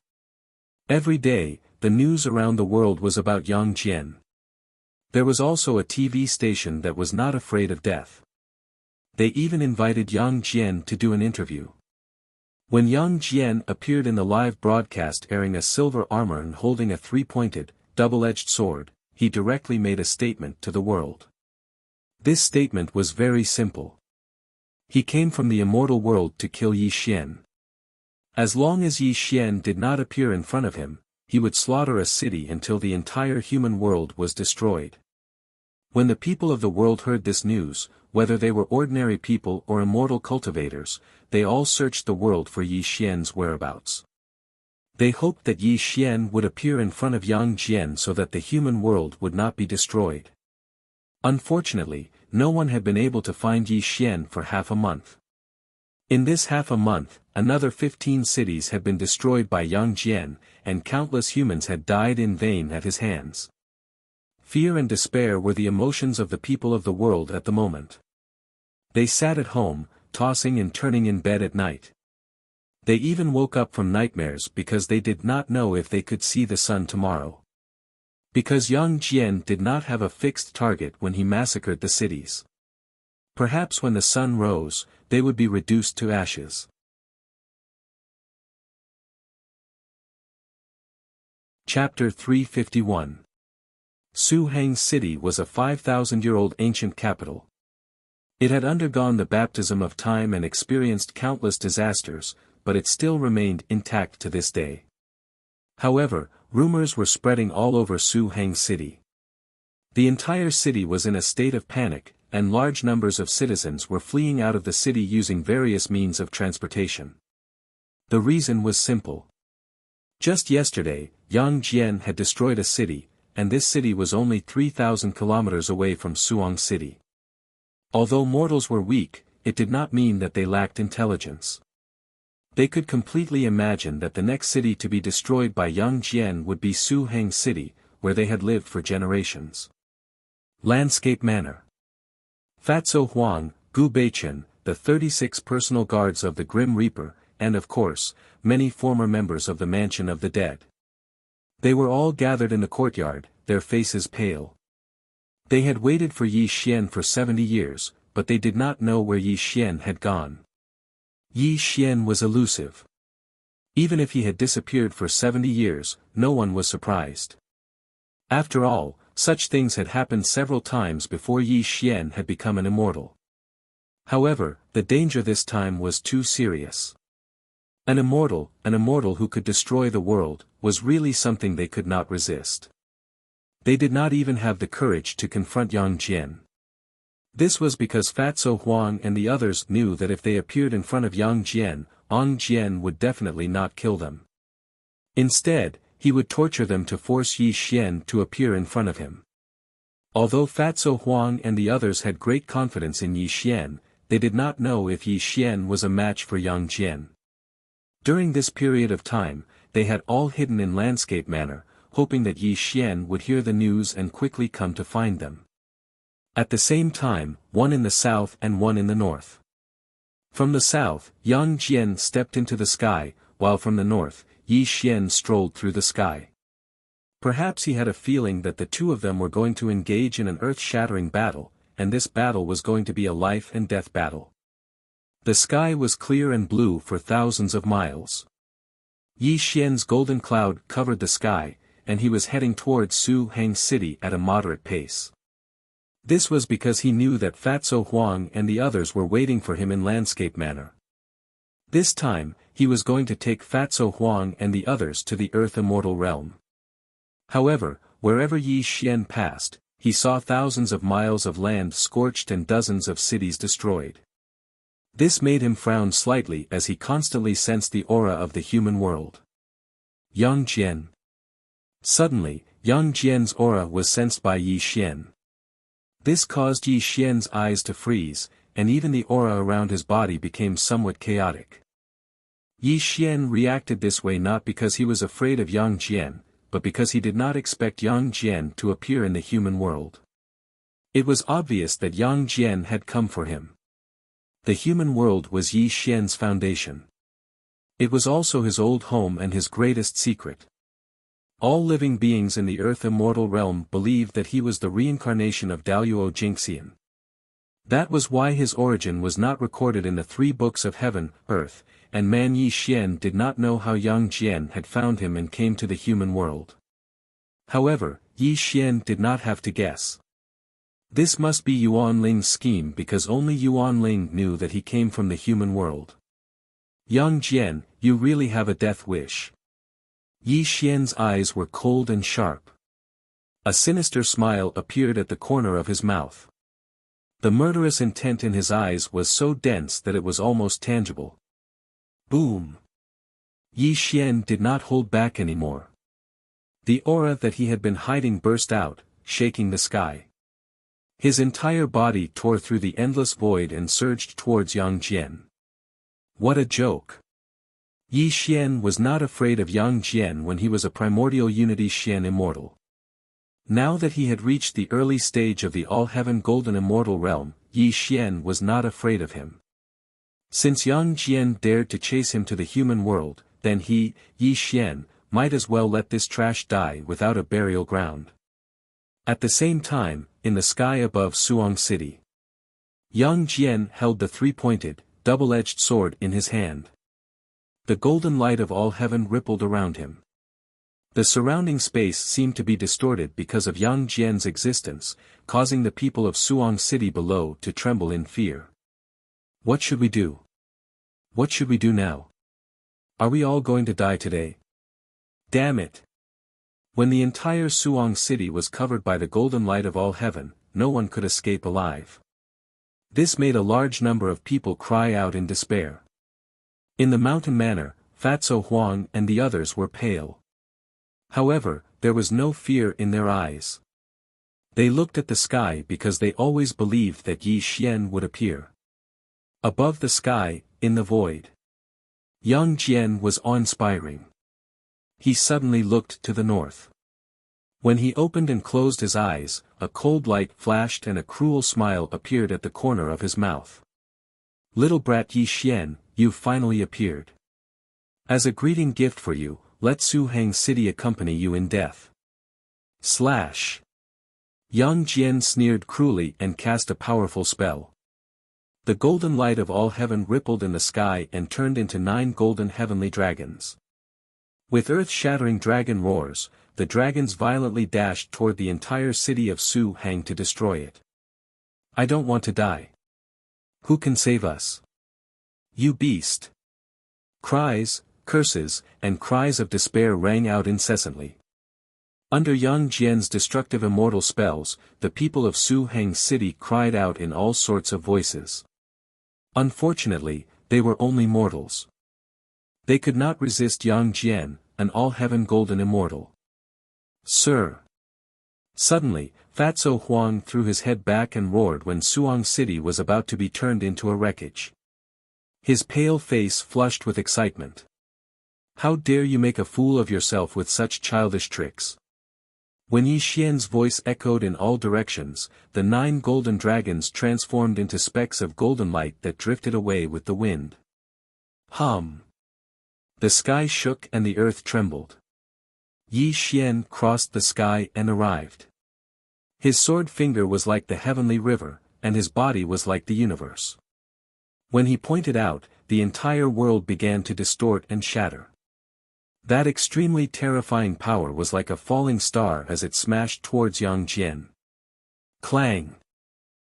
Every day, the news around the world was about Yang Jian. There was also a TV station that was not afraid of death. They even invited Yang Jian to do an interview. When Yang Jian appeared in the live broadcast wearing a silver armor and holding a three-pointed, double-edged sword, he directly made a statement to the world. This statement was very simple. He came from the immortal world to kill Yi Xian. As long as Yi Xian did not appear in front of him, he would slaughter a city until the entire human world was destroyed. When the people of the world heard this news, whether they were ordinary people or immortal cultivators, they all searched the world for Yi Xian's whereabouts. They hoped that Yi Xian would appear in front of Yang Jian so that the human world would not be destroyed. Unfortunately, no one had been able to find Yi Xian for half a month. In this half a month, another 15 cities had been destroyed by Yang Jian, and countless humans had died in vain at his hands. Fear and despair were the emotions of the people of the world at the moment. They sat at home, tossing and turning in bed at night. They even woke up from nightmares because they did not know if they could see the sun tomorrow. Because Yang Jian did not have a fixed target when he massacred the cities. Perhaps when the sun rose, they would be reduced to ashes. Chapter 351. Su Hang City was a 5,000-year-old ancient capital. It had undergone the baptism of time and experienced countless disasters, but it still remained intact to this day. However, rumors were spreading all over Su Hang City. The entire city was in a state of panic, and large numbers of citizens were fleeing out of the city using various means of transportation. The reason was simple. Just yesterday, Yang Jian had destroyed a city, and this city was only 3,000 kilometers away from Suong City. Although mortals were weak, it did not mean that they lacked intelligence. They could completely imagine that the next city to be destroyed by Yang Jian would be Su Heng City, where they had lived for generations. Landscape Manor. Fatso Huang, Gu Beichen, the 36 personal guards of the Grim Reaper, and of course, many former members of the Mansion of the Dead. They were all gathered in the courtyard, their faces pale. They had waited for Yi Xian for 70 years, but they did not know where Yi Xian had gone. Yi Xian was elusive. Even if he had disappeared for 70 years, no one was surprised. After all, such things had happened several times before Yi Xian had become an immortal. However, the danger this time was too serious. An immortal who could destroy the world, was really something they could not resist. They did not even have the courage to confront Yang Jian. This was because Fatso Huang and the others knew that if they appeared in front of Yang Jian would definitely not kill them. Instead, he would torture them to force Yi Xian to appear in front of him. Although Fatso Huang and the others had great confidence in Yi Xian, they did not know if Yi Xian was a match for Yang Jian. During this period of time, they had all hidden in Landscape Manor, hoping that Yi Xian would hear the news and quickly come to find them. At the same time, one in the south and one in the north. From the south, Yang Jian stepped into the sky, while from the north, Yi Xian strolled through the sky. Perhaps he had a feeling that the two of them were going to engage in an earth-shattering battle, and this battle was going to be a life-and-death battle. The sky was clear and blue for thousands of miles. Yi Xian's golden cloud covered the sky, and he was heading towards Su Heng City at a moderate pace. This was because he knew that Fatso Huang and the others were waiting for him in Landscape Manor. This time, he was going to take Fatso Huang and the others to the Earth Immortal realm. However, wherever Yi Xian passed, he saw thousands of miles of land scorched and dozens of cities destroyed. This made him frown slightly as he constantly sensed the aura of the human world. Yang Jian. Suddenly, Yang Jian's aura was sensed by Yi Xian. This caused Yi Xian's eyes to freeze, and even the aura around his body became somewhat chaotic. Yi Xian reacted this way not because he was afraid of Yang Jian, but because he did not expect Yang Jian to appear in the human world. It was obvious that Yang Jian had come for him. The human world was Yi Xian's foundation. It was also his old home and his greatest secret. All living beings in the Earth Immortal realm believed that he was the reincarnation of Daluo Jingxian. That was why his origin was not recorded in the 3 books of heaven, earth, and man. Yi Xian did not know how Yang Jian had found him and came to the human world. However, Yi Xian did not have to guess. This must be Yuan Ling's scheme because only Yuan Ling knew that he came from the human world. Yang Jian, you really have a death wish. Yi Xian's eyes were cold and sharp. A sinister smile appeared at the corner of his mouth. The murderous intent in his eyes was so dense that it was almost tangible. Boom! Yi Xian did not hold back anymore. The aura that he had been hiding burst out, shaking the sky. His entire body tore through the endless void and surged towards Yang Jian. What a joke! Yi Xian was not afraid of Yang Jian when he was a primordial unity Xian immortal. Now that he had reached the early stage of the all-heaven golden immortal realm, Yi Xian was not afraid of him. Since Yang Jian dared to chase him to the human world, then he, Yi Xian, might as well let this trash die without a burial ground. At the same time, in the sky above Suong City, Yang Jian held the 3-pointed, double-edged sword in his hand. The golden light of all heaven rippled around him. The surrounding space seemed to be distorted because of Yang Jian's existence, causing the people of Suong City below to tremble in fear. What should we do? What should we do now? Are we all going to die today? Damn it! When the entire Suong City was covered by the golden light of all heaven, no one could escape alive. This made a large number of people cry out in despair. In the mountain manor, Fatso Huang and the others were pale. However, there was no fear in their eyes. They looked at the sky because they always believed that Yi Xian would appear. Above the sky, in the void. Young Jian was awe-inspiring. He suddenly looked to the north. When he opened and closed his eyes, a cold light flashed and a cruel smile appeared at the corner of his mouth. Little brat Yi Xian, you've finally appeared. As a greeting gift for you, let Su Hang City accompany you in death. Slash. Young Jian sneered cruelly and cast a powerful spell. The golden light of all heaven rippled in the sky and turned into 9 golden heavenly dragons. With earth-shattering dragon roars, the dragons violently dashed toward the entire city of Su Hang to destroy it. I don't want to die. Who can save us? You beast! Cries, curses, and cries of despair rang out incessantly. Under Young Jian's destructive immortal spells, the people of Su Hang City cried out in all sorts of voices. Unfortunately, they were only mortals. They could not resist Young Jian, an all-heaven golden immortal. Sir! Suddenly, Fatso Huang threw his head back and roared when Suang City was about to be turned into a wreckage. His pale face flushed with excitement. How dare you make a fool of yourself with such childish tricks? When Yi Xian's voice echoed in all directions, the 9 golden dragons transformed into specks of golden light that drifted away with the wind. Hum! The sky shook and the earth trembled. Yi Xian crossed the sky and arrived. His sword finger was like the heavenly river, and his body was like the universe. When he pointed out, the entire world began to distort and shatter. That extremely terrifying power was like a falling star as it smashed towards Yang Jian. Clang!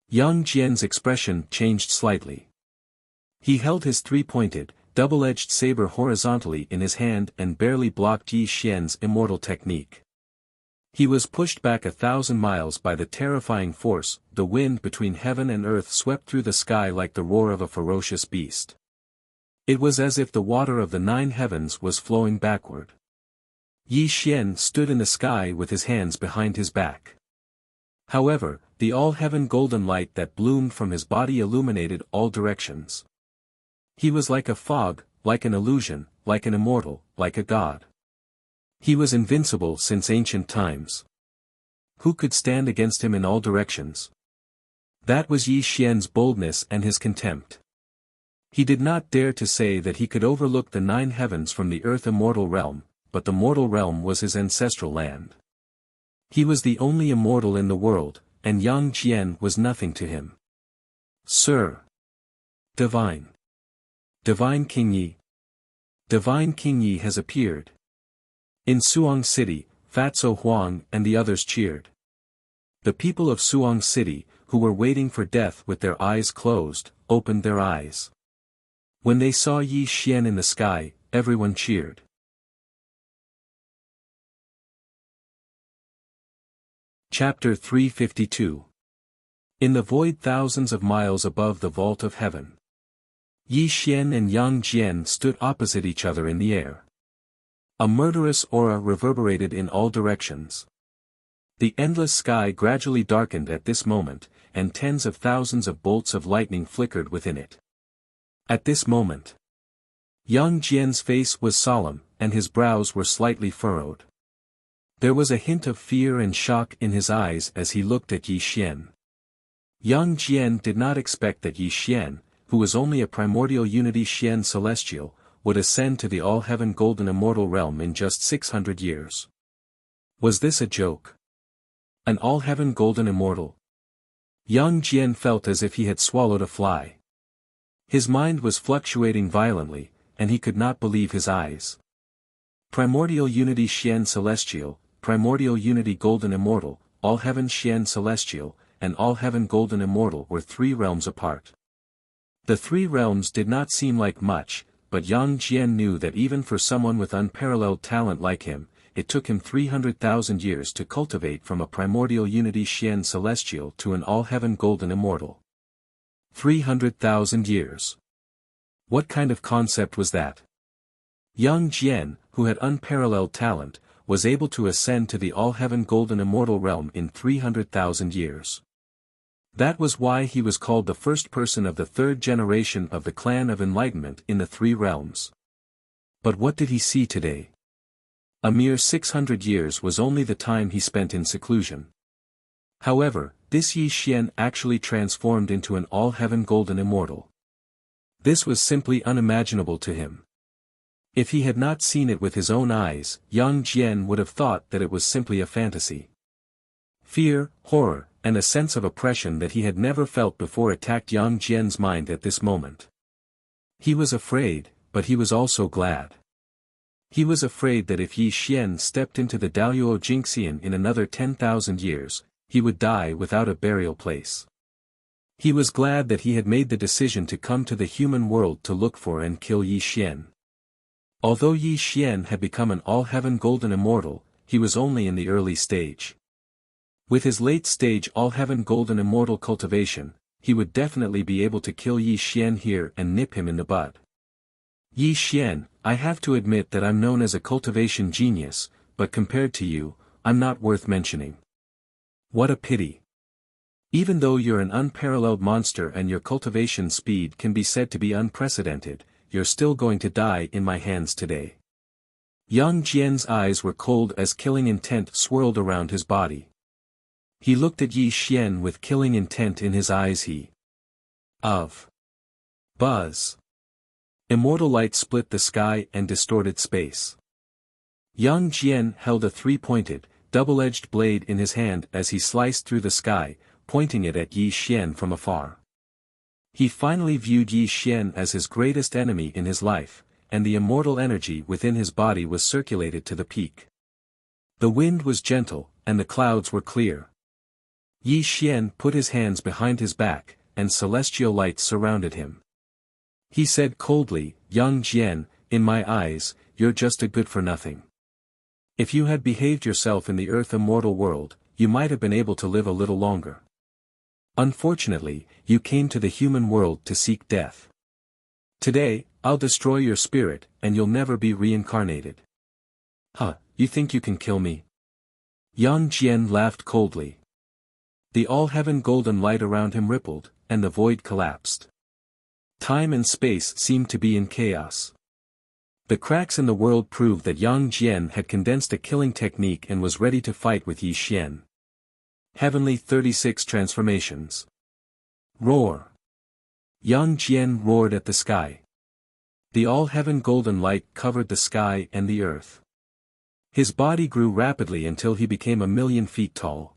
Yang Jian's expression changed slightly. He held his 3-pointed, double-edged saber horizontally in his hand and barely blocked Yi Xian's immortal technique. He was pushed back 1,000 miles by the terrifying force. The wind between heaven and earth swept through the sky like the roar of a ferocious beast. It was as if the water of the 9 heavens was flowing backward. Yi Xian stood in the sky with his hands behind his back. However, the all-heaven golden light that bloomed from his body illuminated all directions. He was like a fog, like an illusion, like an immortal, like a god. He was invincible since ancient times. Who could stand against him in all directions? That was Yi Xian's boldness and his contempt. He did not dare to say that he could overlook the 9 heavens from the earth immortal realm, but the mortal realm was his ancestral land. He was the only immortal in the world, and Yang Jian was nothing to him. Sir! Divine! Divine King Yi! Divine King Yi has appeared. In Suang City, Fatso Huang and the others cheered. The people of Suang City, who were waiting for death with their eyes closed, opened their eyes. When they saw Yi Xian in the sky, everyone cheered. Chapter 352. In the void thousands of miles above the vault of heaven. Yi Xian and Yang Jian stood opposite each other in the air. A murderous aura reverberated in all directions. The endless sky gradually darkened at this moment, and tens of thousands of bolts of lightning flickered within it. At this moment, Yang Jian's face was solemn, and his brows were slightly furrowed. There was a hint of fear and shock in his eyes as he looked at Yi Xian. Yang Jian did not expect that Yi Xian, who was only a primordial unity Xian celestial, would ascend to the all-heaven golden immortal realm in just 600 years. Was this a joke? An all-heaven golden immortal? Yang Jian felt as if he had swallowed a fly. His mind was fluctuating violently, and he could not believe his eyes. Primordial unity Xian celestial, primordial unity golden immortal, all-heaven Xian celestial, and all-heaven golden immortal were 3 realms apart. The 3 realms did not seem like much, but Yang Jian knew that even for someone with unparalleled talent like him, it took him 300,000 years to cultivate from a primordial unity Xian celestial to an all-heaven golden immortal. 300,000 years. What kind of concept was that? Yang Jian, who had unparalleled talent, was able to ascend to the all-heaven golden immortal realm in 300,000 years. That was why he was called the first person of the third generation of the clan of enlightenment in the three realms. But what did he see today? A mere 600 years was only the time he spent in seclusion. However, this Yi Xian actually transformed into an all-heaven golden immortal. This was simply unimaginable to him. If he had not seen it with his own eyes, Yang Jian would have thought that it was simply a fantasy. Fear, horror, and a sense of oppression that he had never felt before attacked Yang Jian's mind at this moment. He was afraid, but he was also glad. He was afraid that if Yi Xian stepped into the Daoyuo Jingxian in another 10,000 years, he would die without a burial place. He was glad that he had made the decision to come to the human world to look for and kill Yi Xian. Although Yi Xian had become an all-heaven golden immortal, he was only in the early stage. With his late-stage all-heaven golden immortal cultivation, he would definitely be able to kill Yi Xian here and nip him in the bud. Yi Xian, I have to admit that I'm known as a cultivation genius, but compared to you, I'm not worth mentioning. What a pity. Even though you're an unparalleled monster and your cultivation speed can be said to be unprecedented, you're still going to die in my hands today. Yang Jian's eyes were cold as killing intent swirled around his body. He looked at Yi Xian with killing intent in his eyes. Buzz. Immortal light split the sky and distorted space. Yang Jian held a three-pointed, double-edged blade in his hand as he sliced through the sky, pointing it at Yi Xian from afar. He finally viewed Yi Xian as his greatest enemy in his life, and the immortal energy within his body was circulated to the peak. The wind was gentle, and the clouds were clear. Yi Xian put his hands behind his back, and celestial light surrounded him. He said coldly, Yang Jian, in my eyes, you're just a good-for-nothing. If you had behaved yourself in the earth immortal world, you might have been able to live a little longer. Unfortunately, you came to the human world to seek death. Today, I'll destroy your spirit, and you'll never be reincarnated. You think you can kill me? Yang Jian laughed coldly. The all-heaven golden light around him rippled, and the void collapsed. Time and space seemed to be in chaos. The cracks in the world proved that Yang Jian had condensed a killing technique and was ready to fight with Yi Xian. Heavenly 36 Transformations. Roar. Yang Jian roared at the sky. The all-heaven golden light covered the sky and the earth. His body grew rapidly until he became 1,000,000 feet tall.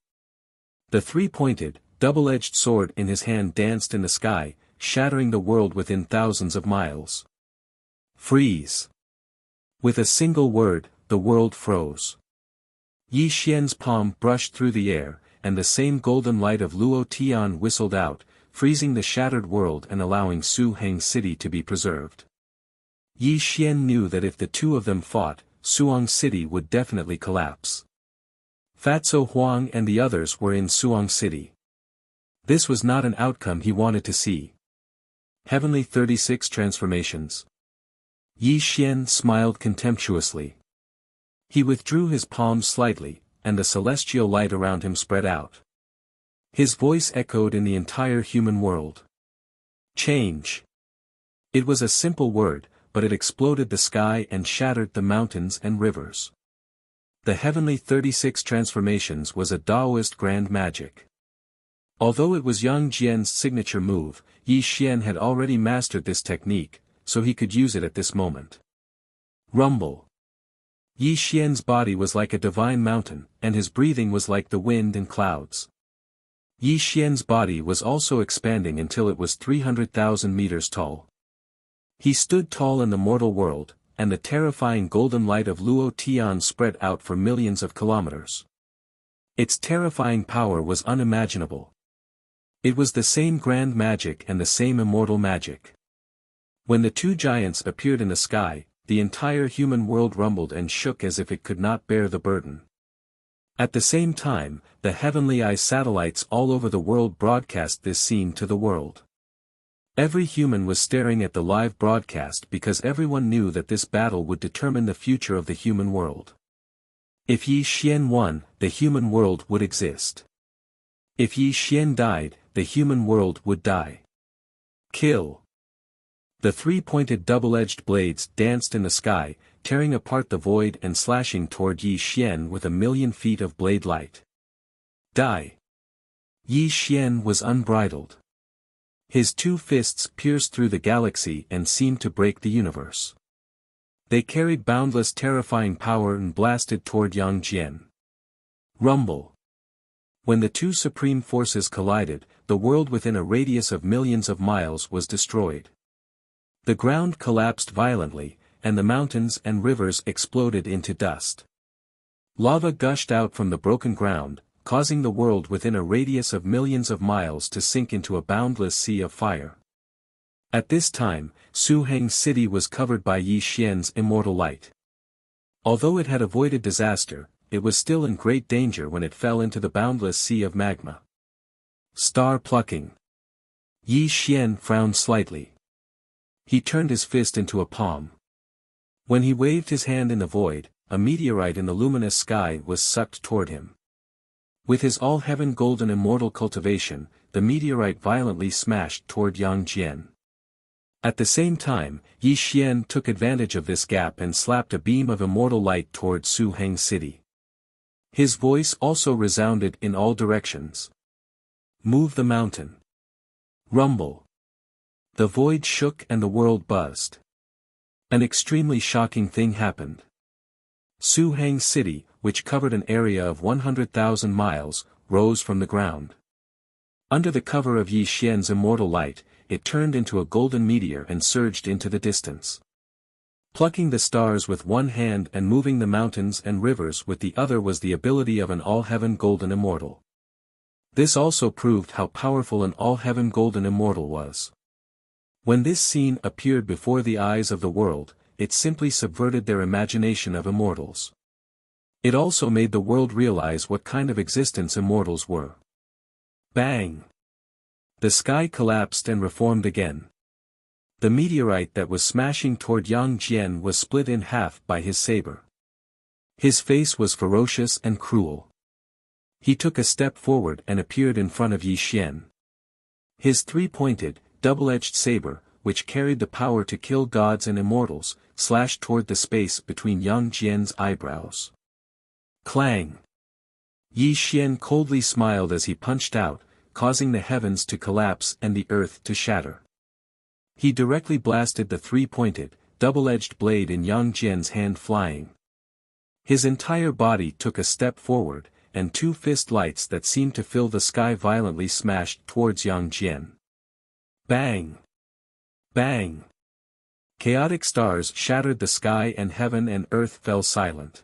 The three-pointed, double-edged sword in his hand danced in the sky, shattering the world within thousands of miles. Freeze. With a single word, the world froze. Yi Xian's palm brushed through the air, and the same golden light of Luo Tian whistled out, freezing the shattered world and allowing Su Heng City to be preserved. Yi Xian knew that if the two of them fought, Suong City would definitely collapse. Fatso Huang and the others were in Suong City. This was not an outcome he wanted to see. Heavenly 36 Transformations. Yi Xian smiled contemptuously. He withdrew his palms slightly, and the celestial light around him spread out. His voice echoed in the entire human world. Change. It was a simple word, but it exploded the sky and shattered the mountains and rivers. The Heavenly 36 Transformations was a Taoist grand magic. Although it was Yang Jian's signature move, Yi Xian had already mastered this technique, so he could use it at this moment. Rumble. Yi Xian's body was like a divine mountain, and his breathing was like the wind and clouds. Yi Xian's body was also expanding until it was 300,000 meters tall. He stood tall in the mortal world, and the terrifying golden light of Luo Tian spread out for millions of kilometers. Its terrifying power was unimaginable. It was the same grand magic and the same immortal magic. When the two giants appeared in the sky, the entire human world rumbled and shook as if it could not bear the burden. At the same time, the heavenly eye satellites all over the world broadcast this scene to the world. Every human was staring at the live broadcast because everyone knew that this battle would determine the future of the human world. If Yi Xian won, the human world would exist. If Yi Xian died, the human world would die. Kill. The three-pointed double-edged blades danced in the sky, tearing apart the void and slashing toward Yi Xian with 1,000,000 feet of blade light. Die. Yi Xian was unbridled. His two fists pierced through the galaxy and seemed to break the universe. They carried boundless terrifying power and blasted toward Yang Jian. Rumble. When the two supreme forces collided, the world within a radius of millions of miles was destroyed. The ground collapsed violently, and the mountains and rivers exploded into dust. Lava gushed out from the broken ground, causing the world within a radius of millions of miles to sink into a boundless sea of fire. At this time, Suheng City was covered by Yi Xian's immortal light. Although it had avoided disaster, it was still in great danger when it fell into the boundless sea of magma. Star plucking. Yi Xian frowned slightly. He turned his fist into a palm. When he waved his hand in the void, a meteorite in the luminous sky was sucked toward him. With his all-heaven golden immortal cultivation, the meteorite violently smashed toward Yang Jian. At the same time, Yi Xian took advantage of this gap and slapped a beam of immortal light toward Suheng City. His voice also resounded in all directions. Move the mountain. Rumble. The void shook and the world buzzed. An extremely shocking thing happened. Suheng City, which covered an area of 100,000 miles, rose from the ground. Under the cover of Yi Xian's immortal light, it turned into a golden meteor and surged into the distance. Plucking the stars with one hand and moving the mountains and rivers with the other was the ability of an all-heaven golden immortal. This also proved how powerful an all-heaven golden immortal was. When this scene appeared before the eyes of the world, it simply subverted their imagination of immortals. It also made the world realize what kind of existence immortals were. Bang! The sky collapsed and reformed again. The meteorite that was smashing toward Yang Jian was split in half by his saber. His face was ferocious and cruel. He took a step forward and appeared in front of Yi Xian. His three-pointed, double-edged saber, which carried the power to kill gods and immortals, slashed toward the space between Yang Jian's eyebrows. Clang! Yi Xian coldly smiled as he punched out, causing the heavens to collapse and the earth to shatter. He directly blasted the three-pointed, double-edged blade in Yang Jian's hand, flying. His entire body took a step forward, and two fist lights that seemed to fill the sky violently smashed towards Yang Jian. Bang! Bang! Chaotic stars shattered the sky and heaven and earth fell silent.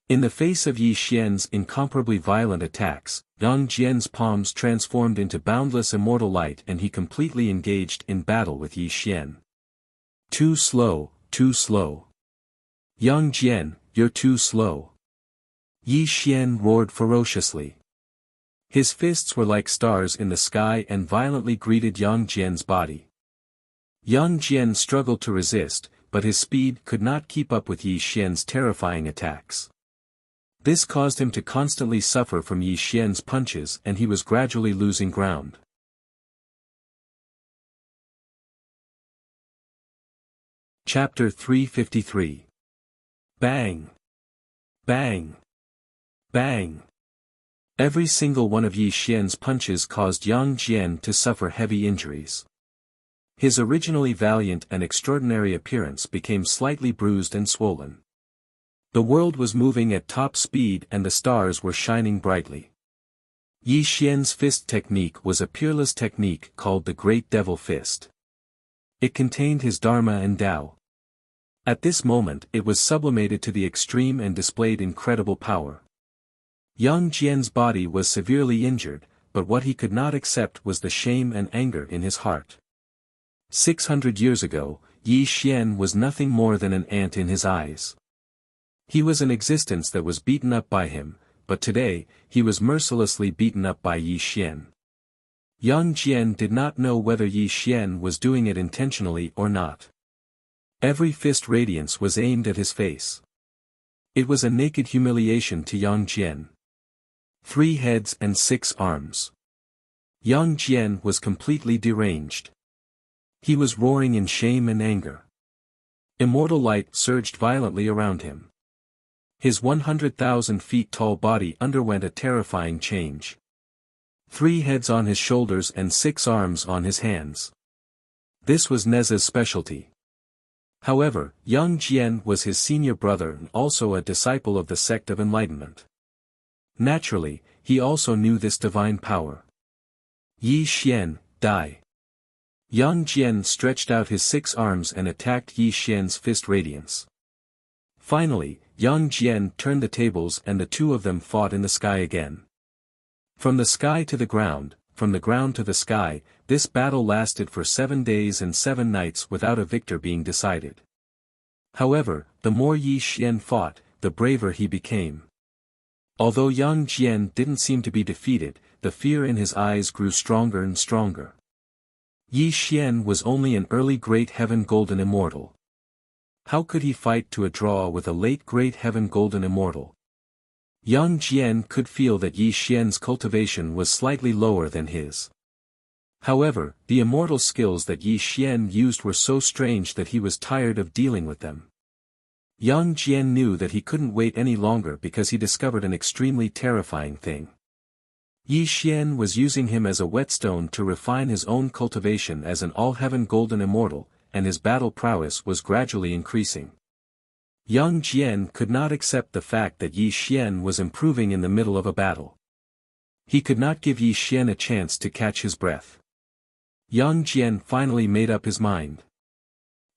In the face of Yi Xian's incomparably violent attacks, Yang Jian's palms transformed into boundless immortal light and he completely engaged in battle with Yi Xian. Too slow, too slow. Yang Jian, you're too slow. Yi Xian roared ferociously. His fists were like stars in the sky and violently greeted Yang Jian's body. Yang Jian struggled to resist, but his speed could not keep up with Yi Xian's terrifying attacks. This caused him to constantly suffer from Yi Xian's punches and he was gradually losing ground. Chapter 353. Bang! Bang! Bang! Every single one of Yi Xian's punches caused Yang Jian to suffer heavy injuries. His originally valiant and extraordinary appearance became slightly bruised and swollen. The world was moving at top speed and the stars were shining brightly. Yi Xian's fist technique was a peerless technique called the Great Devil Fist. It contained his Dharma and Tao. At this moment it was sublimated to the extreme and displayed incredible power. Yang Jian's body was severely injured, but what he could not accept was the shame and anger in his heart. 600 years ago, Yi Xian was nothing more than an ant in his eyes. He was an existence that was beaten up by him, but today, he was mercilessly beaten up by Yi Xian. Yang Jian did not know whether Yi Xian was doing it intentionally or not. Every fist radiance was aimed at his face. It was a naked humiliation to Yang Jian. 3 heads and 6 arms. Yang Jian was completely deranged. He was roaring in shame and anger. Immortal light surged violently around him. His 100,000 feet tall body underwent a terrifying change. 3 heads on his shoulders and 6 arms on his hands. This was Neza's specialty. However, Yang Jian was his senior brother and also a disciple of the sect of enlightenment. Naturally, he also knew this divine power. Yi Xian, die. Yang Jian stretched out his 6 arms and attacked Yi Xian's fist radiance. Finally, Yang Jian turned the tables and the two of them fought in the sky again. From the sky to the ground, from the ground to the sky, this battle lasted for 7 days and 7 nights without a victor being decided. However, the more Yi Xian fought, the braver he became. Although Yang Jian didn't seem to be defeated, the fear in his eyes grew stronger and stronger. Yi Xian was only an early Great Heaven Golden Immortal. How could he fight to a draw with a late Great Heaven Golden Immortal? Yang Jian could feel that Yi Xian's cultivation was slightly lower than his. However, the immortal skills that Yi Xian used were so strange that he was tired of dealing with them. Yang Jian knew that he couldn't wait any longer because he discovered an extremely terrifying thing. Yi Xian was using him as a whetstone to refine his own cultivation as an all-heaven golden immortal, and his battle prowess was gradually increasing. Yang Jian could not accept the fact that Yi Xian was improving in the middle of a battle. He could not give Yi Xian a chance to catch his breath. Yang Jian finally made up his mind.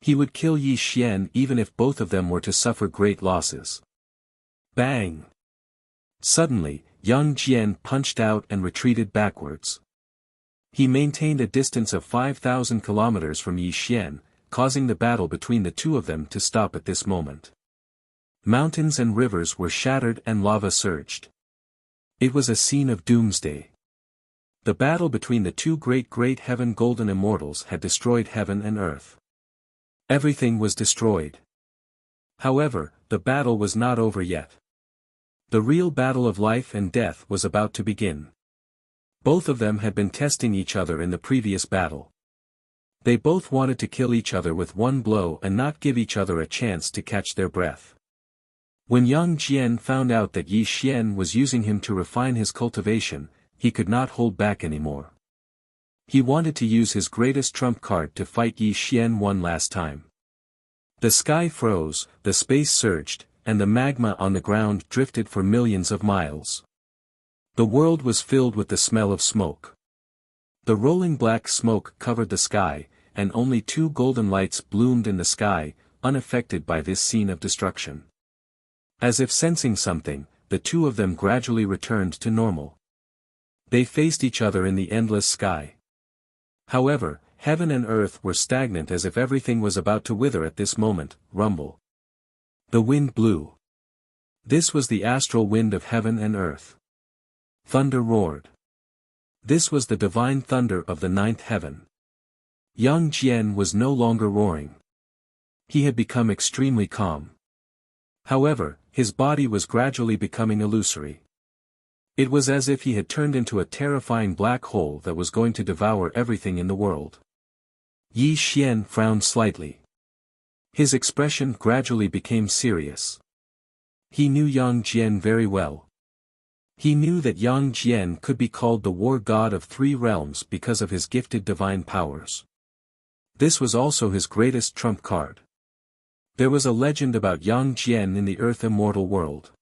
He would kill Yi Xian even if both of them were to suffer great losses. Bang! Suddenly, Yang Jian punched out and retreated backwards. He maintained a distance of 5,000 kilometers from Yi Xian, causing the battle between the two of them to stop at this moment. Mountains and rivers were shattered and lava surged. It was a scene of doomsday. The battle between the two Great Heaven Golden Immortals had destroyed heaven and earth. Everything was destroyed. However, the battle was not over yet. The real battle of life and death was about to begin. Both of them had been testing each other in the previous battle. They both wanted to kill each other with one blow and not give each other a chance to catch their breath. When Yang Jian found out that Yi Xian was using him to refine his cultivation, he could not hold back anymore. He wanted to use his greatest trump card to fight Yi Xian one last time. The sky froze, the space surged, and the magma on the ground drifted for millions of miles. The world was filled with the smell of smoke. The rolling black smoke covered the sky, and only 2 golden lights bloomed in the sky, unaffected by this scene of destruction. As if sensing something, the two of them gradually returned to normal. They faced each other in the endless sky. However, heaven and earth were stagnant as if everything was about to wither at this moment. Rumble. The wind blew. This was the astral wind of heaven and earth. Thunder roared. This was the divine thunder of the 9th heaven. Yang Jian was no longer roaring. He had become extremely calm. However, his body was gradually becoming illusory. It was as if he had turned into a terrifying black hole that was going to devour everything in the world. Yi Xian frowned slightly. His expression gradually became serious. He knew Yang Jian very well. He knew that Yang Jian could be called the war god of 3 realms because of his gifted divine powers. This was also his greatest trump card. There was a legend about Yang Jian in the Earth Immortal world.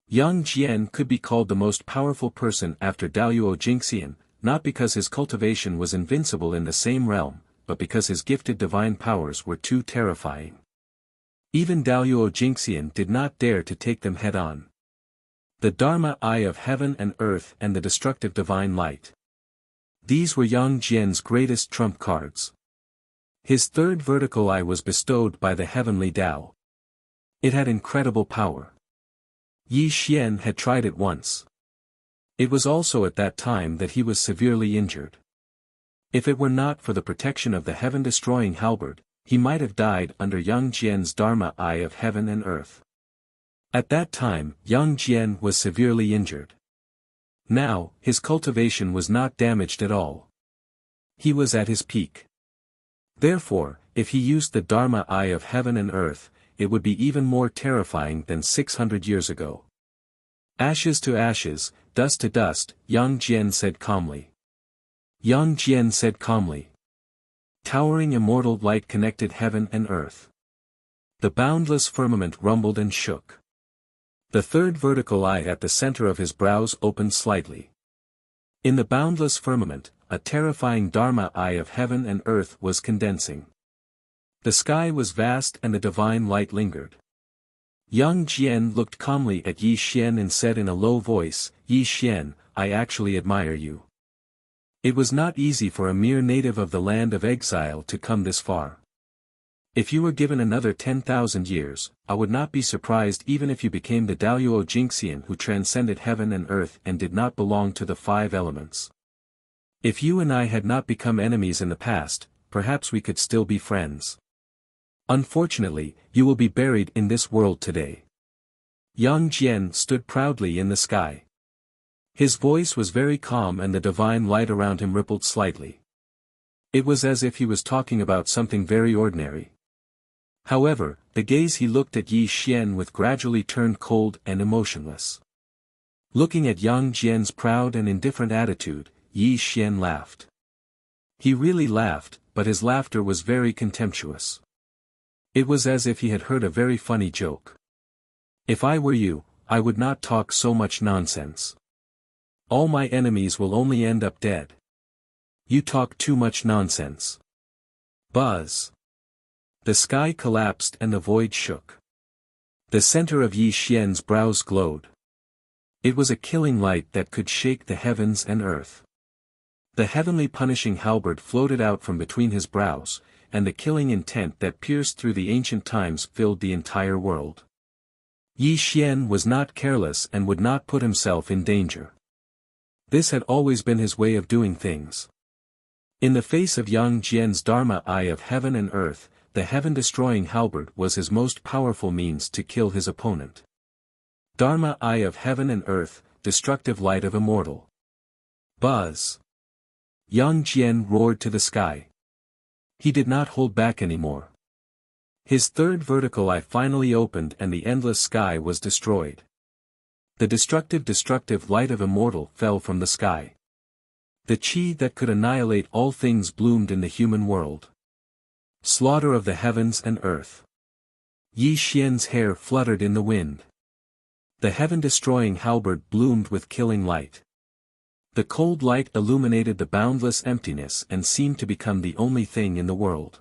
Yang Jian could be called the most powerful person after Daluo Jingxian, not because his cultivation was invincible in the same realm, but because his gifted divine powers were too terrifying. Even Daluo Jingxian did not dare to take them head-on. The Dharma Eye of heaven and earth and the destructive divine light. These were Yang Jian's greatest trump cards. His 3rd vertical eye was bestowed by the heavenly Tao. It had incredible power. Yi Xian had tried it once. It was also at that time that he was severely injured. If it were not for the protection of the heaven-destroying halberd, he might have died under Yang Jian's Dharma Eye of heaven and earth. At that time, Yang Jian was severely injured. Now, his cultivation was not damaged at all. He was at his peak. Therefore, if he used the Dharma eye of heaven and earth, it would be even more terrifying than 600 years ago. Ashes to ashes, dust to dust, Yang Jian said calmly. Yang Jian said calmly. Towering immortal light connected heaven and earth. The boundless firmament rumbled and shook. The third vertical eye at the center of his brows opened slightly. In the boundless firmament, a terrifying Dharma eye of heaven and earth was condensing. The sky was vast and the divine light lingered. Yang Jian looked calmly at Yi Xian and said in a low voice, Yi Xian, I actually admire you. It was not easy for a mere native of the land of exile to come this far. If you were given another 10,000 years, I would not be surprised even if you became the Daluo Jingxian who transcended heaven and earth and did not belong to the five elements. If you and I had not become enemies in the past, perhaps we could still be friends. Unfortunately, you will be buried in this world today. Yang Jian stood proudly in the sky. His voice was very calm and the divine light around him rippled slightly. It was as if he was talking about something very ordinary. However, the gaze he looked at Yi Xian with gradually turned cold and emotionless. Looking at Yang Jian's proud and indifferent attitude, Yi Xian laughed. He really laughed, but his laughter was very contemptuous. It was as if he had heard a very funny joke. If I were you, I would not talk so much nonsense. All my enemies will only end up dead. You talk too much nonsense. Buzz. The sky collapsed and the void shook. The center of Yi Xian's brows glowed. It was a killing light that could shake the heavens and earth. The heavenly punishing halberd floated out from between his brows, and the killing intent that pierced through the ancient times filled the entire world. Yi Xian was not careless and would not put himself in danger. This had always been his way of doing things. In the face of Yang Jian's Dharma eye of heaven and earth, the heaven-destroying halberd was his most powerful means to kill his opponent. Dharma eye of heaven and earth, destructive light of immortal. Buzz. Yang Jian roared to the sky. He did not hold back anymore. His third vertical eye finally opened and the endless sky was destroyed. The destructive light of immortal fell from the sky. The chi that could annihilate all things bloomed in the human world. Slaughter of the heavens and earth. Yi Xian's hair fluttered in the wind. The heaven-destroying halberd bloomed with killing light. The cold light illuminated the boundless emptiness and seemed to become the only thing in the world.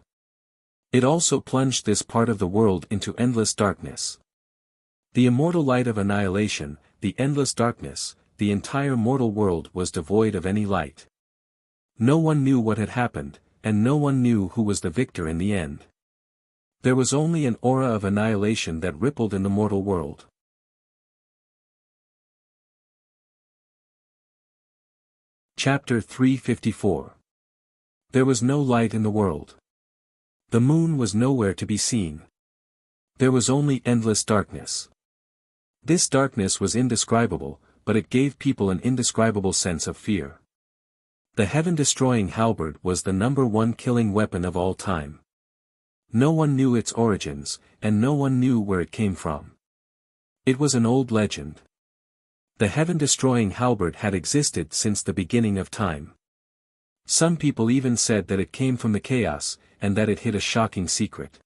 It also plunged this part of the world into endless darkness. The immortal light of annihilation, the endless darkness, the entire mortal world was devoid of any light. No one knew what had happened, and no one knew who was the victor in the end. There was only an aura of annihilation that rippled in the mortal world. Chapter 354. There was no light in the world. The moon was nowhere to be seen. There was only endless darkness. This darkness was indescribable, but it gave people an indescribable sense of fear. The heaven-destroying halberd was the #1 killing weapon of all time. No one knew its origins, and no one knew where it came from. It was an old legend. The heaven-destroying halberd had existed since the beginning of time. Some people even said that it came from the chaos, and that it hid a shocking secret.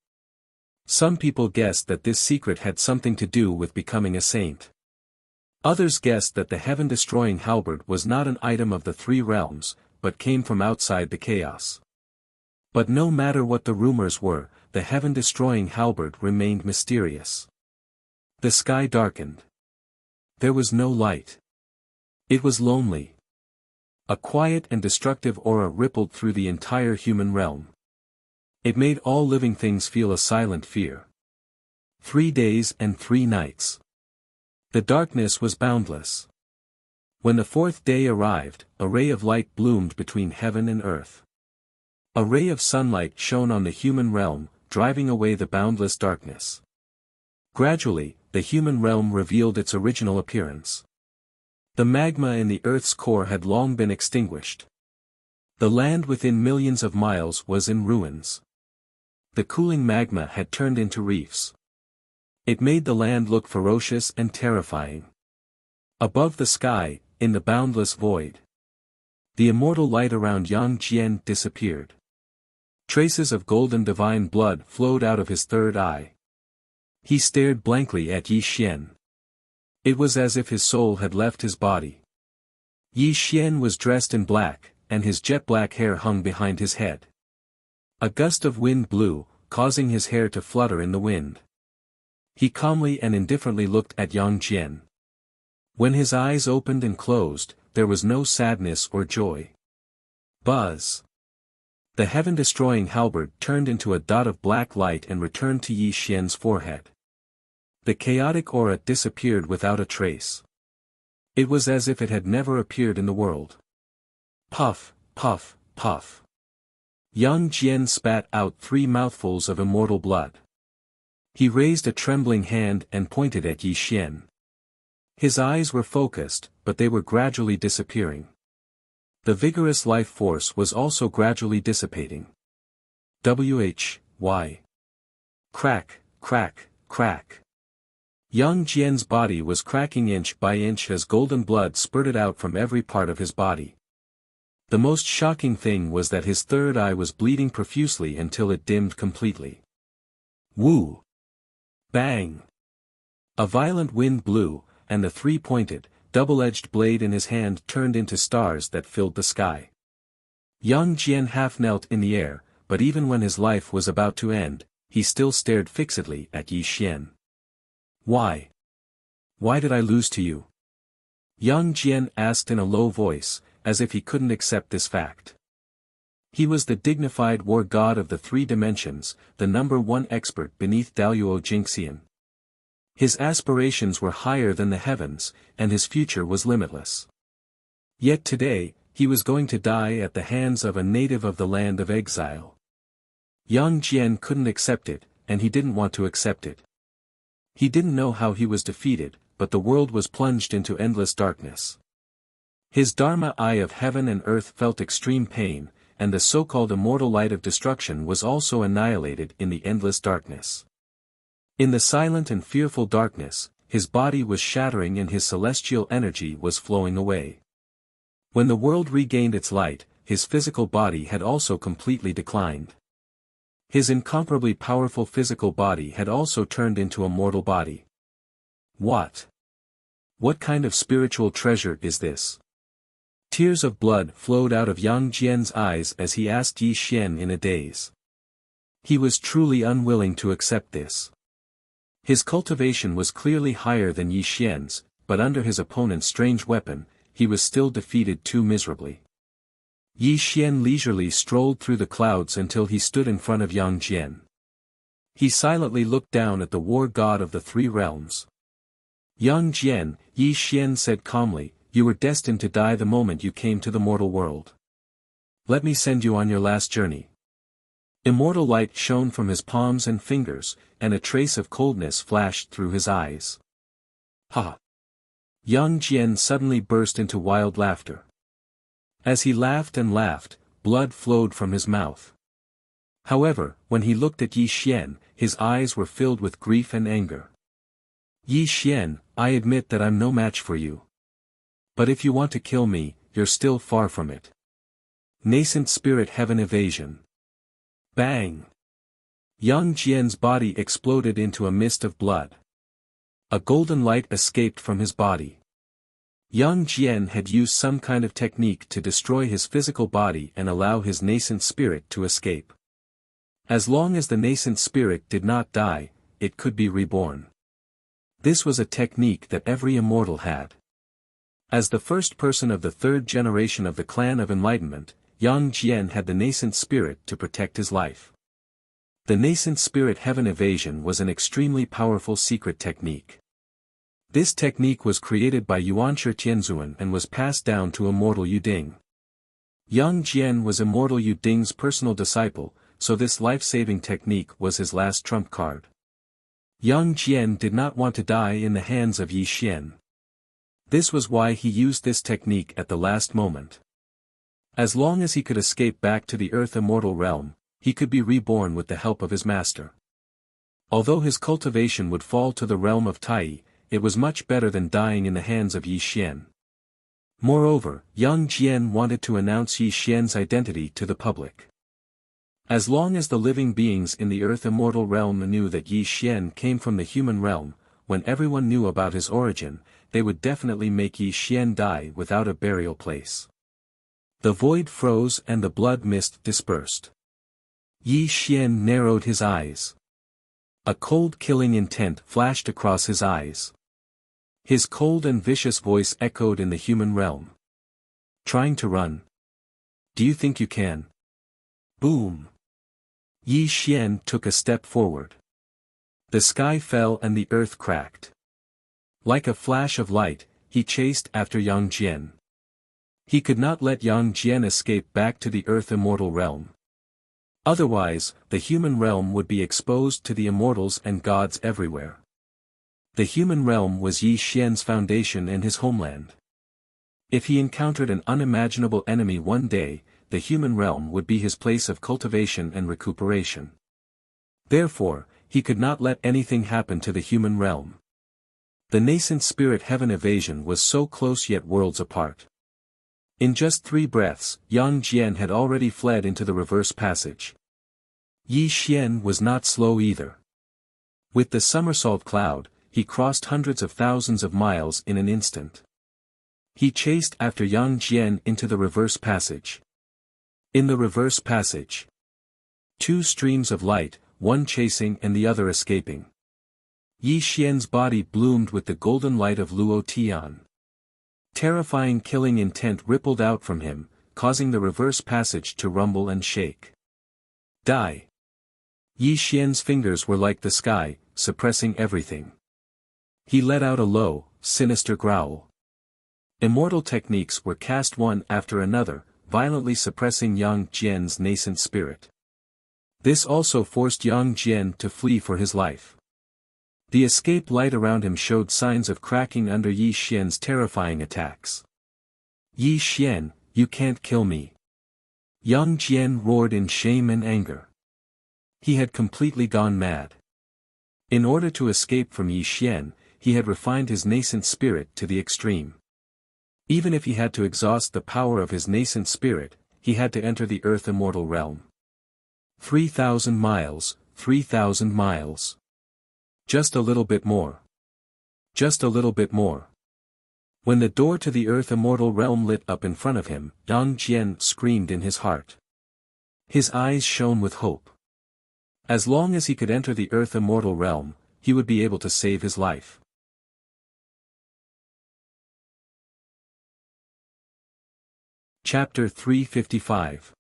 Some people guessed that this secret had something to do with becoming a saint. Others guessed that the heaven-destroying halberd was not an item of the three realms, but came from outside the chaos. But no matter what the rumors were, the heaven-destroying halberd remained mysterious. The sky darkened. There was no light. It was lonely. A quiet and destructive aura rippled through the entire human realm. It made all living things feel a silent fear. 3 days and 3 nights. The darkness was boundless. When the 4th day arrived, a ray of light bloomed between heaven and earth. A ray of sunlight shone on the human realm, driving away the boundless darkness. Gradually, the human realm revealed its original appearance. The magma in the Earth's core had long been extinguished. The land within millions of miles was in ruins. The cooling magma had turned into reefs. It made the land look ferocious and terrifying. Above the sky, in the boundless void, the immortal light around Yang Jian disappeared. Traces of golden divine blood flowed out of his third eye. He stared blankly at Yi Xian. It was as if his soul had left his body. Yi Xian was dressed in black, and his jet-black hair hung behind his head. A gust of wind blew, causing his hair to flutter in the wind. He calmly and indifferently looked at Yang Jian. When his eyes opened and closed, there was no sadness or joy. Buzz! The heaven-destroying halberd turned into a dot of black light and returned to Yi Xian's forehead. The chaotic aura disappeared without a trace. It was as if it had never appeared in the world. Puff, puff, puff. Yang Jian spat out 3 mouthfuls of immortal blood. He raised a trembling hand and pointed at Yi Xian. His eyes were focused, but they were gradually disappearing. The vigorous life force was also gradually dissipating. Why? Crack, crack, crack. Yang Jian's body was cracking inch by inch as golden blood spurted out from every part of his body. The most shocking thing was that his third eye was bleeding profusely until it dimmed completely. Woo! Bang! A violent wind blew, and the 3-pointed, double-edged blade in his hand turned into stars that filled the sky. Yang Jian half knelt in the air, but even when his life was about to end, he still stared fixedly at Yi Xian. Why? Why did I lose to you? Yang Jian asked in a low voice, as if he couldn't accept this fact. He was the dignified war god of the 3 dimensions, the #1 expert beneath Daluo Jingxian. His aspirations were higher than the heavens, and his future was limitless. Yet today, he was going to die at the hands of a native of the land of exile. Yang Jian couldn't accept it, and he didn't want to accept it. He didn't know how he was defeated, but the world was plunged into endless darkness. His Dharma eye of heaven and earth felt extreme pain, and the so-called immortal light of destruction was also annihilated in the endless darkness. In the silent and fearful darkness, his body was shattering and his celestial energy was flowing away. When the world regained its light, his physical body had also completely declined. His incomparably powerful physical body had also turned into a mortal body. What? What kind of spiritual treasure is this? Tears of blood flowed out of Yang Jian's eyes as he asked Yi Xian in a daze. He was truly unwilling to accept this. His cultivation was clearly higher than Yi Xian's, but under his opponent's strange weapon, he was still defeated too miserably. Yi Xian leisurely strolled through the clouds until he stood in front of Yang Jian. He silently looked down at the war god of the 3 realms. Yang Jian, Yi Xian said calmly, you were destined to die the moment you came to the mortal world. Let me send you on your last journey. Immortal light shone from his palms and fingers, and a trace of coldness flashed through his eyes. Ha! Yang Jian suddenly burst into wild laughter. As he laughed and laughed, blood flowed from his mouth. However, when he looked at Yi Xian, his eyes were filled with grief and anger. Yi Xian, I admit that I'm no match for you. But if you want to kill me, you're still far from it. Nascent spirit heaven evasion. Bang! Yang Jian's body exploded into a mist of blood. A golden light escaped from his body. Yang Jian had used some kind of technique to destroy his physical body and allow his nascent spirit to escape. As long as the nascent spirit did not die, it could be reborn. This was a technique that every immortal had. As the first person of the 3rd generation of the clan of enlightenment, Yang Jian had the nascent spirit to protect his life. The nascent spirit heaven evasion was an extremely powerful secret technique. This technique was created by Yuanshi Tianzuan and was passed down to Immortal Yuding. Yang Jian was Immortal Yuding's personal disciple, so this life-saving technique was his last trump card. Yang Jian did not want to die in the hands of Yi Xian. This was why he used this technique at the last moment. As long as he could escape back to the Earth Immortal realm, he could be reborn with the help of his master. Although his cultivation would fall to the realm of Tai, it was much better than dying in the hands of Yi Xian. Moreover, young Jian wanted to announce Yi Xian's identity to the public. As long as the living beings in the Earth Immortal realm knew that Yi Xian came from the human realm, when everyone knew about his origin, they would definitely make Yi Xian die without a burial place. The void froze and the blood mist dispersed. Yi Xian narrowed his eyes. A cold killing intent flashed across his eyes. His cold and vicious voice echoed in the human realm. Trying to run? Do you think you can? Boom! Yi Xian took a step forward. The sky fell and the earth cracked. Like a flash of light, he chased after Yang Jian. He could not let Yang Jian escape back to the Earth Immortal realm. Otherwise, the human realm would be exposed to the immortals and gods everywhere. The human realm was Yi Xian's foundation and his homeland. If he encountered an unimaginable enemy one day, the human realm would be his place of cultivation and recuperation. Therefore, he could not let anything happen to the human realm. The nascent spirit heaven evasion was so close yet worlds apart. In just 3 breaths, Yang Jian had already fled into the reverse passage. Yi Xian was not slow either. With the somersault cloud, he crossed hundreds of thousands of miles in an instant. He chased after Yang Jian into the reverse passage. In the reverse passage, 2 streams of light, one chasing and the other escaping. Yi Xian's body bloomed with the golden light of Luo Tian. Terrifying killing intent rippled out from him, causing the reverse passage to rumble and shake. Die! Yi Xian's fingers were like the sky, suppressing everything. He let out a low, sinister growl. Immortal techniques were cast one after another, violently suppressing Yang Jian's nascent spirit. This also forced Yang Jian to flee for his life. The escape light around him showed signs of cracking under Yi Xian's terrifying attacks. Yi Xian, you can't kill me. Yang Jian roared in shame and anger. He had completely gone mad. In order to escape from Yi Xian, he had refined his nascent spirit to the extreme. Even if he had to exhaust the power of his nascent spirit, he had to enter the Earth Immortal realm. 3,000 miles, 3,000 miles. Just a little bit more. Just a little bit more. When the door to the Earth Immortal realm lit up in front of him, Yang Jian screamed in his heart. His eyes shone with hope. As long as he could enter the Earth Immortal realm, he would be able to save his life. Chapter 355.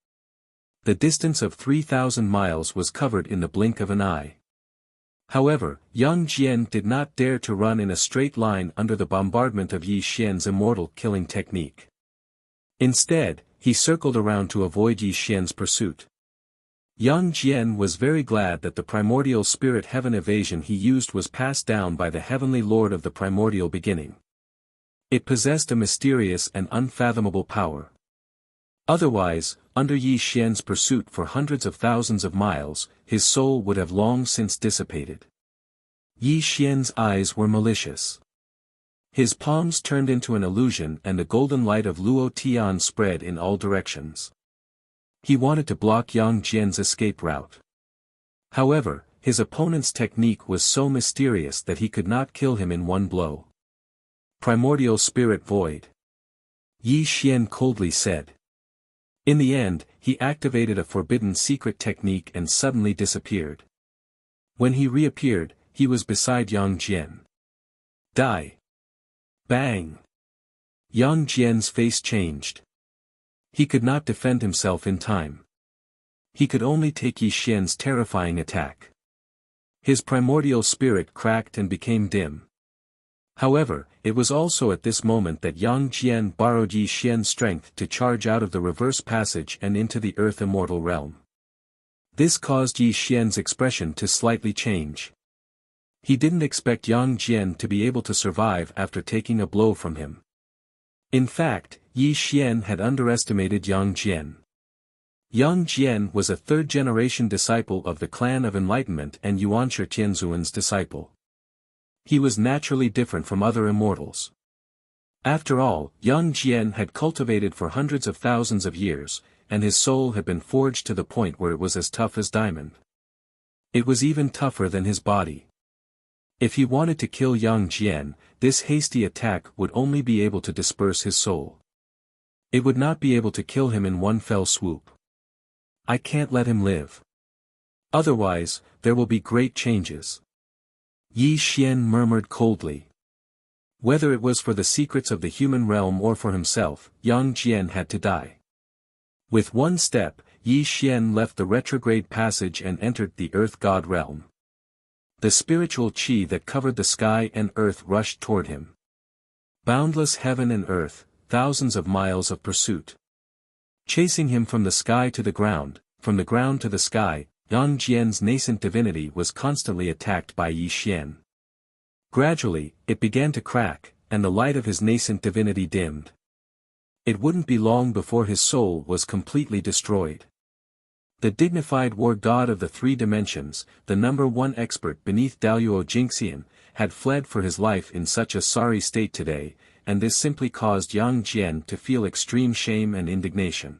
The distance of 3,000 miles was covered in the blink of an eye. However, Yang Jian did not dare to run in a straight line under the bombardment of Yi Xian's immortal killing technique. Instead, he circled around to avoid Yi Xian's pursuit. Yang Jian was very glad that the primordial spirit heaven evasion he used was passed down by the heavenly lord of the primordial beginning. It possessed a mysterious and unfathomable power. Otherwise, under Yi Xian's pursuit for hundreds of thousands of miles, his soul would have long since dissipated. Yi Xian's eyes were malicious. His palms turned into an illusion and the golden light of Luo Tian spread in all directions. He wanted to block Yang Jian's escape route. However, his opponent's technique was so mysterious that he could not kill him in one blow. Primordial Spirit Void. Yi Xian coldly said. In the end, he activated a forbidden secret technique and suddenly disappeared. When he reappeared, he was beside Yang Jian. Die! Bang! Yang Jian's face changed. He could not defend himself in time. He could only take Yi Xian's terrifying attack. His primordial spirit cracked and became dim. However, it was also at this moment that Yang Jian borrowed Yi Xian's strength to charge out of the reverse passage and into the Earth Immortal realm. This caused Yi Xian's expression to slightly change. He didn't expect Yang Jian to be able to survive after taking a blow from him. In fact, Yi Xian had underestimated Yang Jian. Yang Jian was a third-generation disciple of the clan of enlightenment and Yuanshi Tianzuan's disciple. He was naturally different from other immortals. After all, Yang Jian had cultivated for hundreds of thousands of years, and his soul had been forged to the point where it was as tough as diamond. It was even tougher than his body. If he wanted to kill Yang Jian, this hasty attack would only be able to disperse his soul. It would not be able to kill him in one fell swoop. I can't let him live. Otherwise, there will be great changes. Yi Xian murmured coldly. Whether it was for the secrets of the human realm or for himself, Yang Jian had to die. With one step, Yi Xian left the retrograde passage and entered the earth god realm. The spiritual qi that covered the sky and earth rushed toward him. Boundless heaven and earth, thousands of miles of pursuit. Chasing him from the sky to the ground, from the ground to the sky, Yang Jian's nascent divinity was constantly attacked by Yi Xian. Gradually, it began to crack, and the light of his nascent divinity dimmed. It wouldn't be long before his soul was completely destroyed. The dignified war god of the three dimensions, the number one expert beneath Daluo Jingxian, had fled for his life in such a sorry state today, and this simply caused Yang Jian to feel extreme shame and indignation.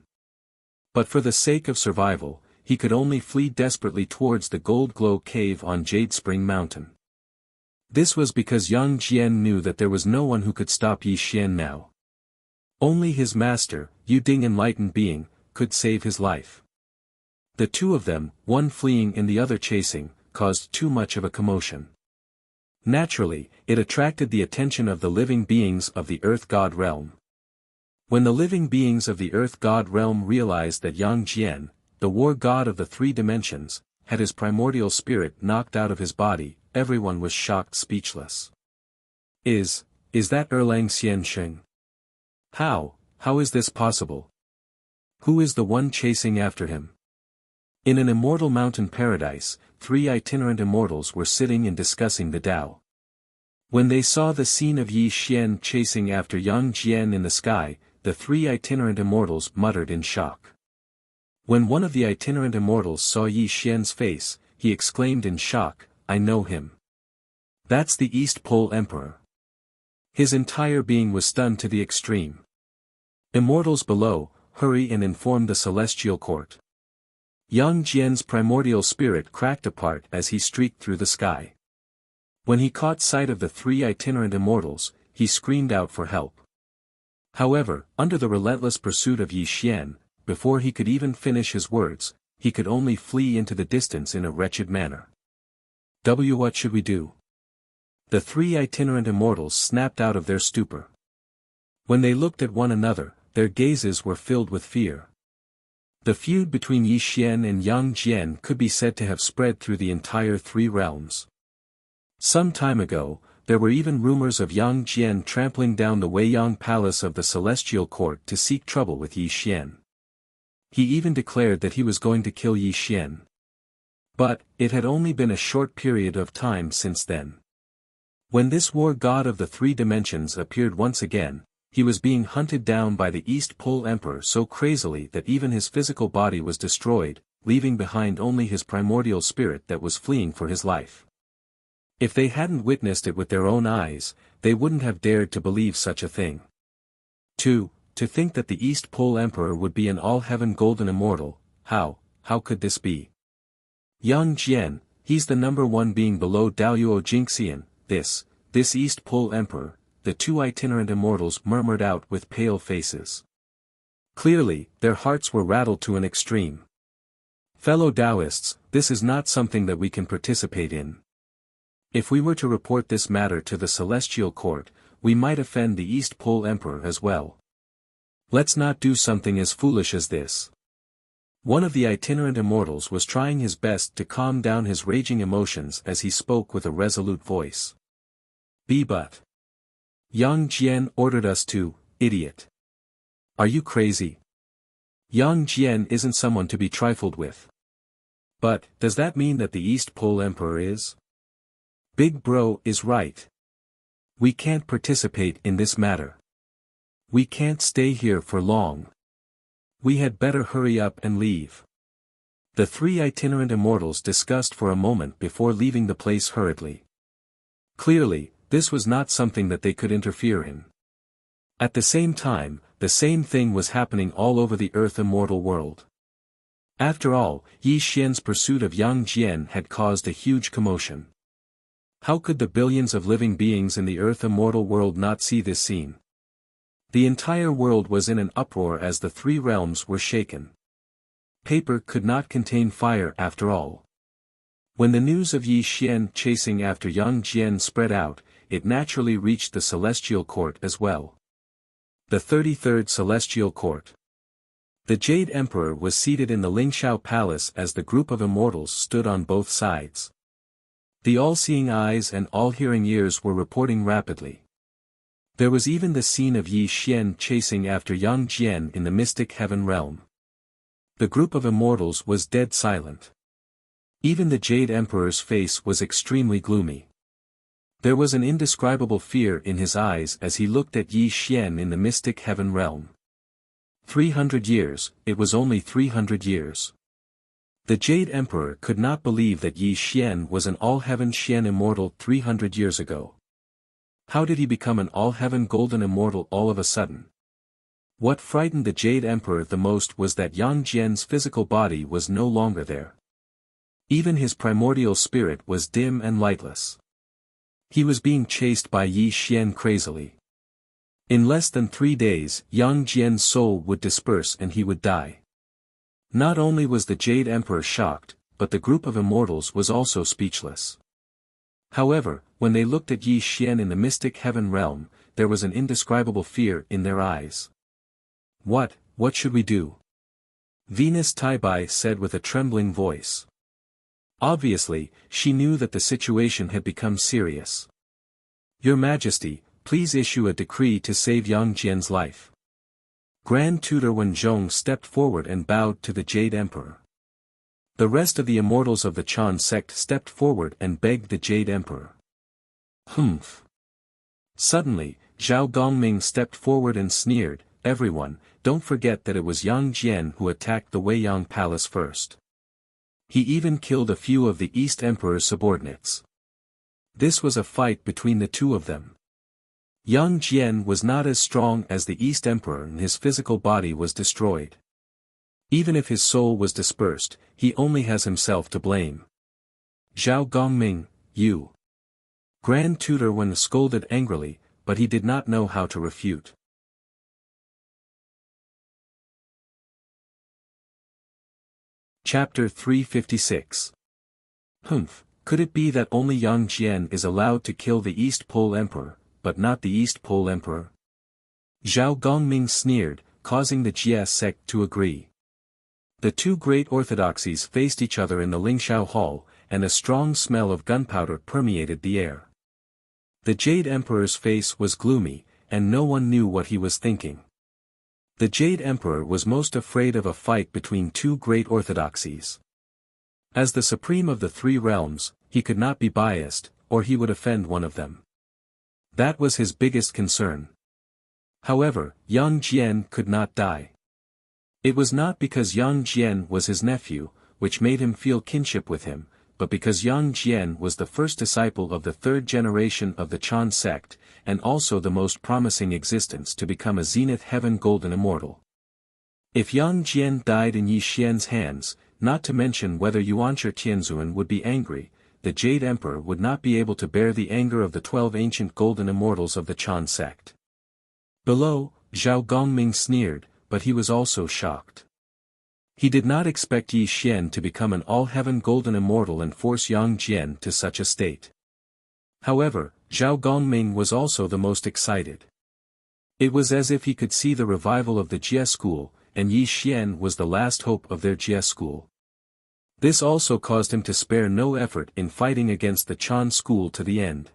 But for the sake of survival, he could only flee desperately towards the Gold Glow Cave on Jade Spring Mountain. This was because Yang Jian knew that there was no one who could stop Yi Xian now. Only his master, Yu Ding enlightened being, could save his life. The two of them, one fleeing and the other chasing, caused too much of a commotion. Naturally, it attracted the attention of the living beings of the Earth God realm. When the living beings of the Earth God realm realized that Yang Jian, the war god of the three dimensions, had his primordial spirit knocked out of his body, everyone was shocked speechless. Is that Erlang Xiansheng? How is this possible? Who is the one chasing after him? In an immortal mountain paradise, three itinerant immortals were sitting and discussing the Tao. When they saw the scene of Yi Xian chasing after Yang Jian in the sky, the three itinerant immortals muttered in shock. When one of the itinerant immortals saw Yi Xian's face, he exclaimed in shock, "I know him. That's the East Pole Emperor." His entire being was stunned to the extreme. Immortals below, hurry and inform the celestial court. Yang Jian's primordial spirit cracked apart as he streaked through the sky. When he caught sight of the three itinerant immortals, he screamed out for help. However, under the relentless pursuit of Yi Xian, before he could even finish his words, he could only flee into the distance in a wretched manner. What should we do? The three itinerant immortals snapped out of their stupor. When they looked at one another, their gazes were filled with fear. The feud between Yi Xian and Yang Jian could be said to have spread through the entire three realms. Some time ago, there were even rumors of Yang Jian trampling down the Weiyang Palace of the Celestial Court to seek trouble with Yi Xian. He even declared that he was going to kill Yi Xian. But, it had only been a short period of time since then. When this war god of the three dimensions appeared once again, he was being hunted down by the East Pole Emperor so crazily that even his physical body was destroyed, leaving behind only his primordial spirit that was fleeing for his life. If they hadn't witnessed it with their own eyes, they wouldn't have dared to believe such a thing. To think that the East Pole Emperor would be an all-heaven golden immortal, how could this be? Yang Jian, he's the number one being below Daluo Jingxian, this East Pole Emperor, the two itinerant immortals murmured out with pale faces. Clearly, their hearts were rattled to an extreme. Fellow Taoists, this is not something that we can participate in. If we were to report this matter to the Celestial Court, we might offend the East Pole Emperor as well. Let's not do something as foolish as this. One of the itinerant immortals was trying his best to calm down his raging emotions as he spoke with a resolute voice. But Yang Jian ordered us to, idiot. Are you crazy? Yang Jian isn't someone to be trifled with. But, does that mean that the East Pole Emperor is? Big Bro is right. We can't participate in this matter. We can't stay here for long. We had better hurry up and leave. The three itinerant immortals discussed for a moment before leaving the place hurriedly. Clearly, this was not something that they could interfere in. At the same time, the same thing was happening all over the Earth immortal world. After all, Yi Xian's pursuit of Yang Jian had caused a huge commotion. How could the billions of living beings in the Earth immortal world not see this scene? The entire world was in an uproar as the three realms were shaken. Paper could not contain fire after all. When the news of Yi Xian chasing after Yang Jian spread out, it naturally reached the Celestial Court as well. The 33rd Celestial Court. The Jade Emperor was seated in the Lingxiao Palace as the group of immortals stood on both sides. The all-seeing eyes and all-hearing ears were reporting rapidly. There was even the scene of Yi Xian chasing after Yang Jian in the mystic heaven realm. The group of immortals was dead silent. Even the Jade Emperor's face was extremely gloomy. There was an indescribable fear in his eyes as he looked at Yi Xian in the mystic heaven realm. 300 years, it was only 300 years. The Jade Emperor could not believe that Yi Xian was an all-heaven Xian immortal 300 years ago. How did he become an all-heaven golden immortal all of a sudden? What frightened the Jade Emperor the most was that Yang Jian's physical body was no longer there. Even his primordial spirit was dim and lightless. He was being chased by Yi Xian crazily. In less than 3 days, Yang Jian's soul would disperse and he would die. Not only was the Jade Emperor shocked, but the group of immortals was also speechless. However, when they looked at Yi Xian in the mystic heaven realm, there was an indescribable fear in their eyes. What should we do? Venus Taibai said with a trembling voice. Obviously, she knew that the situation had become serious. Your Majesty, please issue a decree to save Yang Jian's life. Grand Tutor Wen Zhong stepped forward and bowed to the Jade Emperor. The rest of the immortals of the Chan sect stepped forward and begged the Jade Emperor. Humph. Suddenly, Zhao Gongming stepped forward and sneered, everyone, don't forget that it was Yang Jian who attacked the Weiyang Palace first. He even killed a few of the East Emperor's subordinates. This was a fight between the two of them. Yang Jian was not as strong as the East Emperor and his physical body was destroyed. Even if his soul was dispersed, he only has himself to blame. Zhao Gongming, you. Grand Tutor Wen scolded angrily, but he did not know how to refute. Chapter 356. Humph, could it be that only Yang Jian is allowed to kill the East Pole Emperor, but not the East Pole Emperor? Zhao Gongming sneered, causing the Jia sect to agree. The two great orthodoxies faced each other in the Lingxiao Hall, and a strong smell of gunpowder permeated the air. The Jade Emperor's face was gloomy, and no one knew what he was thinking. The Jade Emperor was most afraid of a fight between two great orthodoxies. As the supreme of the three realms, he could not be biased, or he would offend one of them. That was his biggest concern. However, Yang Jian could not die. It was not because Yang Jian was his nephew, which made him feel kinship with him, but because Yang Jian was the first disciple of the third generation of the Chan sect, and also the most promising existence to become a Zenith Heaven Golden Immortal. If Yang Jian died in Yi Xian's hands, not to mention whether Yuanshi Tianzun would be angry, the Jade Emperor would not be able to bear the anger of the 12 ancient Golden Immortals of the Chan sect. Below, Zhao Gongming sneered, but he was also shocked. He did not expect Yi Xian to become an all-heaven Golden Immortal and force Yang Jian to such a state. However, Zhao Gongming was also the most excited. It was as if he could see the revival of the Jia school, and Yi Xian was the last hope of their Jia school. This also caused him to spare no effort in fighting against the Chan school to the end.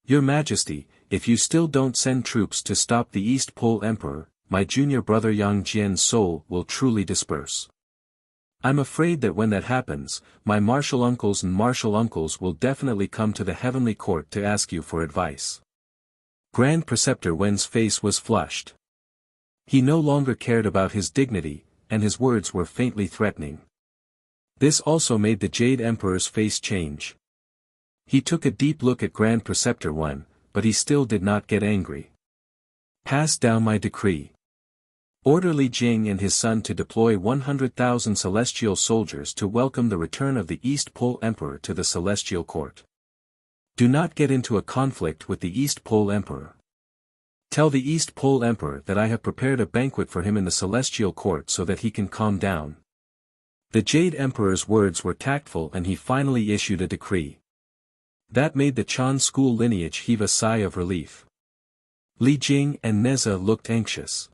Your Majesty, if you still don't send troops to stop the East Pole Emperor, my junior brother Yang Jian's soul will truly disperse. I'm afraid that when that happens, my martial uncles and martial uncles will definitely come to the heavenly court to ask you for advice. Grand Preceptor Wen's face was flushed. He no longer cared about his dignity, and his words were faintly threatening. This also made the Jade Emperor's face change. He took a deep look at Grand Preceptor Wen, but he still did not get angry. Pass down my decree. Order Li Jing and his son to deploy 100,000 celestial soldiers to welcome the return of the East Pole Emperor to the Celestial Court. Do not get into a conflict with the East Pole Emperor. Tell the East Pole Emperor that I have prepared a banquet for him in the Celestial Court so that he can calm down. The Jade Emperor's words were tactful and he finally issued a decree. That made the Chan school lineage heave a sigh of relief. Li Jing and Neza looked anxious.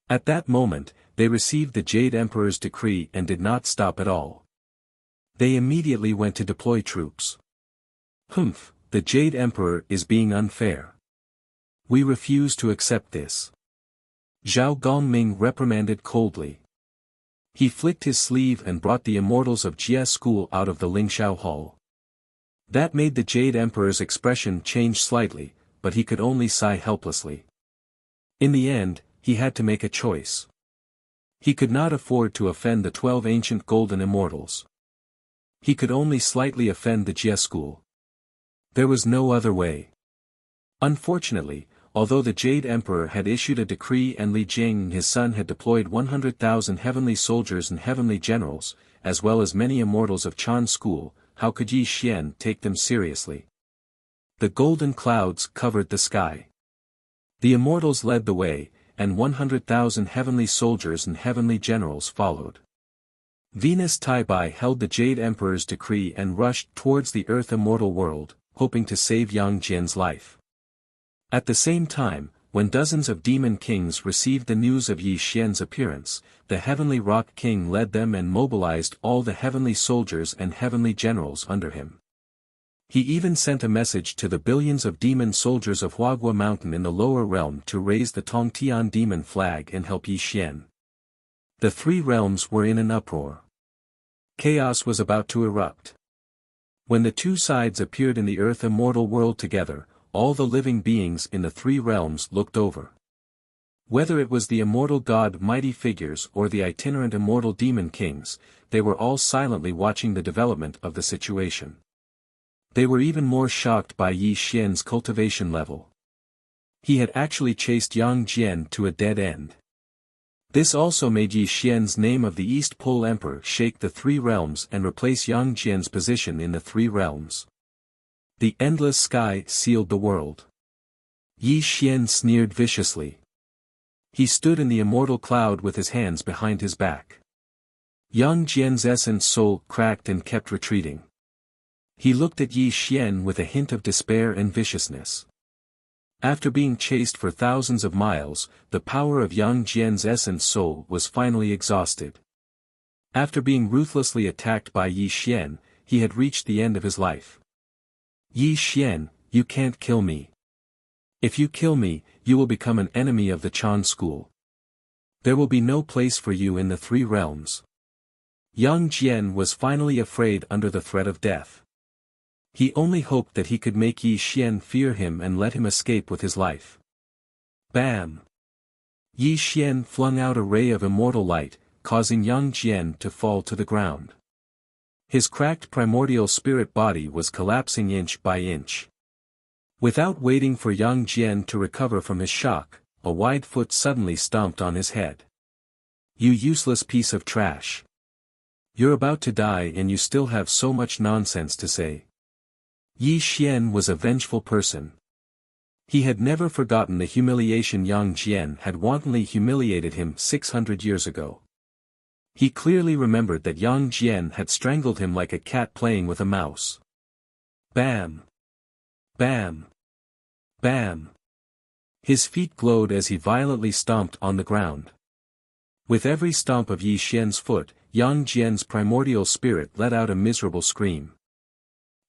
At that moment, they received the Jade Emperor's decree and did not stop at all. They immediately went to deploy troops. Humph, the Jade Emperor is being unfair. We refuse to accept this. Zhao Gongming reprimanded coldly. He flicked his sleeve and brought the immortals of Jia school out of the Lingxiao hall. That made the Jade Emperor's expression change slightly, but he could only sigh helplessly. In the end, he had to make a choice. He could not afford to offend the 12 ancient golden immortals. He could only slightly offend the Jia school. There was no other way. Unfortunately, although the Jade Emperor had issued a decree and Li Jing and his son had deployed 100,000 heavenly soldiers and heavenly generals, as well as many immortals of Chan school, how could Yi Xian take them seriously? The golden clouds covered the sky. The immortals led the way, and 100,000 heavenly soldiers and heavenly generals followed. Venus Taibai held the Jade Emperor's decree and rushed towards the Earth immortal world, hoping to save Yang Jian's life. At the same time, when dozens of demon kings received the news of Yi Xian's appearance, the Heavenly Rock King led them and mobilized all the heavenly soldiers and heavenly generals under him. He even sent a message to the billions of demon soldiers of Huagua Mountain in the lower realm to raise the Tongtian demon flag and help Yi Xian. The three realms were in an uproar. Chaos was about to erupt. When the two sides appeared in the Earth immortal world together, all the living beings in the three realms looked over. Whether it was the immortal god mighty figures or the itinerant immortal demon kings, they were all silently watching the development of the situation. They were even more shocked by Yi Xian's cultivation level. He had actually chased Yang Jian to a dead end. This also made Yi Xian's name of the East Pole Emperor shake the three realms and replace Yang Jian's position in the three realms. The endless sky sealed the world. Yi Xian sneered viciously. He stood in the immortal cloud with his hands behind his back. Yang Jian's essence soul cracked and kept retreating. He looked at Yi Xian with a hint of despair and viciousness. After being chased for thousands of miles, the power of Yang Jian's essence soul was finally exhausted. After being ruthlessly attacked by Yi Xian, he had reached the end of his life. Yi Xian, you can't kill me. If you kill me, you will become an enemy of the Chan school. There will be no place for you in the three realms. Yang Jian was finally afraid under the threat of death. He only hoped that he could make Yi Xian fear him and let him escape with his life. Bam! Yi Xian flung out a ray of immortal light, causing Yang Jian to fall to the ground. His cracked primordial spirit body was collapsing inch by inch. Without waiting for Yang Jian to recover from his shock, a wide foot suddenly stomped on his head. You useless piece of trash! You're about to die and you still have so much nonsense to say. Yi Xian was a vengeful person. He had never forgotten the humiliation Yang Jian had wantonly humiliated him 600 years ago. He clearly remembered that Yang Jian had strangled him like a cat playing with a mouse. Bam! Bam! Bam! His feet glowed as he violently stomped on the ground. With every stomp of Yi Xian's foot, Yang Jian's primordial spirit let out a miserable scream.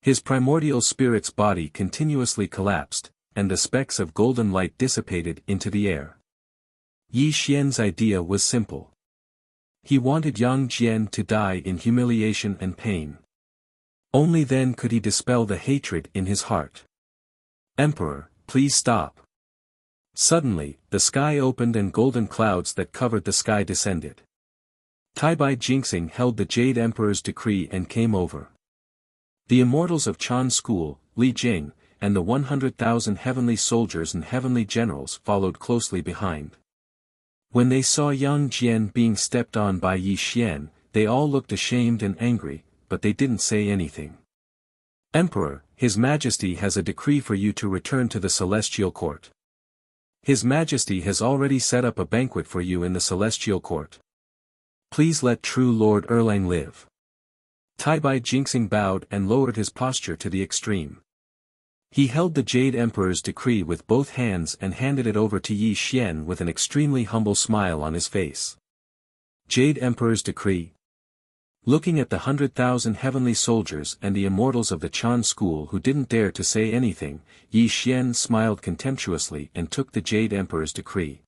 His primordial spirit's body continuously collapsed, and the specks of golden light dissipated into the air. Yi Xian's idea was simple. He wanted Yang Jian to die in humiliation and pain. Only then could he dispel the hatred in his heart. Emperor, please stop. Suddenly, the sky opened and golden clouds that covered the sky descended. Taibai Jinxing held the Jade Emperor's decree and came over. The immortals of Chan School, Li Jing, and the 100,000 heavenly soldiers and heavenly generals followed closely behind. When they saw Yang Jian being stepped on by Yi Xian, they all looked ashamed and angry, but they didn't say anything. Emperor, His Majesty has a decree for you to return to the Celestial Court. His Majesty has already set up a banquet for you in the Celestial Court. Please let true Lord Erlang live. Taibai Jinxing bowed and lowered his posture to the extreme. He held the Jade Emperor's decree with both hands and handed it over to Yi Xian with an extremely humble smile on his face. Jade Emperor's decree. Looking at the 100,000 heavenly soldiers and the immortals of the Chan School who didn't dare to say anything, Yi Xian smiled contemptuously and took the Jade Emperor's decree.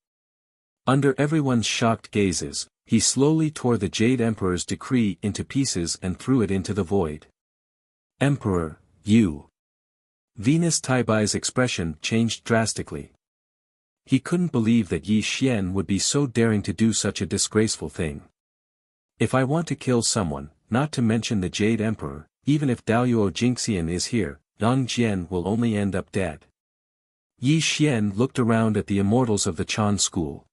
Under everyone's shocked gazes, he slowly tore the Jade Emperor's decree into pieces and threw it into the void. Emperor, you. Venus Taibai's expression changed drastically. He couldn't believe that Yi Xian would be so daring to do such a disgraceful thing. If I want to kill someone, not to mention the Jade Emperor, even if Daoyuo Jingxian is here, Yang Jian will only end up dead. Yi Xian looked around at the immortals of the Chan School.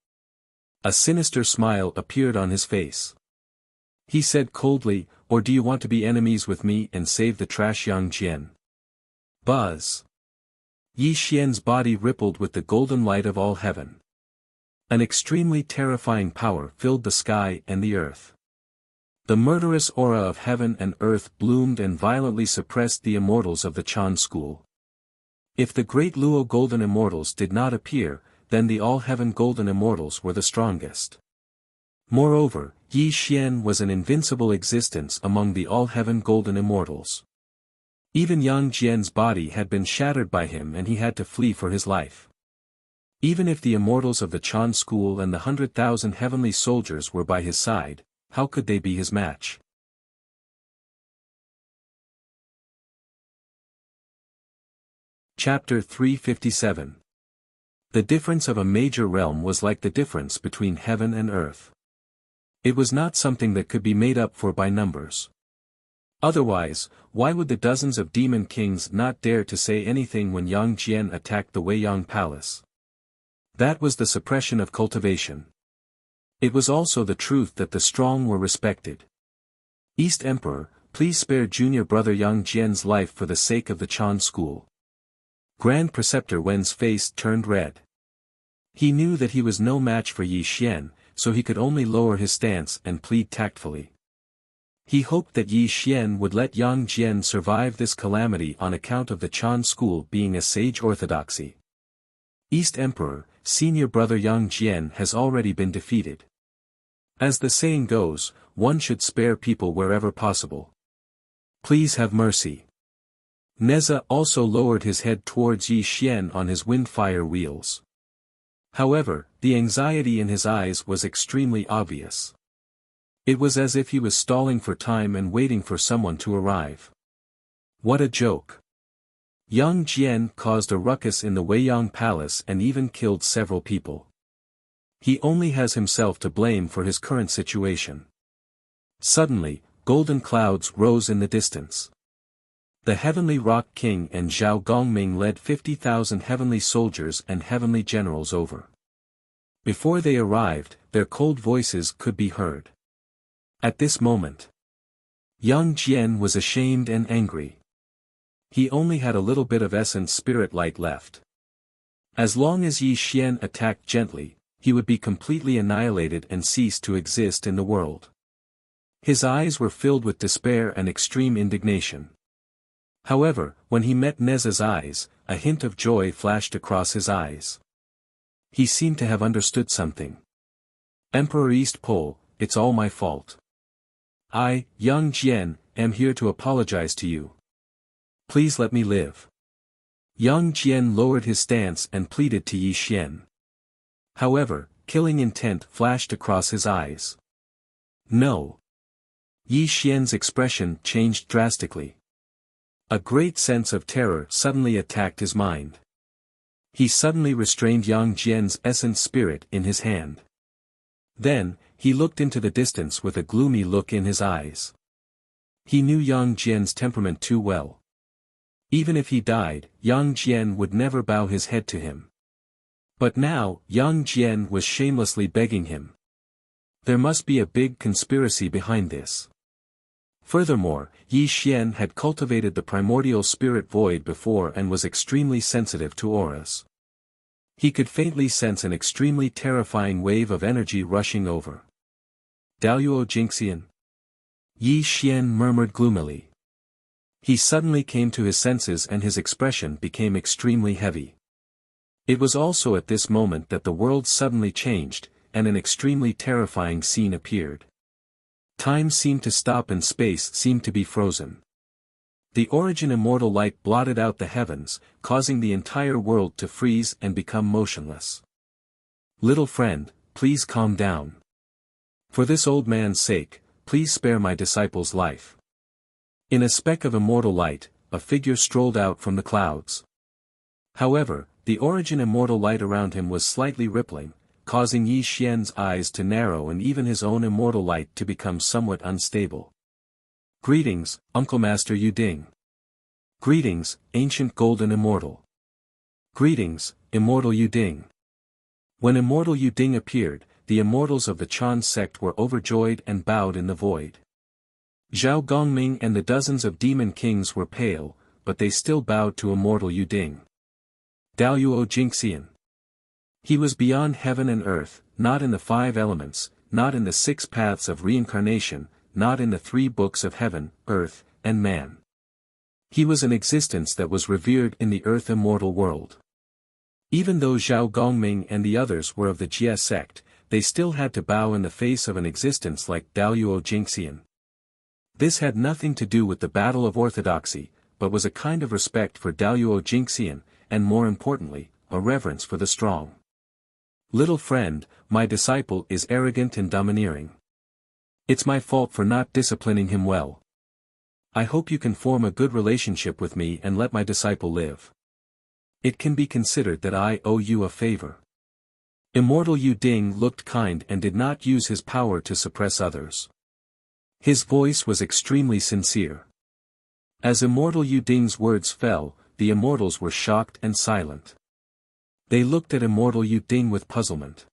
A sinister smile appeared on his face. He said coldly, or do you want to be enemies with me and save the trash Yang Jian? Buzz. Yi Xian's body rippled with the golden light of all heaven. An extremely terrifying power filled the sky and the earth. The murderous aura of heaven and earth bloomed and violently suppressed the immortals of the Chan School. If the great Luo Golden Immortals did not appear, then the all-heaven Golden Immortals were the strongest. Moreover, Yi Xian was an invincible existence among the all-heaven Golden Immortals. Even Yang Jian's body had been shattered by him and he had to flee for his life. Even if the immortals of the Chan School and the 100,000 heavenly soldiers were by his side, how could they be his match? Chapter 357. The difference of a major realm was like the difference between heaven and earth. It was not something that could be made up for by numbers. Otherwise, why would the dozens of demon kings not dare to say anything when Yang Jian attacked the Weiyang Palace? That was the suppression of cultivation. It was also the truth that the strong were respected. East Emperor, please spare junior brother Yang Jian's life for the sake of the Chan School. Grand Preceptor Wen's face turned red. He knew that he was no match for Yi Xian, so he could only lower his stance and plead tactfully. He hoped that Yi Xian would let Yang Jian survive this calamity on account of the Chan School being a sage orthodoxy. East Emperor, senior brother Yang Jian has already been defeated. As the saying goes, one should spare people wherever possible. Please have mercy. Neza also lowered his head towards Yi Xian on his windfire wheels. However, the anxiety in his eyes was extremely obvious. It was as if he was stalling for time and waiting for someone to arrive. What a joke. Yang Jian caused a ruckus in the Weiyang Palace and even killed several people. He only has himself to blame for his current situation. Suddenly, golden clouds rose in the distance. The Heavenly Rock King and Zhao Gongming led 50,000 heavenly soldiers and heavenly generals over. Before they arrived, their cold voices could be heard. At this moment, Yang Jian was ashamed and angry. He only had a little bit of essence spirit light left. As long as Yi Xian attacked gently, he would be completely annihilated and cease to exist in the world. His eyes were filled with despair and extreme indignation. However, when he met Neza's eyes, a hint of joy flashed across his eyes. He seemed to have understood something. Emperor East Pole, it's all my fault. I, Yang Jian, am here to apologize to you. Please let me live. Yang Jian lowered his stance and pleaded to Yi Xian. However, killing intent flashed across his eyes. No. Yi Xian's expression changed drastically. A great sense of terror suddenly attacked his mind. He suddenly restrained Yang Jian's essence spirit in his hand. Then, he looked into the distance with a gloomy look in his eyes. He knew Yang Jian's temperament too well. Even if he died, Yang Jian would never bow his head to him. But now, Yang Jian was shamelessly begging him. There must be a big conspiracy behind this. Furthermore, Yi Xian had cultivated the primordial spirit void before and was extremely sensitive to auras. He could faintly sense an extremely terrifying wave of energy rushing over. Daoyuo Jingxian? Yi Xian murmured gloomily. He suddenly came to his senses and his expression became extremely heavy. It was also at this moment that the world suddenly changed, and an extremely terrifying scene appeared. Time seemed to stop and space seemed to be frozen. The origin immortal light blotted out the heavens, causing the entire world to freeze and become motionless. Little friend, please calm down. For this old man's sake, please spare my disciple's life. In a speck of immortal light, a figure strolled out from the clouds. However, the origin immortal light around him was slightly rippling, causing Yi Xian's eyes to narrow and even his own immortal light to become somewhat unstable. Greetings, Uncle Master Yu Ding. Greetings, ancient golden immortal. Greetings, immortal Yu Ding. When immortal Yu Ding appeared, the immortals of the Chan sect were overjoyed and bowed in the void. Zhao Gongming and the dozens of demon kings were pale, but they still bowed to immortal Yu Ding. Daoyuo Jingxian. He was beyond heaven and earth, not in the 5 elements, not in the 6 paths of reincarnation, not in the 3 books of heaven, earth, and man. He was an existence that was revered in the earth immortal world. Even though Zhao Gongming and the others were of the Jia sect, they still had to bow in the face of an existence like Daoyuo Jingxian. This had nothing to do with the battle of orthodoxy, but was a kind of respect for Daoyuo Jingxian, and more importantly, a reverence for the strong. Little friend, my disciple is arrogant and domineering. It's my fault for not disciplining him well. I hope you can form a good relationship with me and let my disciple live. It can be considered that I owe you a favor. Immortal Yu Ding looked kind and did not use his power to suppress others. His voice was extremely sincere. As Immortal Yu Ding's words fell, the immortals were shocked and silent. They looked at Immortal Yu Ding with puzzlement.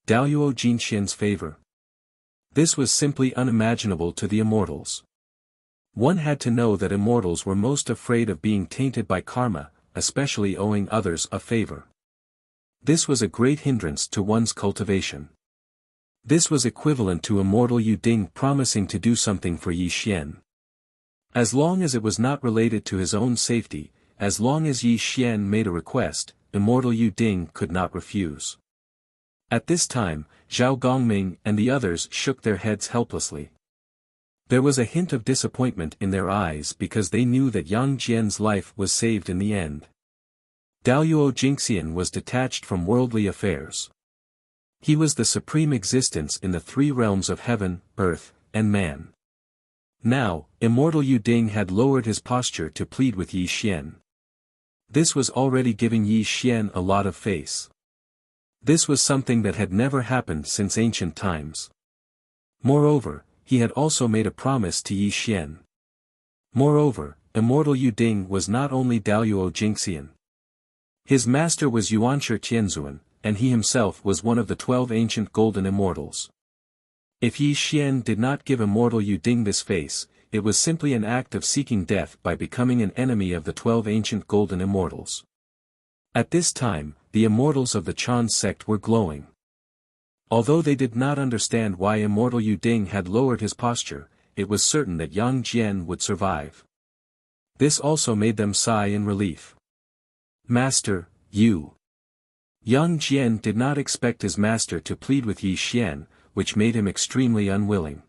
Daoyuo Jingxian's favor. This was simply unimaginable to the immortals. One had to know that immortals were most afraid of being tainted by karma, especially owing others a favor. This was a great hindrance to one's cultivation. This was equivalent to Immortal Yu Ding promising to do something for Yi Xian. As long as it was not related to his own safety, as long as Yi Xian made a request, Immortal Yu Ding could not refuse. At this time, Zhao Gongming and the others shook their heads helplessly. There was a hint of disappointment in their eyes because they knew that Yang Jian's life was saved in the end. Daoyuo Jingxian was detached from worldly affairs. He was the supreme existence in the 3 realms of heaven, earth, and man. Now, Immortal Yu Ding had lowered his posture to plead with Yi Xian. This was already giving Yi Xian a lot of face. This was something that had never happened since ancient times. Moreover, he had also made a promise to Yi Xian. Moreover, Immortal Yu Ding was not only Daoyuo Jingxian. His master was Yuanshi Tianzuan, and he himself was one of the 12 ancient golden immortals. If Yi Xian did not give Immortal Yu Ding this face, it was simply an act of seeking death by becoming an enemy of the 12 ancient golden immortals. At this time, the immortals of the Chan sect were glowing. Although they did not understand why Immortal Yu Ding had lowered his posture, it was certain that Yang Jian would survive. This also made them sigh in relief. Master, you. Yang Jian did not expect his master to plead with Yi Xian, which made him extremely unwilling.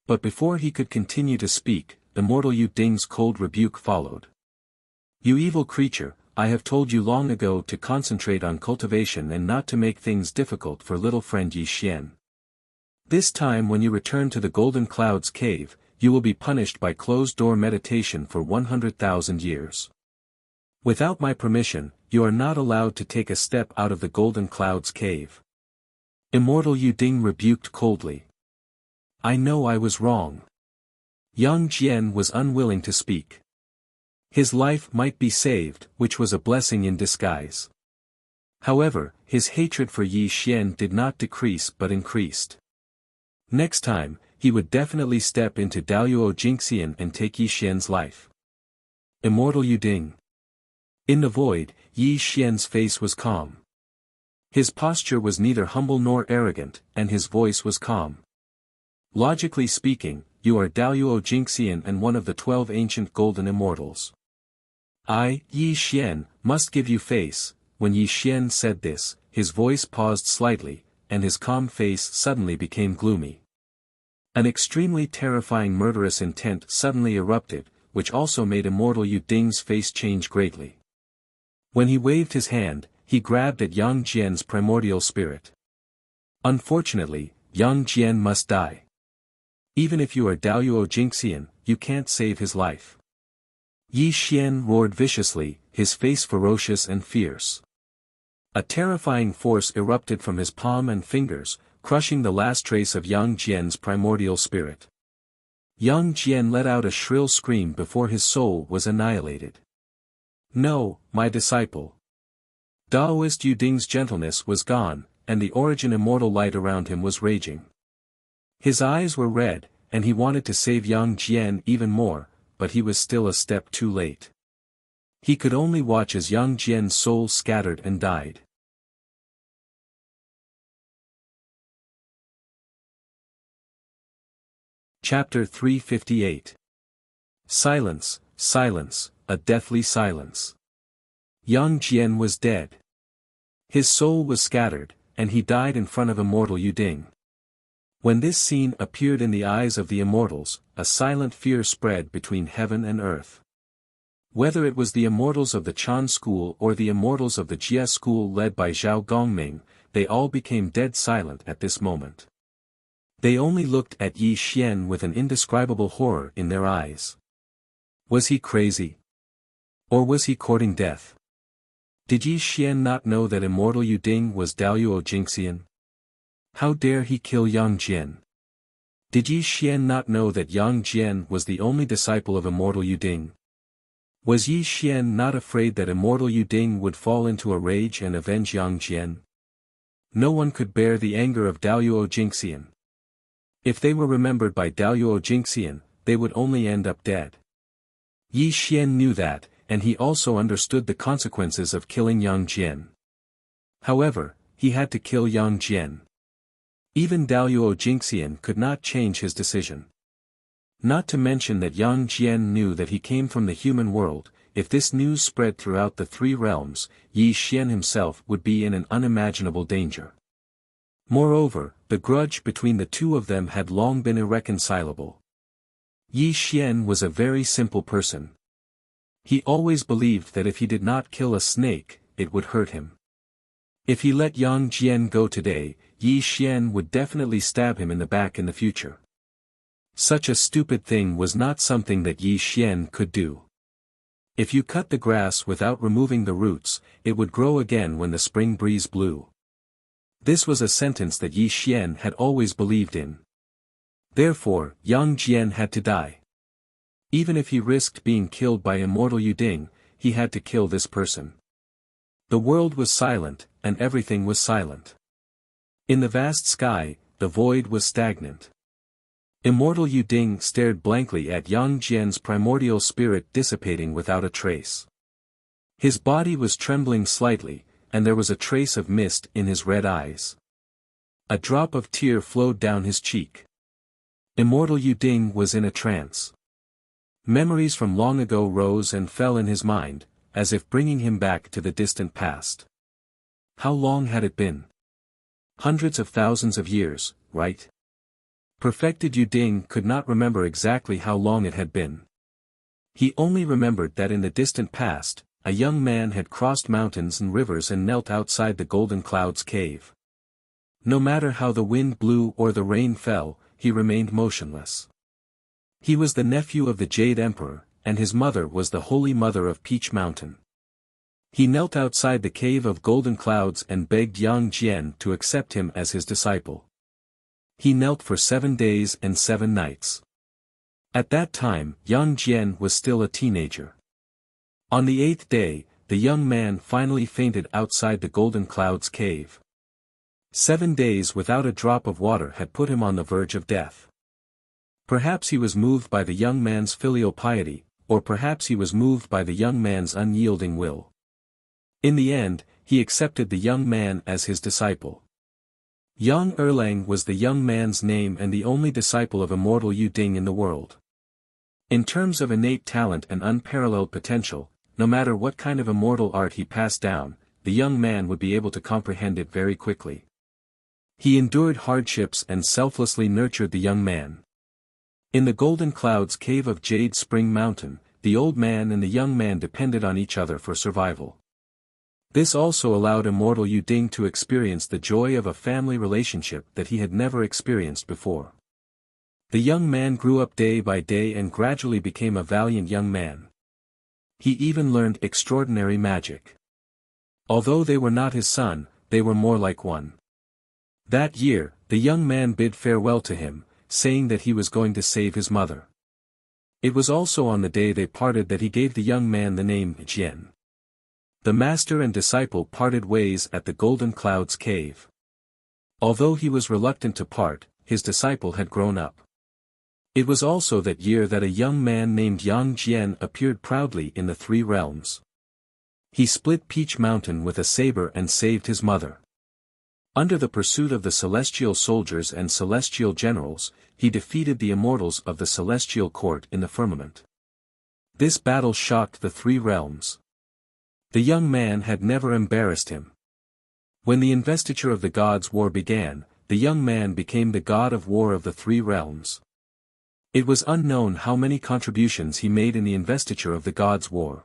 But before he could continue to speak, Immortal Yu Ding's cold rebuke followed. You evil creature, I have told you long ago to concentrate on cultivation and not to make things difficult for little friend Yi Xian. This time when you return to the Golden Clouds cave, you will be punished by closed-door meditation for 100,000 years. Without my permission, you are not allowed to take a step out of the Golden Clouds cave. Immortal Yuding rebuked coldly. I know I was wrong. Yang Jian was unwilling to speak. His life might be saved, which was a blessing in disguise. However, his hatred for Yi Xian did not decrease but increased. Next time, he would definitely step into Daluo Jingxian and take Yi Xian's life. Immortal Yuding. In the void, Yi Xian's face was calm. His posture was neither humble nor arrogant, and his voice was calm. Logically speaking, you are Daluo Jingxian and one of the 12 ancient golden immortals. I, Yi Xian, must give you face. When Yi Xian said this, his voice paused slightly, and his calm face suddenly became gloomy. An extremely terrifying murderous intent suddenly erupted, which also made Immortal Yuding's face change greatly. When he waved his hand, he grabbed at Yang Jian's primordial spirit. Unfortunately, Yang Jian must die. Even if you are Daluo Jingxian, you can't save his life. Yi Xian roared viciously, his face ferocious and fierce. A terrifying force erupted from his palm and fingers, crushing the last trace of Yang Jian's primordial spirit. Yang Jian let out a shrill scream before his soul was annihilated. No, my disciple. Daoist Yuding's gentleness was gone, and the origin immortal light around him was raging. His eyes were red, and he wanted to save Yang Jian even more, but he was still a step too late. He could only watch as Yang Jian's soul scattered and died. Chapter 358. Silence, silence, a deathly silence. Yang Jian was dead. His soul was scattered, and he died in front of Immortal Yuding. When this scene appeared in the eyes of the immortals, a silent fear spread between heaven and earth. Whether it was the immortals of the Chan school or the immortals of the Jia school led by Zhao Gongming, they all became dead silent at this moment. They only looked at Yi Xian with an indescribable horror in their eyes. Was he crazy? Or was he courting death? Did Yi Xian not know that Immortal Yuding was Daluo Jingxian? How dare he kill Yang Jian? Did Yi Xian not know that Yang Jian was the only disciple of Immortal Yuding? Was Yi Xian not afraid that Immortal Yuding would fall into a rage and avenge Yang Jian? No one could bear the anger of Daluo Jingxian. If they were remembered by Daluo Jingxian, they would only end up dead. Yi Xian knew that, and he also understood the consequences of killing Yang Jian. However, he had to kill Yang Jian. Even Daluo Jingxian could not change his decision. Not to mention that Yang Jian knew that he came from the human world. If this news spread throughout the three realms, Yi Xian himself would be in an unimaginable danger. Moreover, the grudge between the two of them had long been irreconcilable. Yi Xian was a very simple person. He always believed that if he did not kill a snake, it would hurt him. If he let Yang Jian go today, Yi Xian would definitely stab him in the back in the future. Such a stupid thing was not something that Yi Xian could do. If you cut the grass without removing the roots, it would grow again when the spring breeze blew. This was a sentence that Yi Xian had always believed in. Therefore, Yang Jian had to die. Even if he risked being killed by Immortal Yuding, he had to kill this person. The world was silent, and everything was silent. In the vast sky, the void was stagnant. Immortal Yuding stared blankly at Yang Jian's primordial spirit dissipating without a trace. His body was trembling slightly, and there was a trace of mist in his red eyes. A drop of tear flowed down his cheek. Immortal Yuding was in a trance. Memories from long ago rose and fell in his mind, as if bringing him back to the distant past. How long had it been? Hundreds of thousands of years, right? Perfected Yuding could not remember exactly how long it had been. He only remembered that in the distant past, a young man had crossed mountains and rivers and knelt outside the Golden Clouds cave. No matter how the wind blew or the rain fell, he remained motionless. He was the nephew of the Jade Emperor, and his mother was the Holy Mother of Peach Mountain. He knelt outside the cave of golden clouds and begged Yang Jian to accept him as his disciple. He knelt for 7 days and 7 nights. At that time, Yang Jian was still a teenager. On the 8th day, the young man finally fainted outside the golden clouds cave. 7 days without a drop of water had put him on the verge of death. Perhaps he was moved by the young man's filial piety, or perhaps he was moved by the young man's unyielding will. In the end, he accepted the young man as his disciple. Yang Erlang was the young man's name and the only disciple of Immortal Yu Ding in the world. In terms of innate talent and unparalleled potential, no matter what kind of immortal art he passed down, the young man would be able to comprehend it very quickly. He endured hardships and selflessly nurtured the young man. In the Golden Clouds cave of Jade Spring Mountain, the old man and the young man depended on each other for survival. This also allowed Immortal Yu Ding to experience the joy of a family relationship that he had never experienced before. The young man grew up day by day and gradually became a valiant young man. He even learned extraordinary magic. Although they were not his son, they were more like one. That year, the young man bid farewell to him, saying that he was going to save his mother. It was also on the day they parted that he gave the young man the name Jian. The master and disciple parted ways at the Golden Clouds cave. Although he was reluctant to part, his disciple had grown up. It was also that year that a young man named Yang Jian appeared proudly in the 3 realms. He split Peach Mountain with a saber and saved his mother. Under the pursuit of the celestial soldiers and celestial generals, he defeated the immortals of the celestial court in the firmament. This battle shocked the 3 realms. The young man had never embarrassed him. When the investiture of the gods' war began, the young man became the god of war of the 3 realms. It was unknown how many contributions he made in the investiture of the gods' war.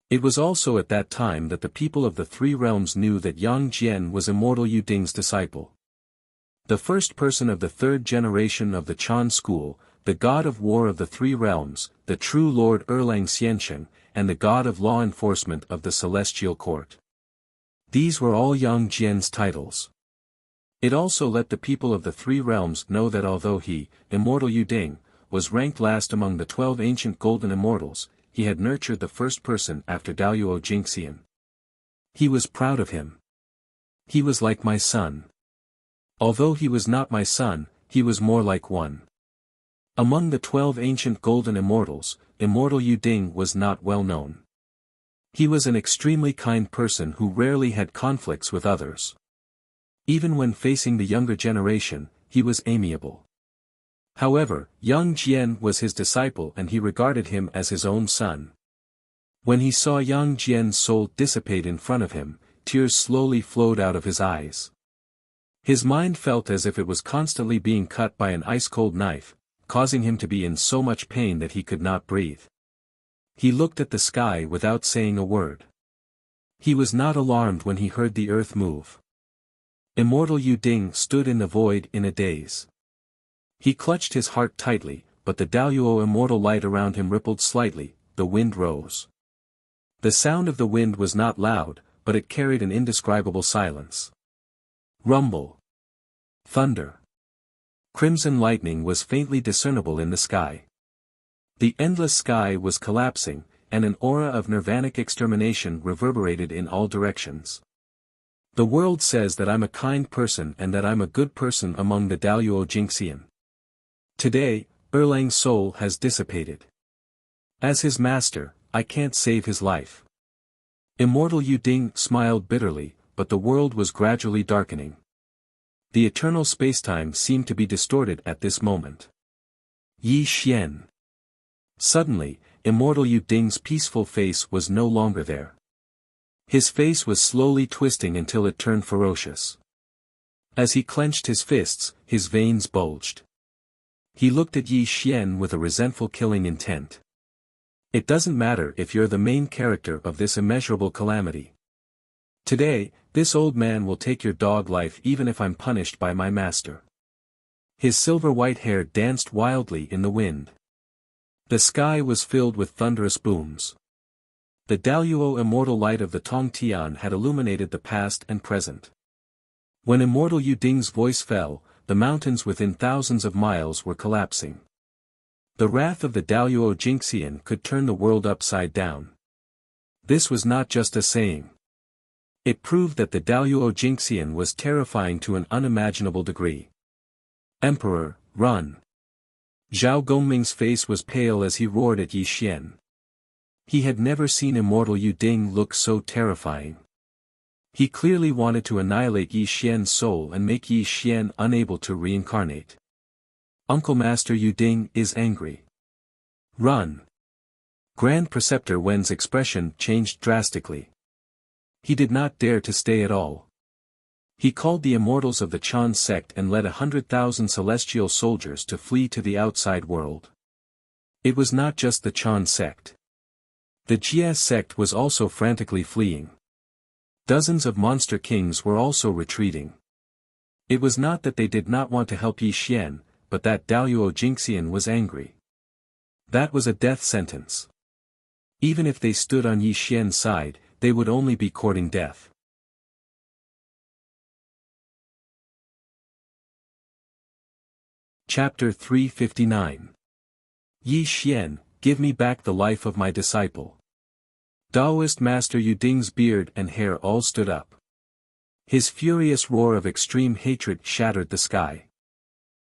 It was also at that time that the people of the 3 realms knew that Yang Jian was Immortal Yu Ding's disciple. The first person of the 3rd generation of the Chan school, the god of war of the 3 realms, the true Lord Erlang Xiansheng, and the god of law enforcement of the celestial court. These were all Yang Jian's titles. It also let the people of the 3 realms know that although he, Immortal Yu Ding, was ranked last among the 12 ancient golden immortals, he had nurtured the first person after Daluo Jingxian. He was proud of him. He was like my son. Although he was not my son, he was more like one. Among the 12 ancient golden immortals, Immortal Yu Ding was not well known. He was an extremely kind person who rarely had conflicts with others. Even when facing the younger generation, he was amiable. However, Yang Jian was his disciple and he regarded him as his own son. When he saw Yang Jian's soul dissipate in front of him, tears slowly flowed out of his eyes. His mind felt as if it was constantly being cut by an ice-cold knife, causing him to be in so much pain that he could not breathe. He looked at the sky without saying a word. He was not alarmed when he heard the earth move. Immortal Yu Ding stood in the void in a daze. He clutched his heart tightly, but the Daluo immortal light around him rippled slightly, the wind rose. The sound of the wind was not loud, but it carried an indescribable silence. Rumble. Thunder. Crimson lightning was faintly discernible in the sky. The endless sky was collapsing, and an aura of nirvanic extermination reverberated in all directions. The world says that I'm a kind person and that I'm a good person among the Daluo Jingxian. Today, Erlang's soul has dissipated. As his master, I can't save his life. Immortal Yu Ding smiled bitterly, but the world was gradually darkening. The eternal spacetime seemed to be distorted at this moment. Yi Xian. Suddenly, Immortal Yu Ding's peaceful face was no longer there. His face was slowly twisting until it turned ferocious. As he clenched his fists, his veins bulged. He looked at Yi Xian with a resentful killing intent. It doesn't matter if you're the main character of this immeasurable calamity. Today, this old man will take your dog life even if I'm punished by my master. His silver-white hair danced wildly in the wind. The sky was filled with thunderous booms. The Daluo immortal light of the Tongtian had illuminated the past and present. When Immortal Yu Ding's voice fell, the mountains within thousands of miles were collapsing. The wrath of the Daluo Jingxian could turn the world upside down. This was not just a saying. It proved that the Daluo Jingxian was terrifying to an unimaginable degree. Emperor, run! Zhao Gongming's face was pale as he roared at Yi Xian. He had never seen Immortal Yu Ding look so terrifying. He clearly wanted to annihilate Yi Xian's soul and make Yi Xian unable to reincarnate. Uncle Master Yu Ding is angry. Run! Grand Preceptor Wen's expression changed drastically. He did not dare to stay at all. He called the immortals of the Chan sect and led 100,000 celestial soldiers to flee to the outside world. It was not just the Chan sect. The Jia sect was also frantically fleeing. Dozens of monster kings were also retreating. It was not that they did not want to help Yi Xian, but that Daluo Jingxian was angry. That was a death sentence. Even if they stood on Yi Xian's side, they would only be courting death. Chapter 359. Yi Xian, give me back the life of my disciple. Daoist Master Yu Ding's beard and hair all stood up. His furious roar of extreme hatred shattered the sky.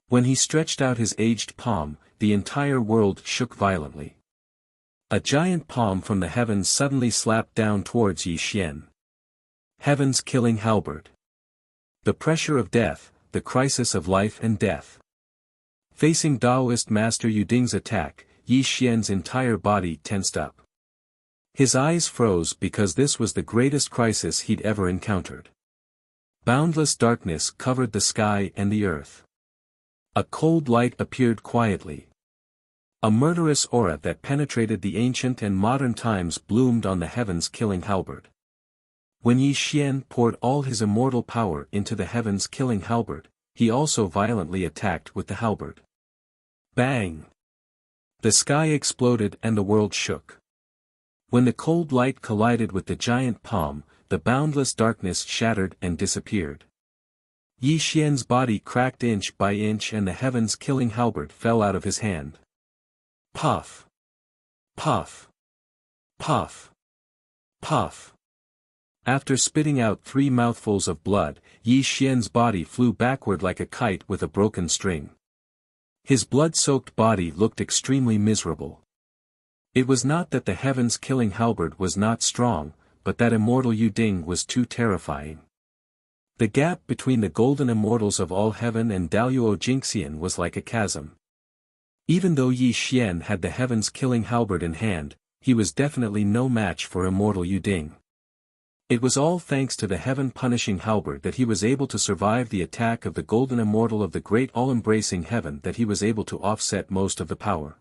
When he stretched out his aged palm, the entire world shook violently. A giant palm from the heavens suddenly slapped down towards Yi Xian. Heaven's killing halberd. The pressure of death, the crisis of life and death. Facing Daoist Master Yu Ding's attack, Yi Xian's entire body tensed up. His eyes froze because this was the greatest crisis he'd ever encountered. Boundless darkness covered the sky and the earth. A cold light appeared quietly. A murderous aura that penetrated the ancient and modern times bloomed on the heavens killing halberd. When Yi Xian poured all his immortal power into the heavens killing halberd, he also violently attacked with the halberd. Bang! The sky exploded and the world shook. When the cold light collided with the giant palm, the boundless darkness shattered and disappeared. Yi Xian's body cracked inch by inch and the heavens killing halberd fell out of his hand. Puff! Puff! Puff! Puff! After spitting out 3 mouthfuls of blood, Yi Xian's body flew backward like a kite with a broken string. His blood-soaked body looked extremely miserable. It was not that the heavens killing halberd was not strong, but that Immortal Yu Ding was too terrifying. The gap between the golden immortals of all heaven and Daluo Jingxian was like a chasm. Even though Yi Xian had the heavens killing halberd in hand, he was definitely no match for Immortal Yu Ding. It was all thanks to the heaven-punishing halberd that he was able to survive the attack of the golden immortal of the great all-embracing heaven, that he was able to offset most of the power.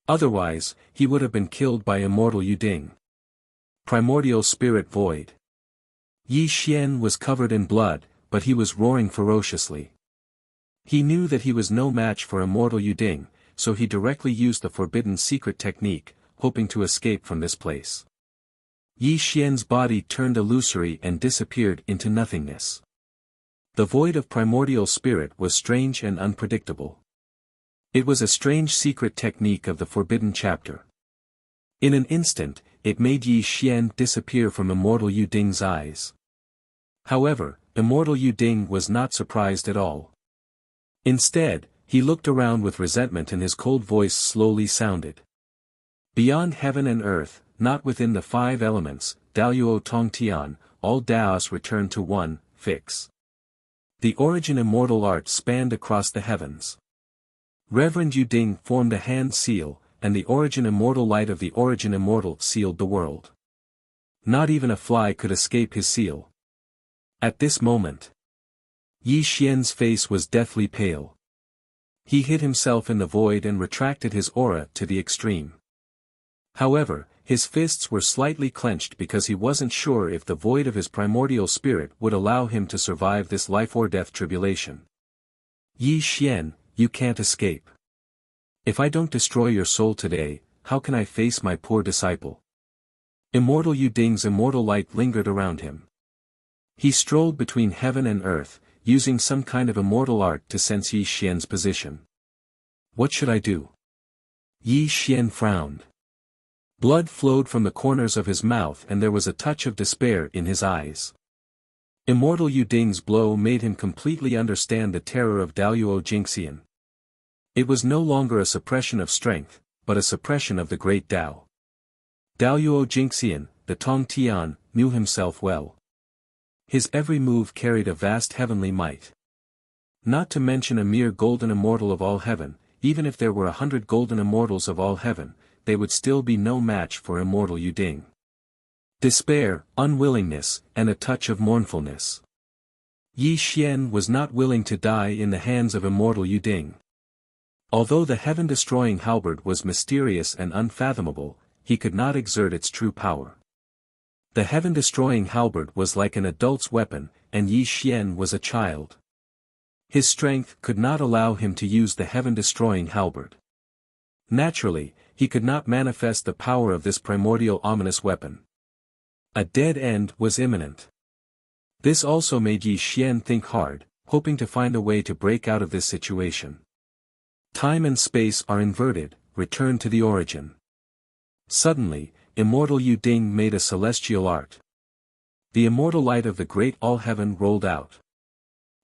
Otherwise, he would have been killed by Immortal Yu Ding. Primordial Spirit Void. Yi Xian was covered in blood, but he was roaring ferociously. He knew that he was no match for Immortal Yu Ding, so he directly used the forbidden secret technique, hoping to escape from this place. Yi Xian's body turned illusory and disappeared into nothingness. The void of primordial spirit was strange and unpredictable. It was a strange secret technique of the forbidden chapter. In an instant, it made Yi Xian disappear from Immortal Yu Ding's eyes. However, Immortal Yu Ding was not surprised at all. Instead, he looked around with resentment and his cold voice slowly sounded. Beyond heaven and earth, not within the 5 elements, Daluo Tongtian, all Daos return to one, fix. The origin immortal art spanned across the heavens. Reverend Yu Ding formed a hand seal, and the origin immortal light of the origin immortal sealed the world. Not even a fly could escape his seal. At this moment, Yi Xian's face was deathly pale. He hid himself in the void and retracted his aura to the extreme. However, His fists were slightly clenched because he wasn't sure if the void of his primordial spirit would allow him to survive this life-or-death tribulation. Yi Xian, you can't escape. If I don't destroy your soul today, how can I face my poor disciple? Immortal Yu Ding's immortal light lingered around him. He strolled between heaven and earth, using some kind of immortal art to sense Yi Xian's position. What should I do? Yi Xian frowned. Blood flowed from the corners of his mouth and there was a touch of despair in his eyes. Immortal Yu Ding's blow made him completely understand the terror of Daoyuo Jingxian. It was no longer a suppression of strength, but a suppression of the great Tao. Daoyuo Jingxian, the Tong Tian, knew himself well. His every move carried a vast heavenly might. Not to mention a mere golden immortal of all heaven, even if there were 100 golden immortals of all heaven, they would still be no match for immortal Yu Ding. Despair, unwillingness, and a touch of mournfulness. Yi Xian was not willing to die in the hands of immortal Yu Ding. Although the heaven-destroying halberd was mysterious and unfathomable, he could not exert its true power. The heaven-destroying halberd was like an adult's weapon, and Yi Xian was a child. His strength could not allow him to use the heaven-destroying halberd. Naturally, he could not manifest the power of this primordial ominous weapon. A dead end was imminent. This also made Yi Xian think hard, hoping to find a way to break out of this situation. Time and space are inverted, return to the origin. Suddenly, immortal Yu Ding made a celestial art. The immortal light of the great all-heaven rolled out.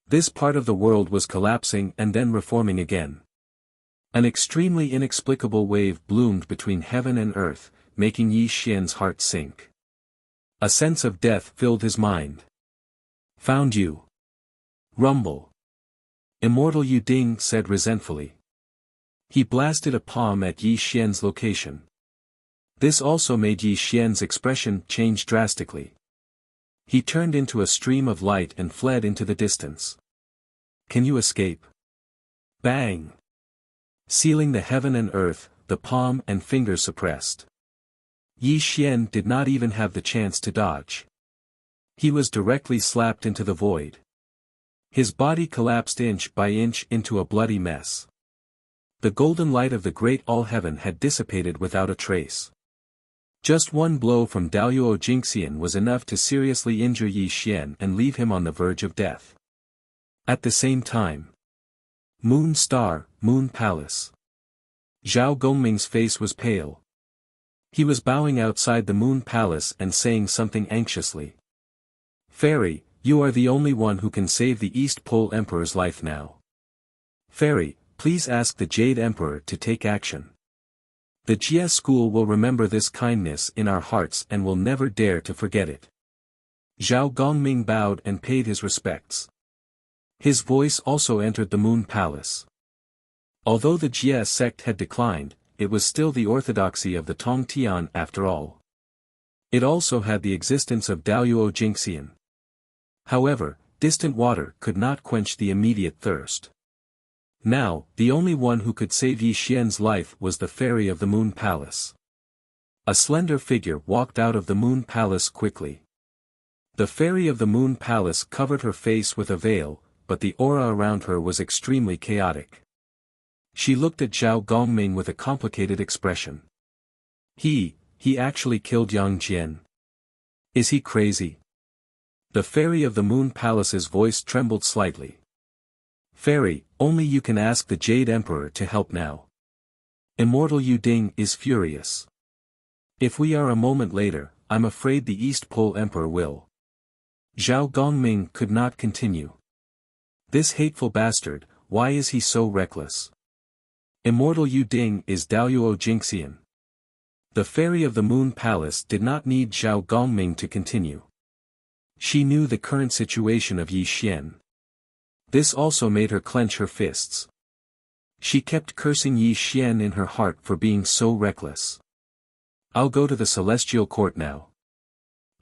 This part of the world was collapsing and then reforming again. An extremely inexplicable wave bloomed between heaven and earth, making Yi Xian's heart sink. A sense of death filled his mind. Found you. Rumble. Immortal Yu Ding said resentfully. He blasted a palm at Yi Xian's location. This also made Yi Xian's expression change drastically. He turned into a stream of light and fled into the distance. Can you escape? Bang! Sealing the heaven and earth, the palm and fingers suppressed. Yi Xian did not even have the chance to dodge. He was directly slapped into the void. His body collapsed inch by inch into a bloody mess. The golden light of the great all-heaven had dissipated without a trace. Just one blow from Daoyuo Jingxian was enough to seriously injure Yi Xian and leave him on the verge of death. At the same time. Moon Star, Moon Palace. Zhao Gongming's face was pale. He was bowing outside the Moon Palace and saying something anxiously. Fairy, you are the only one who can save the East Pole Emperor's life now. Fairy, please ask the Jade Emperor to take action. The Jia school will remember this kindness in our hearts and will never dare to forget it. Zhao Gongming bowed and paid his respects. His voice also entered the Moon Palace. Although the Jia sect had declined, it was still the orthodoxy of the Tong Tian after all. It also had the existence of Daoyuo Jingxian. However, distant water could not quench the immediate thirst. Now, the only one who could save Yi Xian's life was the fairy of the Moon Palace. A slender figure walked out of the Moon Palace quickly. The fairy of the Moon Palace covered her face with a veil, but the aura around her was extremely chaotic. She looked at Zhao Gongming with a complicated expression. He actually killed Yang Jian. Is he crazy? The fairy of the Moon Palace's voice trembled slightly. Fairy, only you can ask the Jade Emperor to help now. Immortal Yu Ding is furious. If we are a moment later, I'm afraid the East Pole Emperor will. Zhao Gongming could not continue. This hateful bastard, why is he so reckless? Immortal Yu Ding is Daoyuo Jingxian. The fairy of the Moon Palace did not need Zhao Gongming to continue. She knew the current situation of Yi Xian. This also made her clench her fists. She kept cursing Yi Xian in her heart for being so reckless. I'll go to the celestial court now.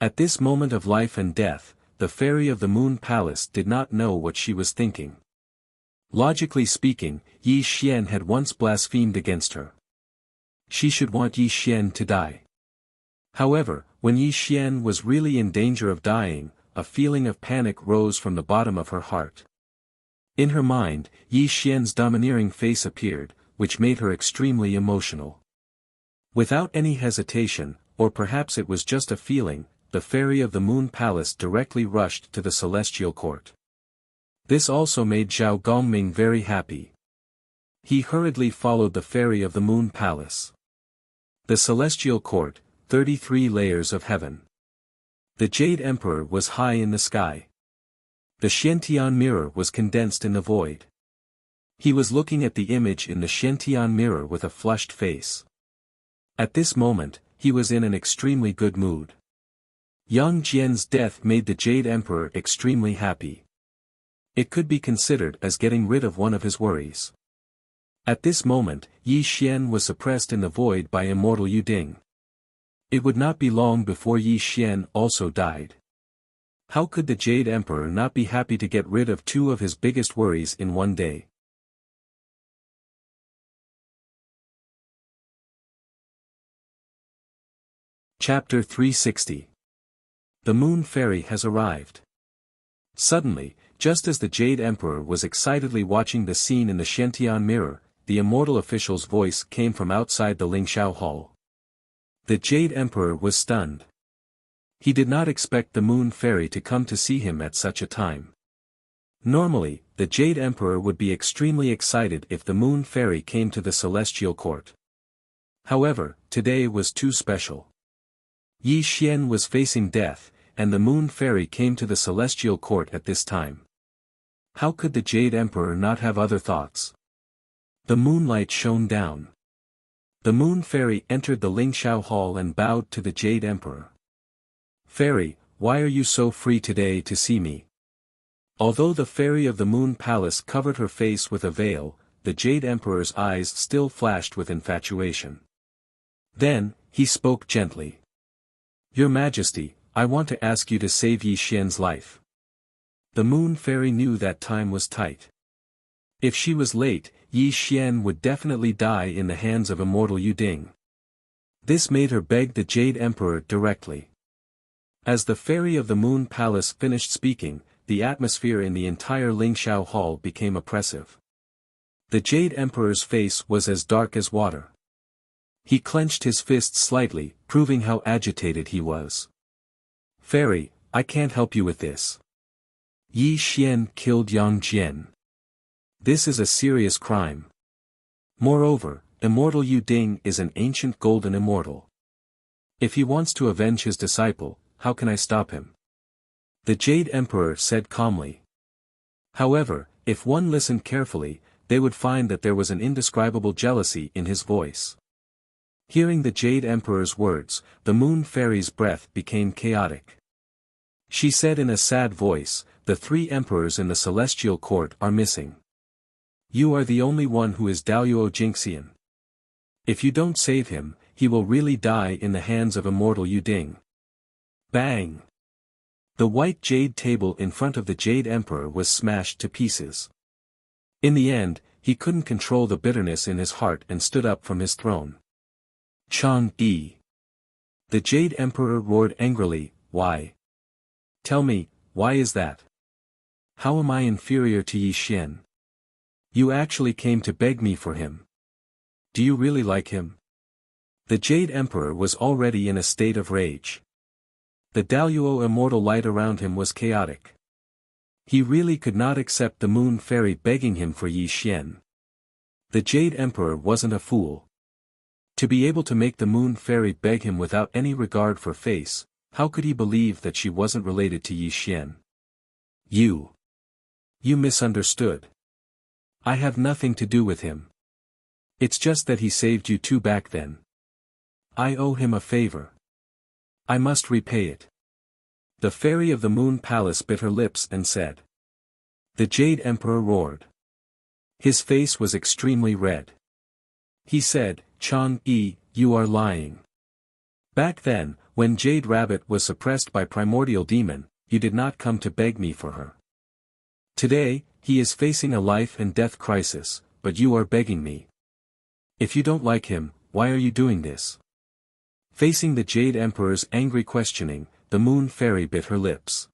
At this moment of life and death, the fairy of the Moon Palace did not know what she was thinking. Logically speaking, Yi Xian had once blasphemed against her. She should want Yi Xian to die. However, when Yi Xian was really in danger of dying, a feeling of panic rose from the bottom of her heart. In her mind, Yi Xian's domineering face appeared, which made her extremely emotional. Without any hesitation, or perhaps it was just a feeling, the fairy of the Moon Palace directly rushed to the celestial court. This also made Zhao Gongming very happy. He hurriedly followed the fairy of the Moon Palace. The celestial court, 33 layers of heaven. The Jade Emperor was high in the sky. The Xiantian mirror was condensed in the void. He was looking at the image in the Xiantian mirror with a flushed face. At this moment, he was in an extremely good mood. Yang Jian's death made the Jade Emperor extremely happy. It could be considered as getting rid of one of his worries. At this moment, Yi Xian was suppressed in the void by Immortal Yuding. It would not be long before Yi Xian also died. How could the Jade Emperor not be happy to get rid of two of his biggest worries in one day? Chapter 360. The Moon Fairy has arrived. Suddenly, just as the Jade Emperor was excitedly watching the scene in the Xiantian mirror, the immortal official's voice came from outside the Lingxiao Hall. The Jade Emperor was stunned. He did not expect the Moon Fairy to come to see him at such a time. Normally, the Jade Emperor would be extremely excited if the Moon Fairy came to the celestial court. However, today was too special. Yi Xian was facing death, and the Moon Fairy came to the celestial court at this time. How could the Jade Emperor not have other thoughts? The moonlight shone down. The Moon Fairy entered the Lingxiao Hall and bowed to the Jade Emperor. "Fairy, why are you so free today to see me?" Although the Fairy of the Moon Palace covered her face with a veil, the Jade Emperor's eyes still flashed with infatuation. Then, he spoke gently. "Your Majesty, I want to ask you to save Yi Xian's life." The Moon Fairy knew that time was tight. If she was late, Yi Xian would definitely die in the hands of Immortal Yuding. This made her beg the Jade Emperor directly. As the Fairy of the Moon Palace finished speaking, the atmosphere in the entire Lingxiao Hall became oppressive. The Jade Emperor's face was as dark as water. He clenched his fists slightly, proving how agitated he was. "Fairy, I can't help you with this. Yi Xian killed Yang Jian. This is a serious crime. Moreover, Immortal Yuding is an ancient golden immortal. If he wants to avenge his disciple, how can I stop him?" The Jade Emperor said calmly. However, if one listened carefully, they would find that there was an indescribable jealousy in his voice. Hearing the Jade Emperor's words, the Moon Fairy's breath became chaotic. She said in a sad voice, "The 3 emperors in the celestial court are missing. You are the only one who is Daoyuo Jingxian. If you don't save him, he will really die in the hands of Immortal Yuding." Bang! The white jade table in front of the Jade Emperor was smashed to pieces. In the end, he couldn't control the bitterness in his heart and stood up from his throne. "Chang-yi!" The Jade Emperor roared angrily, "Why? Tell me, why is that? How am I inferior to Yi Xian? You actually came to beg me for him. Do you really like him?" The Jade Emperor was already in a state of rage. The Daoyuo immortal light around him was chaotic. He really could not accept the Moon Fairy begging him for Yi Xian. The Jade Emperor wasn't a fool. To be able to make the Moon Fairy beg him without any regard for face, how could he believe that she wasn't related to Yi Xian? You misunderstood. I have nothing to do with him. It's just that he saved you too back then. I owe him a favor. I must repay it." The Fairy of the Moon Palace bit her lips and said. The Jade Emperor roared. His face was extremely red. He said, "Chang-yi, you are lying. Back then, when Jade Rabbit was suppressed by Primordial Demon, you did not come to beg me for her. Today, he is facing a life and death crisis, but you are begging me. If you don't like him, why are you doing this? Facing the Jade Emperor's angry questioning, the Moon Fairy bit her lips.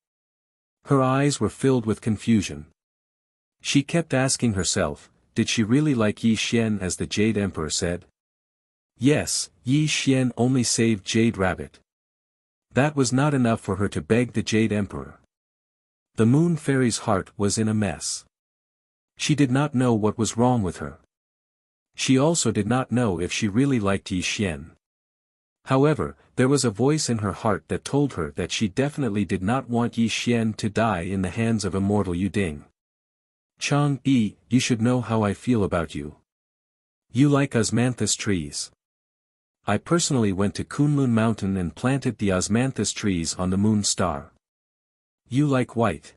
Her eyes were filled with confusion. She kept asking herself, did she really like Yi Xian as the Jade Emperor said? Yes, Yi Xian only saved Jade Rabbit. That was not enough for her to beg the Jade Emperor. The Moon Fairy's heart was in a mess. She did not know what was wrong with her. She also did not know if she really liked Yi Xian. However, there was a voice in her heart that told her that she definitely did not want Yi Xian to die in the hands of Immortal Yuding. Chang Yi, you should know how I feel about you. You like osmanthus trees. I personally went to Kunlun Mountain and planted the osmanthus trees on the moon star. You like white.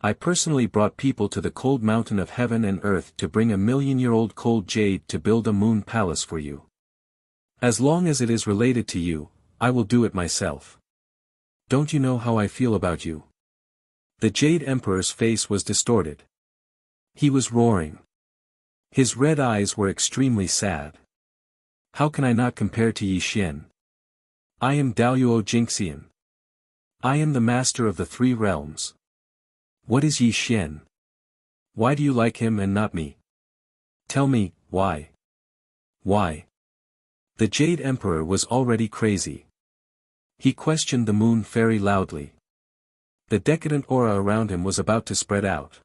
I personally brought people to the cold mountain of heaven and earth to bring 1,000,000-year-old cold jade to build a moon palace for you. As long as it is related to you, I will do it myself. Don't you know how I feel about you? The Jade Emperor's face was distorted. He was roaring. His red eyes were extremely sad. How can I not compare to Yi Xian? I am Daoyuo Jingxian. I am the master of the three realms. What is Yi Xian? Why do you like him and not me? Tell me, why? Why? The Jade Emperor was already crazy. He questioned the Moon Fairy loudly. The decadent aura around him was about to spread out.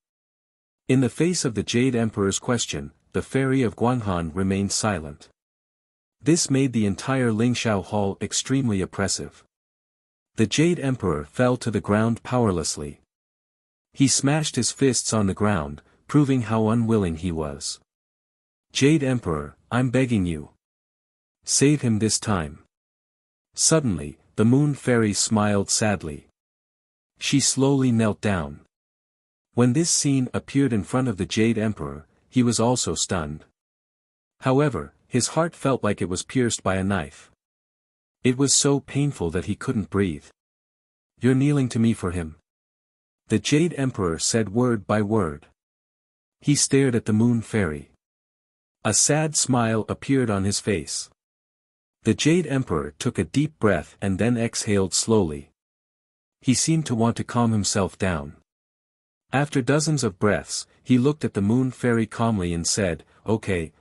In the face of the Jade Emperor's question, the Fairy of Guanghan remained silent. This made the entire Lingxiao Hall extremely oppressive. The Jade Emperor fell to the ground powerlessly. He smashed his fists on the ground, proving how unwilling he was. Jade Emperor, I'm begging you. Save him this time. Suddenly, the Moon Fairy smiled sadly. She slowly knelt down. When this scene appeared in front of the Jade Emperor, he was also stunned. However, his heart felt like it was pierced by a knife. It was so painful that he couldn't breathe. You're kneeling to me for him? The Jade Emperor said word by word. He stared at the Moon Fairy. A sad smile appeared on his face. The Jade Emperor took a deep breath and then exhaled slowly. He seemed to want to calm himself down. After dozens of breaths, he looked at the Moon Fairy calmly and said, Okay.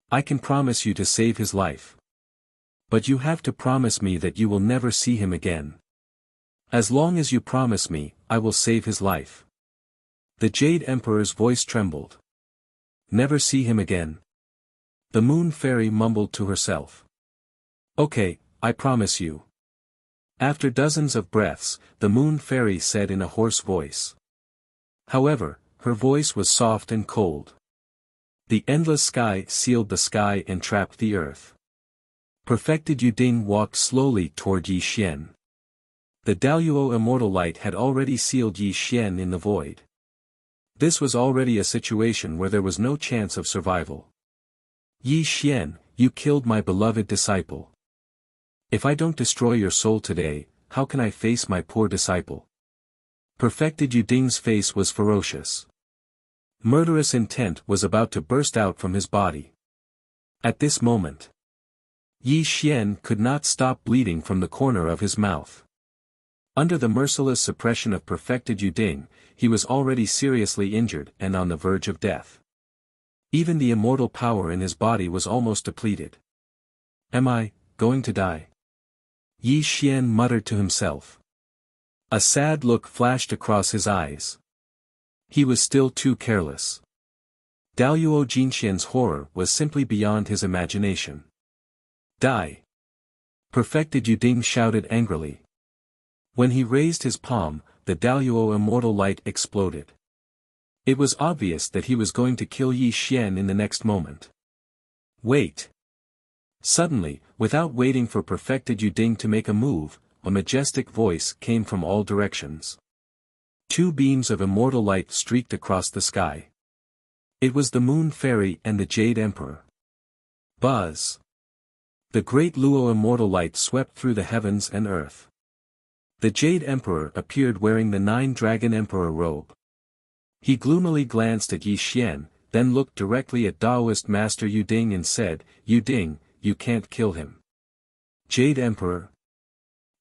I can promise you to save his life. But you have to promise me that you will never see him again. As long as you promise me, I will save his life. The Jade Emperor's voice trembled. Never see him again. The Moon Fairy mumbled to herself. Okay, I promise you. After dozens of breaths, the Moon Fairy said in a hoarse voice. However, her voice was soft and cold. The endless sky sealed the sky and trapped the earth. Perfected Yuding walked slowly toward Yi Xian. The Daoyuo immortal light had already sealed Yi Xian in the void. This was already a situation where there was no chance of survival. Yi Xian, you killed my beloved disciple. If I don't destroy your soul today, how can I face my poor disciple? Perfected Yuding's face was ferocious. Murderous intent was about to burst out from his body. At this moment, Yi Xian could not stop bleeding from the corner of his mouth. Under the merciless suppression of Perfected Yuding, he was already seriously injured and on the verge of death. Even the immortal power in his body was almost depleted. Am I going to die? Yi Xian muttered to himself. A sad look flashed across his eyes. He was still too careless. Daoyuo Jinxian's horror was simply beyond his imagination. Die! Perfected Yuding shouted angrily. When he raised his palm, the Daoyuo immortal light exploded. It was obvious that he was going to kill Yi Xian in the next moment. Wait! Suddenly, without waiting for Perfected Yuding to make a move, a majestic voice came from all directions. Two beams of immortal light streaked across the sky. It was the Moon Fairy and the Jade Emperor. Buzz! The great Luo immortal light swept through the heavens and earth. The Jade Emperor appeared wearing the Nine-Dragon Emperor robe. He gloomily glanced at Yi Xian, then looked directly at Daoist Master Yuding and said, Yuding, you can't kill him. Jade Emperor.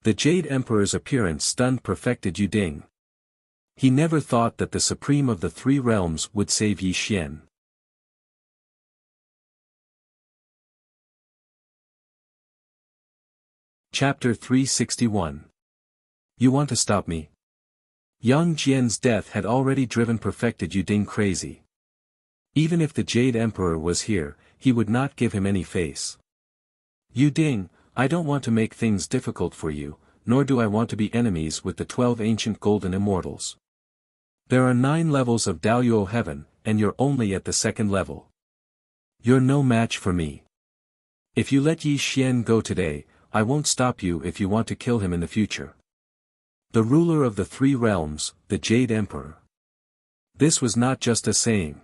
The Jade Emperor's appearance stunned Perfected Yuding. He never thought that the Supreme of the Three Realms would save Yi Xian. Chapter 361. You want to stop me? Yang Jian's death had already driven Perfected Yuding crazy. Even if the Jade Emperor was here, he would not give him any face. Yuding, I don't want to make things difficult for you, nor do I want to be enemies with the 12 ancient golden immortals. There are 9 levels of Daoyuo heaven, and you're only at the 2nd level. You're no match for me. If you let Yi Xian go today, I won't stop you if you want to kill him in the future. The ruler of the 3 realms, the Jade Emperor. This was not just a saying.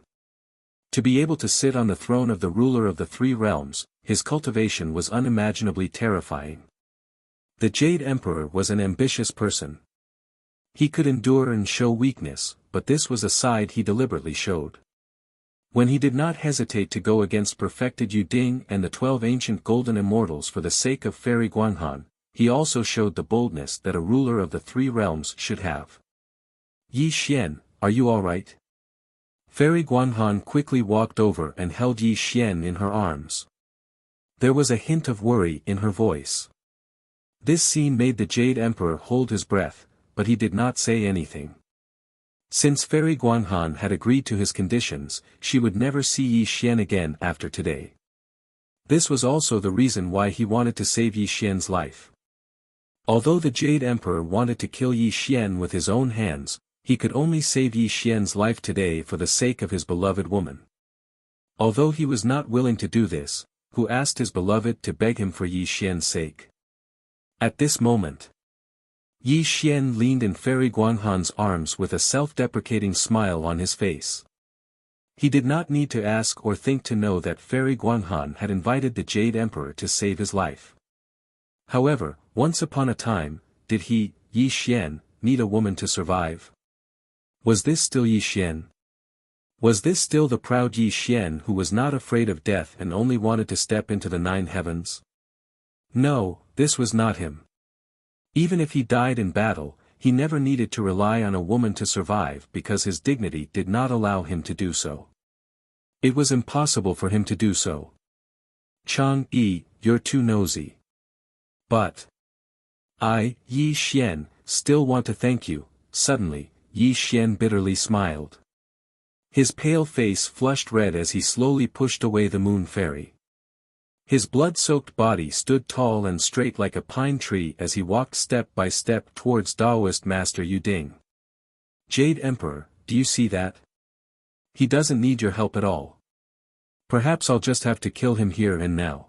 To be able to sit on the throne of the ruler of the 3 realms, his cultivation was unimaginably terrifying. The Jade Emperor was an ambitious person. He could endure and show weakness, but this was a side he deliberately showed. When he did not hesitate to go against Perfected Yuding and the 12 ancient golden immortals for the sake of Fairy Guanghan, he also showed the boldness that a ruler of the 3 realms should have. Yi Xian, are you alright? Fairy Guanghan quickly walked over and held Yi Xian in her arms. There was a hint of worry in her voice. This scene made the Jade Emperor hold his breath, but he did not say anything. Since Fairy Guanghan had agreed to his conditions, she would never see Yi Xian again after today. This was also the reason why he wanted to save Yi Xian's life. Although the Jade Emperor wanted to kill Yi Xian with his own hands, he could only save Yi Xian's life today for the sake of his beloved woman. Although he was not willing to do this, Hu asked his beloved to beg him for Yi Xian's sake. At this moment, Yi Xian leaned in Fairy Guanghan's arms with a self-deprecating smile on his face. He did not need to ask or think to know that Fairy Guanghan had invited the Jade Emperor to save his life. However, once upon a time, did he, Yi Xian, need a woman to survive? Was this still Yi Xian? Was this still the proud Yi Xian who was not afraid of death and only wanted to step into the 9 heavens? No, this was not him. Even if he died in battle, he never needed to rely on a woman to survive because his dignity did not allow him to do so. It was impossible for him to do so. Chang-yi, you're too nosy. But I, Yi Xian, still want to thank you. Suddenly, Yi Xian bitterly smiled. His pale face flushed red as he slowly pushed away the moon fairy. His blood-soaked body stood tall and straight like a pine tree as he walked step by step towards Taoist Master Yuding. Jade Emperor, do you see that? He doesn't need your help at all. Perhaps I'll just have to kill him here and now.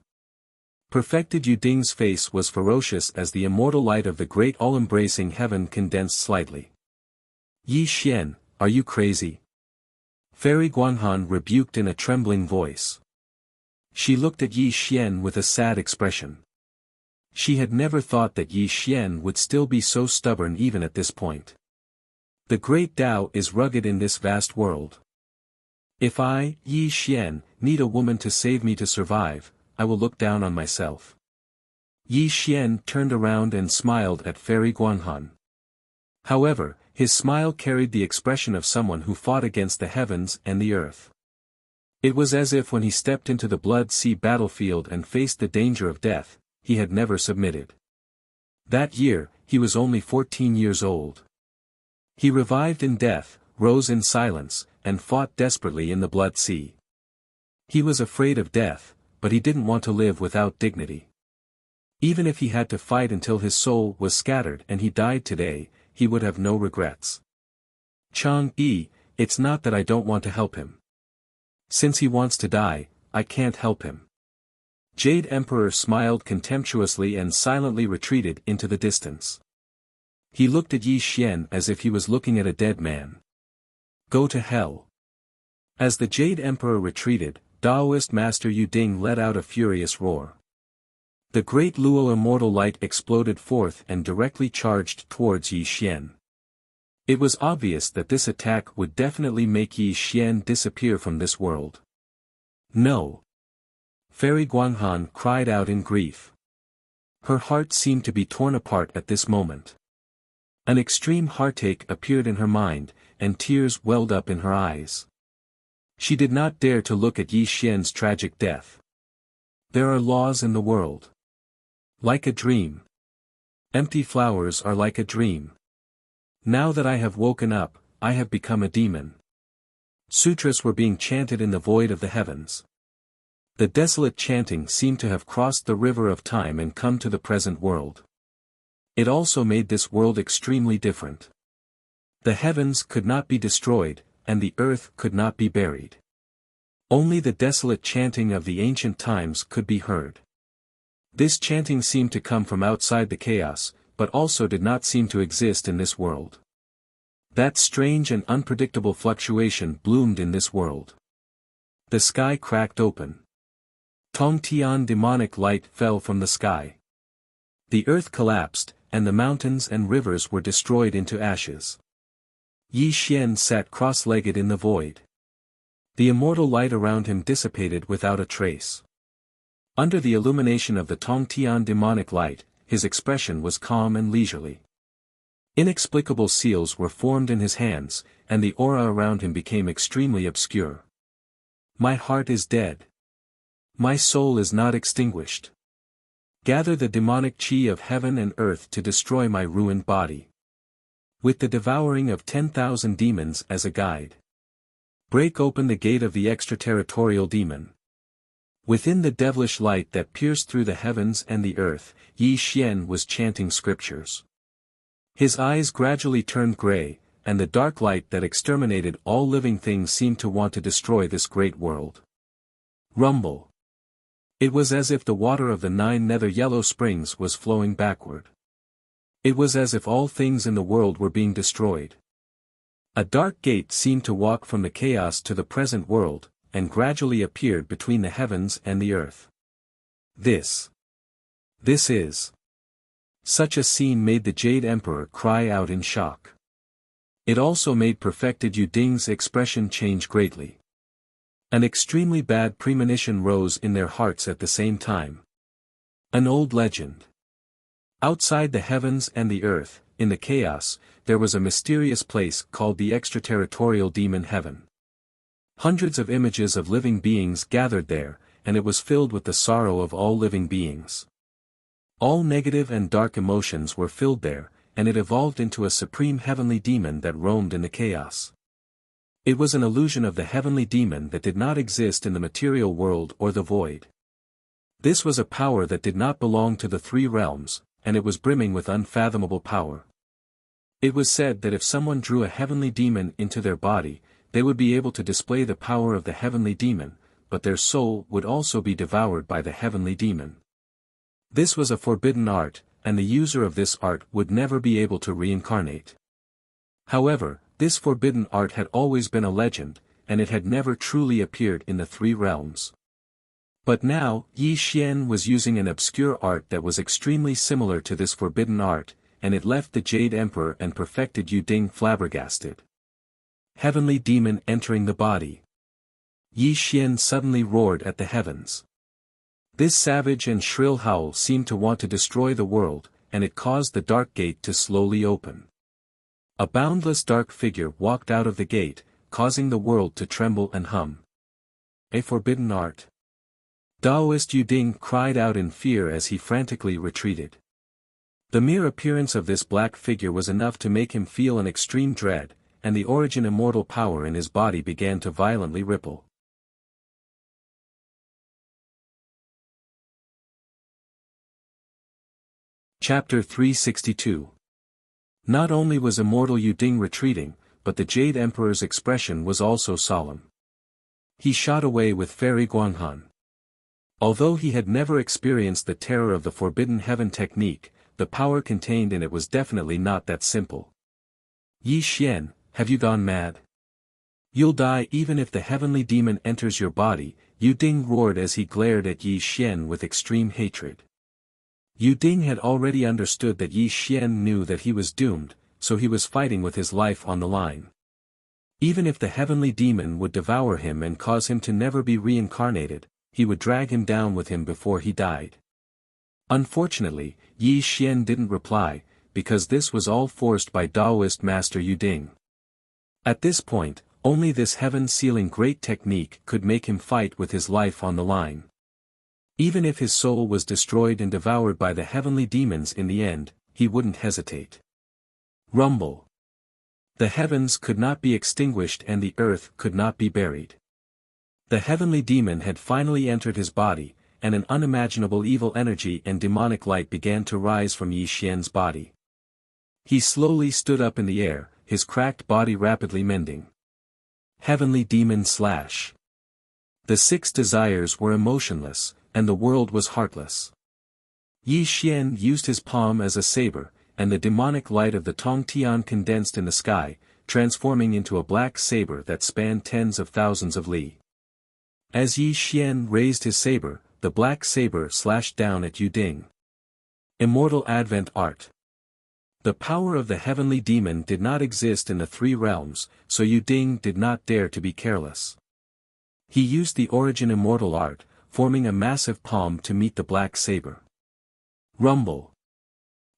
Perfected Yuding's face was ferocious as the immortal light of the great all-embracing heaven condensed slightly. Yi Xian, are you crazy? Fairy Guanghan rebuked in a trembling voice. She looked at Yi Xian with a sad expression. She had never thought that Yi Xian would still be so stubborn even at this point. The great Tao is rugged in this vast world. If I, Yi Xian, need a woman to save me to survive, I will look down on myself. Yi Xian turned around and smiled at Fairy Guanghan. However, his smile carried the expression of someone who fought against the heavens and the earth. It was as if when he stepped into the Blood Sea battlefield and faced the danger of death, he had never submitted. That year, he was only 14 years old. He revived in death, rose in silence, and fought desperately in the Blood Sea. He was afraid of death, but he didn't want to live without dignity. Even if he had to fight until his soul was scattered and he died today, he would have no regrets. Chang-yi, it's not that I don't want to help him. Since he wants to die, I can't help him. Jade Emperor smiled contemptuously and silently retreated into the distance. He looked at Yi Xian as if he was looking at a dead man. Go to hell. As the Jade Emperor retreated, Taoist Master Yuding let out a furious roar. The great Luo immortal light exploded forth and directly charged towards Yi Xian. It was obvious that this attack would definitely make Yi Xian disappear from this world. No. Fairy Guanghan cried out in grief. Her heart seemed to be torn apart at this moment. An extreme heartache appeared in her mind, and tears welled up in her eyes. She did not dare to look at Yi Xian's tragic death. There are laws in the world. Like a dream. Empty flowers are like a dream. Now that I have woken up, I have become a demon. Sutras were being chanted in the void of the heavens. The desolate chanting seemed to have crossed the river of time and come to the present world. It also made this world extremely different. The heavens could not be destroyed, and the earth could not be buried. Only the desolate chanting of the ancient times could be heard. This chanting seemed to come from outside the chaos, but also did not seem to exist in this world. That strange and unpredictable fluctuation bloomed in this world. The sky cracked open. Tongtian demonic light fell from the sky. The earth collapsed, and the mountains and rivers were destroyed into ashes. Yi Xian sat cross-legged in the void. The immortal light around him dissipated without a trace. Under the illumination of the Tongtian demonic light, his expression was calm and leisurely. Inexplicable seals were formed in his hands, and the aura around him became extremely obscure. My heart is dead. My soul is not extinguished. Gather the demonic chi of heaven and earth to destroy my ruined body. With the devouring of 10,000 demons as a guide. Break open the gate of the extraterritorial demon. Within the devilish light that pierced through the heavens and the earth, Yi Xian was chanting scriptures. His eyes gradually turned gray, and the dark light that exterminated all living things seemed to want to destroy this great world. Rumble. It was as if the water of the 9 nether yellow springs was flowing backward. It was as if all things in the world were being destroyed. A dark gate seemed to walk from the chaos to the present world, and gradually appeared between the heavens and the earth. This is. Such a scene made the Jade Emperor cry out in shock. It also made perfected Yu Ding's expression change greatly. An extremely bad premonition rose in their hearts at the same time. An old legend. Outside the heavens and the earth, in the chaos, there was a mysterious place called the extraterritorial demon heaven. Hundreds of images of living beings gathered there, and it was filled with the sorrow of all living beings. All negative and dark emotions were filled there, and it evolved into a supreme heavenly demon that roamed in the chaos. It was an illusion of the heavenly demon that did not exist in the material world or the void. This was a power that did not belong to the 3 realms, and it was brimming with unfathomable power. It was said that if someone drew a heavenly demon into their body, they would be able to display the power of the heavenly demon, but their soul would also be devoured by the heavenly demon. This was a forbidden art, and the user of this art would never be able to reincarnate. However, this forbidden art had always been a legend, and it had never truly appeared in the 3 realms. But now, Yi Xian was using an obscure art that was extremely similar to this forbidden art, and it left the Jade Emperor and perfected Yu Ding flabbergasted. Heavenly demon entering the body. Yi Xian suddenly roared at the heavens. This savage and shrill howl seemed to want to destroy the world, and it caused the dark gate to slowly open. A boundless dark figure walked out of the gate, causing the world to tremble and hum. A forbidden art. Daoist Yu Ding cried out in fear as he frantically retreated. The mere appearance of this black figure was enough to make him feel an extreme dread, and the origin immortal power in his body began to violently ripple. Chapter 362. Not only was immortal Yu Ding retreating, but the Jade Emperor's expression was also solemn. He shot away with Fairy Guanghan. Although he had never experienced the terror of the Forbidden Heaven technique, the power contained in it was definitely not that simple. Yi Xian, have you gone mad? You'll die even if the heavenly demon enters your body, Yu Ding roared as he glared at Yi Xian with extreme hatred. Yu Ding had already understood that Yi Xian knew that he was doomed, so he was fighting with his life on the line. Even if the heavenly demon would devour him and cause him to never be reincarnated, he would drag him down with him before he died. Unfortunately, Yi Xian didn't reply, because this was all forced by Taoist Master Yu Ding. At this point, only this heaven-sealing great technique could make him fight with his life on the line. Even if his soul was destroyed and devoured by the heavenly demons in the end, he wouldn't hesitate. Rumble. The heavens could not be extinguished and the earth could not be buried. The heavenly demon had finally entered his body, and an unimaginable evil energy and demonic light began to rise from Yi Xian's body. He slowly stood up in the air, his cracked body rapidly mending. Heavenly demon slash. The 6 desires were emotionless, and the world was heartless. Yi Xian used his palm as a saber, and the demonic light of the Tongtian condensed in the sky, transforming into a black saber that spanned tens of thousands of li. As Yi Xian raised his saber, the black saber slashed down at Yu Ding. Immortal Advent Art. The power of the heavenly demon did not exist in the 3 realms, so Yu Ding did not dare to be careless. He used the origin immortal art, forming a massive palm to meet the black saber. Rumble.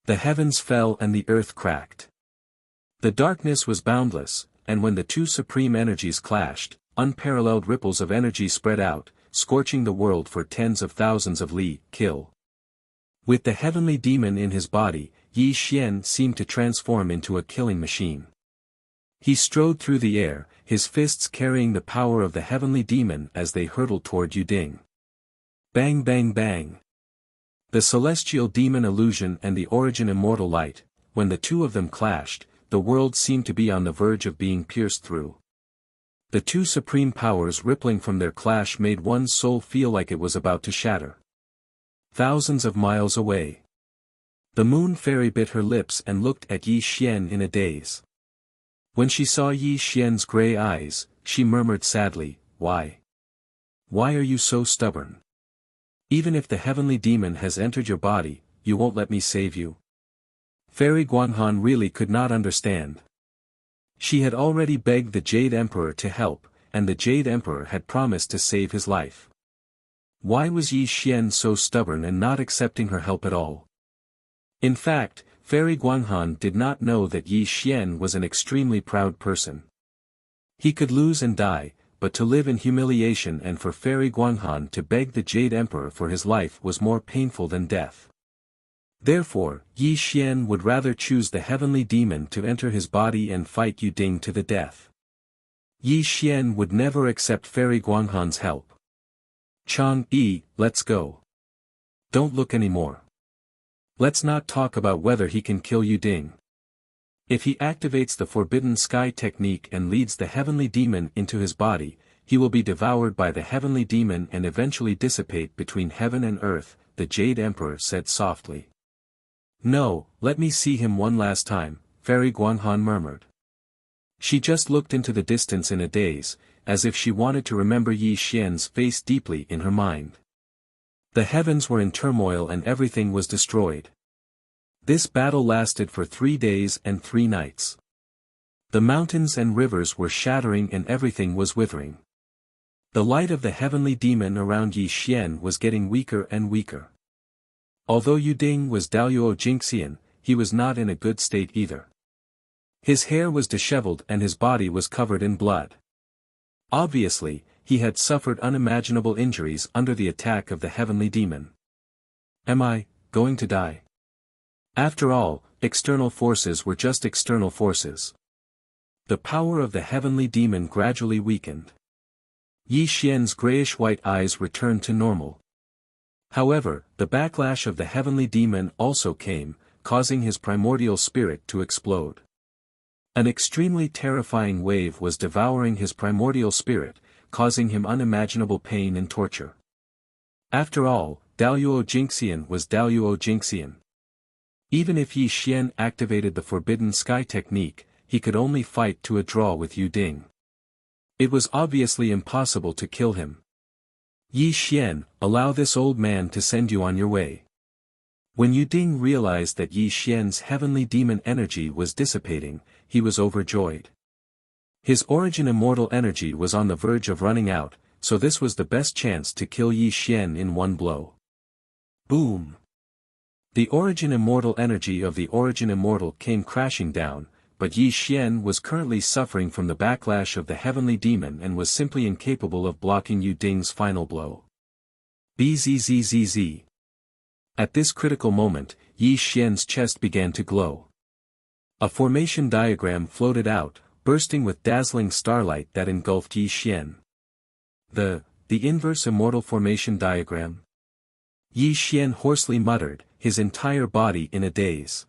The heavens fell and the earth cracked. The darkness was boundless, and when the 2 supreme energies clashed, unparalleled ripples of energy spread out, scorching the world for tens of thousands of li. Kill. With the heavenly demon in his body, Yi Xian seemed to transform into a killing machine. He strode through the air, his fists carrying the power of the heavenly demon as they hurtled toward Yu Ding. Bang bang bang. The celestial demon illusion and the origin immortal light, when the 2 of them clashed, the world seemed to be on the verge of being pierced through. The 2 supreme powers rippling from their clash made one's soul feel like it was about to shatter. Thousands of miles away. The moon fairy bit her lips and looked at Yi Xian in a daze. When she saw Yi Xian's gray eyes, she murmured sadly, "Why? Why are you so stubborn? Even if the heavenly demon has entered your body, you won't let me save you?" Fairy Guanghan really could not understand. She had already begged the Jade Emperor to help, and the Jade Emperor had promised to save his life. Why was Yi Xian so stubborn and not accepting her help at all? In fact, Fairy Guanghan did not know that Yi Xian was an extremely proud person. He could lose and die, but to live in humiliation and for Fairy Guanghan to beg the Jade Emperor for his life was more painful than death. Therefore, Yi Xian would rather choose the heavenly demon to enter his body and fight Yu Ding to the death. Yi Xian would never accept Fairy Guanghan's help. Chang-yi, let's go. Don't look anymore. Let's not talk about whether he can kill Yu Ding. If he activates the Forbidden Sky technique and leads the heavenly demon into his body, he will be devoured by the heavenly demon and eventually dissipate between heaven and earth, the Jade Emperor said softly. No, let me see him one last time, Fairy Guanghan murmured. She just looked into the distance in a daze, as if she wanted to remember Yi Xian's face deeply in her mind. The heavens were in turmoil and everything was destroyed. This battle lasted for 3 days and 3 nights. The mountains and rivers were shattering and everything was withering. The light of the heavenly demon around Yi Xian was getting weaker and weaker. Although Yu Ding was Daluo Jingxian, he was not in a good state either. His hair was disheveled and his body was covered in blood. Obviously, he had suffered unimaginable injuries under the attack of the heavenly demon. Am I going to die? After all, external forces were just external forces. The power of the heavenly demon gradually weakened. Yi Xian's grayish-white eyes returned to normal. However, the backlash of the heavenly demon also came, causing his primordial spirit to explode. An extremely terrifying wave was devouring his primordial spirit, causing him unimaginable pain and torture. After all, Daluo Jingxian was Daluo Jingxian. Even if Yi Xian activated the Forbidden Sky technique, he could only fight to a draw with Yu Ding. It was obviously impossible to kill him. Yi Xian, allow this old man to send you on your way. When Yu Ding realized that Yi Xian's heavenly demon energy was dissipating, he was overjoyed. His origin immortal energy was on the verge of running out, so this was the best chance to kill Yi Xian in one blow. Boom! The origin immortal energy of the origin immortal came crashing down, but Yi Xian was currently suffering from the backlash of the heavenly demon and was simply incapable of blocking Yu Ding's final blow. Bzzzzz. At this critical moment, Yi Xian's chest began to glow. A formation diagram floated out, bursting with dazzling starlight that engulfed Yi Xian. The inverse immortal formation diagram? Yi Xian hoarsely muttered, his entire body in a daze.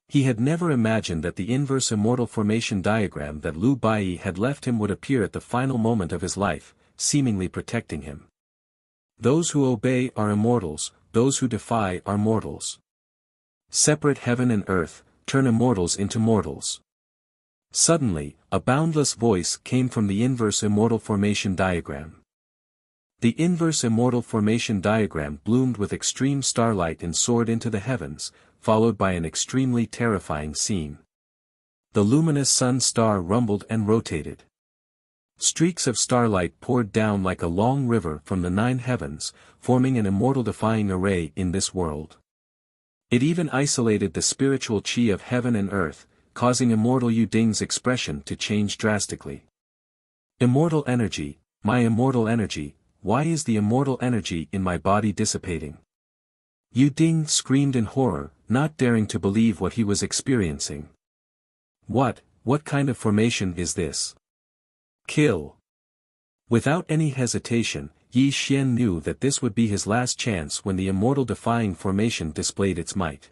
He had never imagined that the inverse immortal formation diagram that Lu Bai had left him would appear at the final moment of his life, seemingly protecting him. Those who obey are immortals, those who defy are mortals. Separate heaven and earth, turn immortals into mortals. Suddenly, a boundless voice came from the inverse immortal formation diagram. The inverse immortal formation diagram bloomed with extreme starlight and soared into the heavens, followed by an extremely terrifying scene. The luminous sun star rumbled and rotated. Streaks of starlight poured down like a long river from the 9 heavens, forming an immortal-defying array in this world. It even isolated the spiritual chi of heaven and earth, causing immortal Yu Ding's expression to change drastically. Immortal energy, my immortal energy, why is the immortal energy in my body dissipating? Yu Ding screamed in horror, not daring to believe what he was experiencing. What kind of formation is this? Kill! Without any hesitation, Yi Xian knew that this would be his last chance when the immortal-defying formation displayed its might.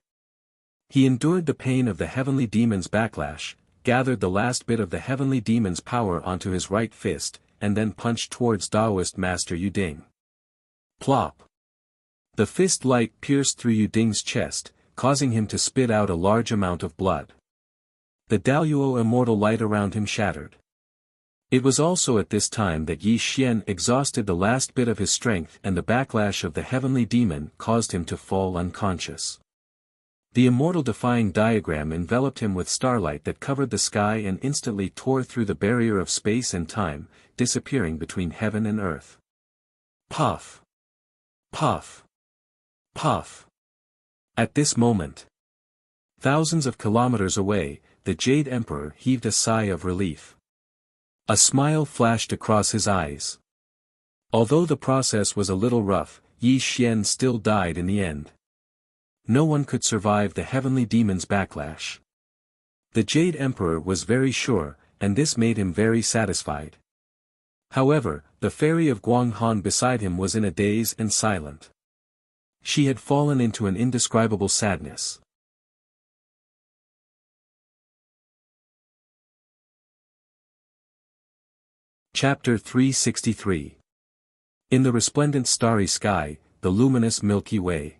He endured the pain of the heavenly demon's backlash, gathered the last bit of the heavenly demon's power onto his right fist, and then punched towards Taoist master Yu Ding. Plop! The fist light pierced through Yu Ding's chest, causing him to spit out a large amount of blood. The Daluo immortal light around him shattered. It was also at this time that Yi Xian exhausted the last bit of his strength and the backlash of the heavenly demon caused him to fall unconscious. The immortal-defying diagram enveloped him with starlight that covered the sky and instantly tore through the barrier of space and time, disappearing between heaven and earth. Puff! Puff! Puff! At this moment, thousands of kilometers away, the Jade Emperor heaved a sigh of relief. A smile flashed across his eyes. Although the process was a little rough, Yi Xian still died in the end. No one could survive the heavenly demon's backlash. The Jade Emperor was very sure, and this made him very satisfied. However, the fairy of Guanghan beside him was in a daze and silent. She had fallen into an indescribable sadness. Chapter 363. In the resplendent starry sky, the luminous Milky Way.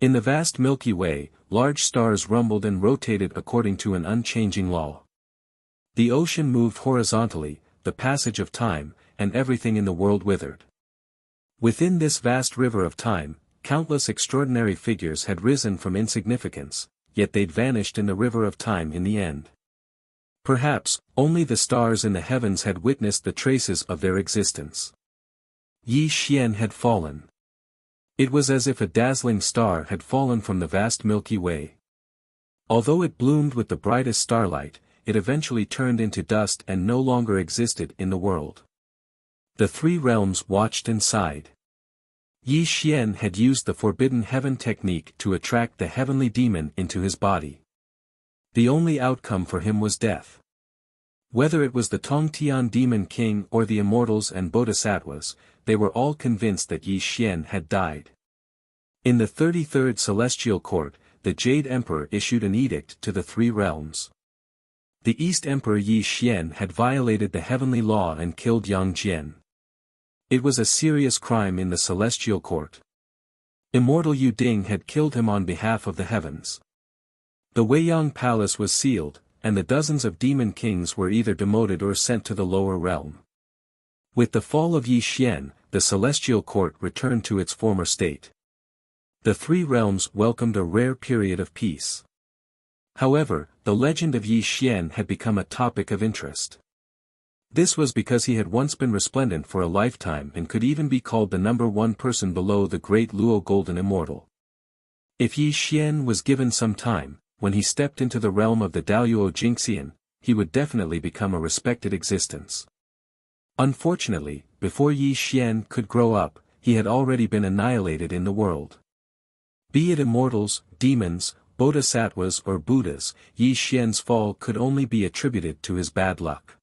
In the vast Milky Way, large stars rumbled and rotated according to an unchanging law. The ocean moved horizontally, the passage of time, and everything in the world withered. Within this vast river of time, countless extraordinary figures had risen from insignificance, yet they'd vanished in the river of time in the end. Perhaps, only the stars in the heavens had witnessed the traces of their existence. Yi Xian had fallen. It was as if a dazzling star had fallen from the vast Milky Way. Although it bloomed with the brightest starlight, it eventually turned into dust and no longer existed in the world. The 3 realms watched and sighed. Yi Xian had used the Forbidden Heaven technique to attract the heavenly demon into his body. The only outcome for him was death. Whether it was the Tongtian Demon King or the Immortals and Bodhisattvas, they were all convinced that Yi Xian had died. In the 33rd Celestial Court, the Jade Emperor issued an edict to the 3 realms. The East Emperor Yi Xian had violated the heavenly law and killed Yang Jian. It was a serious crime in the Celestial Court. Immortal Yu Ding had killed him on behalf of the heavens. The Weiyang Palace was sealed, and the dozens of demon kings were either demoted or sent to the lower realm. With the fall of Yi Xian, the Celestial Court returned to its former state. The 3 realms welcomed a rare period of peace. However, the legend of Yi Xian had become a topic of interest. This was because he had once been resplendent for a lifetime and could even be called the number one person below the great Luo Golden Immortal. If Yi Xian was given some time, when he stepped into the realm of the Daoyuo Jingxian, he would definitely become a respected existence. Unfortunately, before Yi Xian could grow up, he had already been annihilated in the world. Be it immortals, demons, bodhisattvas or Buddhas, Yi Xian's fall could only be attributed to his bad luck.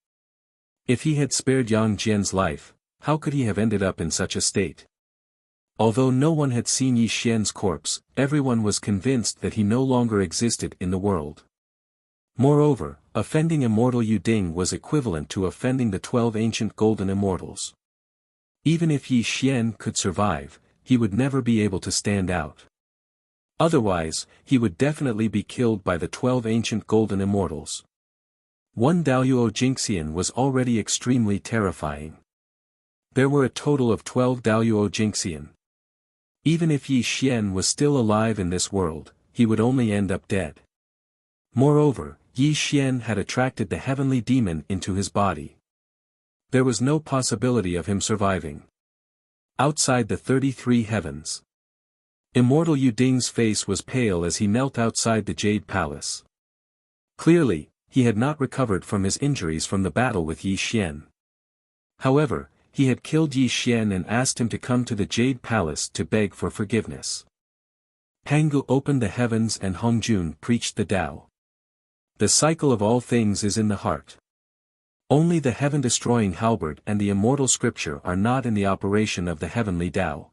If he had spared Yang Jian's life, how could he have ended up in such a state? Although no one had seen Yi Xian's corpse, everyone was convinced that he no longer existed in the world. Moreover, offending immortal Yu Ding was equivalent to offending the 12 ancient golden immortals. Even if Yi Xian could survive, he would never be able to stand out. Otherwise, he would definitely be killed by the 12 ancient golden immortals. One Daoyuo Jingxian was already extremely terrifying. There were a total of 12 Daoyuo Jingxian. Even if Yi Xian was still alive in this world, he would only end up dead. Moreover, Yi Xian had attracted the heavenly demon into his body. There was no possibility of him surviving. Outside the 33 heavens. Immortal Yu Ding's face was pale as he knelt outside the Jade Palace. Clearly, he had not recovered from his injuries from the battle with Yi Xian. However, he had killed Yi Xian and asked him to come to the Jade Palace to beg for forgiveness. Pangu opened the heavens and Hongjun preached the Tao. The cycle of all things is in the heart. Only the heaven-destroying halberd and the immortal scripture are not in the operation of the heavenly Tao.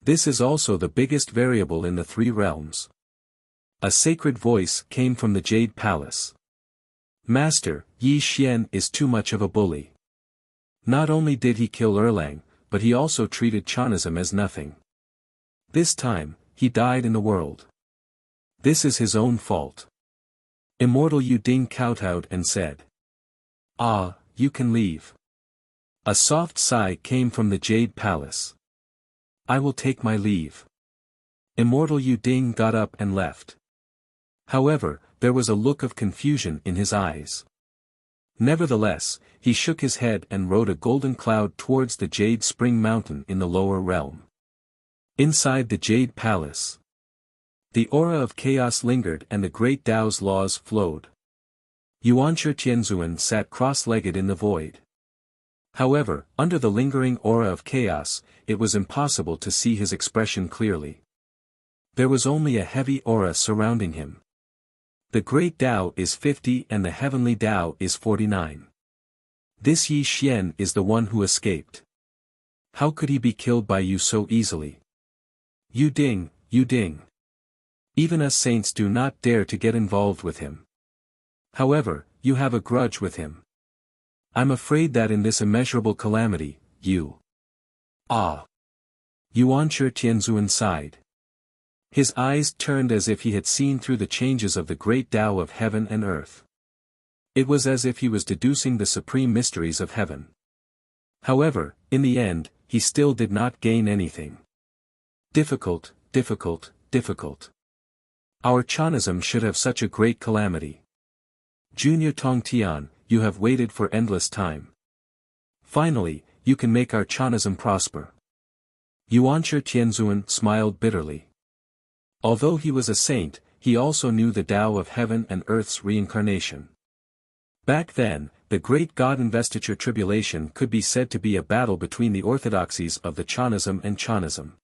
This is also the biggest variable in the three realms. A sacred voice came from the Jade Palace. Master, Yi Xian is too much of a bully. Not only did he kill Erlang, but he also treated Chanism as nothing. This time, he died in the world. This is his own fault. Immortal Yu Ding kowtowed and said. Ah, you can leave. A soft sigh came from the Jade Palace. I will take my leave. Immortal Yu Ding got up and left. However, there was a look of confusion in his eyes. Nevertheless, he shook his head and rode a golden cloud towards the Jade Spring Mountain in the lower realm. Inside the Jade Palace, the aura of chaos lingered and the great Tao's laws flowed. Yuanshi Tianzuan sat cross-legged in the void. However, under the lingering aura of chaos, it was impossible to see his expression clearly. There was only a heavy aura surrounding him. The great Tao is 50 and the heavenly Tao is 49. This Yi Xian is the one who escaped. How could he be killed by you so easily? Yu Ding, Yu Ding. Even us saints do not dare to get involved with him. However, you have a grudge with him. I'm afraid that in this immeasurable calamity, you. Ah. Yuanshi Tianzuan sighed. His eyes turned as if he had seen through the changes of the great Tao of heaven and earth. It was as if he was deducing the supreme mysteries of heaven. However, in the end, he still did not gain anything. Difficult, difficult, difficult. Our Chanism should have such a great calamity. Junior Tongtian, you have waited for endless time. Finally, you can make our Chanism prosper. Yuanshi Tianzuan smiled bitterly. Although he was a saint, he also knew the Tao of heaven and earth's reincarnation. Back then, the great God investiture tribulation could be said to be a battle between the orthodoxies of the Chanism and Chanism.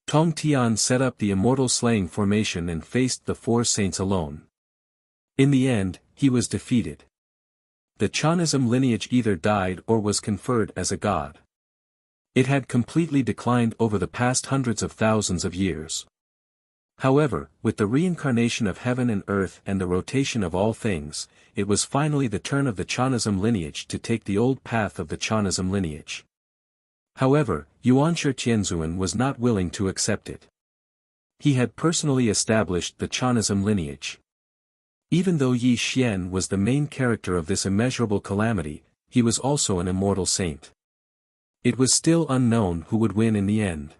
Tong Tian set up the immortal slaying formation and faced the four saints alone. In the end, he was defeated. The Chanism lineage either died or was conferred as a god. It had completely declined over the past hundreds of thousands of years. However, with the reincarnation of heaven and earth and the rotation of all things, it was finally the turn of the Chanism lineage to take the old path of the Chanism lineage. However, Yuanshi Tianzuan was not willing to accept it. He had personally established the Chanism lineage. Even though Yi Xian was the main character of this immeasurable calamity, he was also an immortal saint. It was still unknown who would win in the end.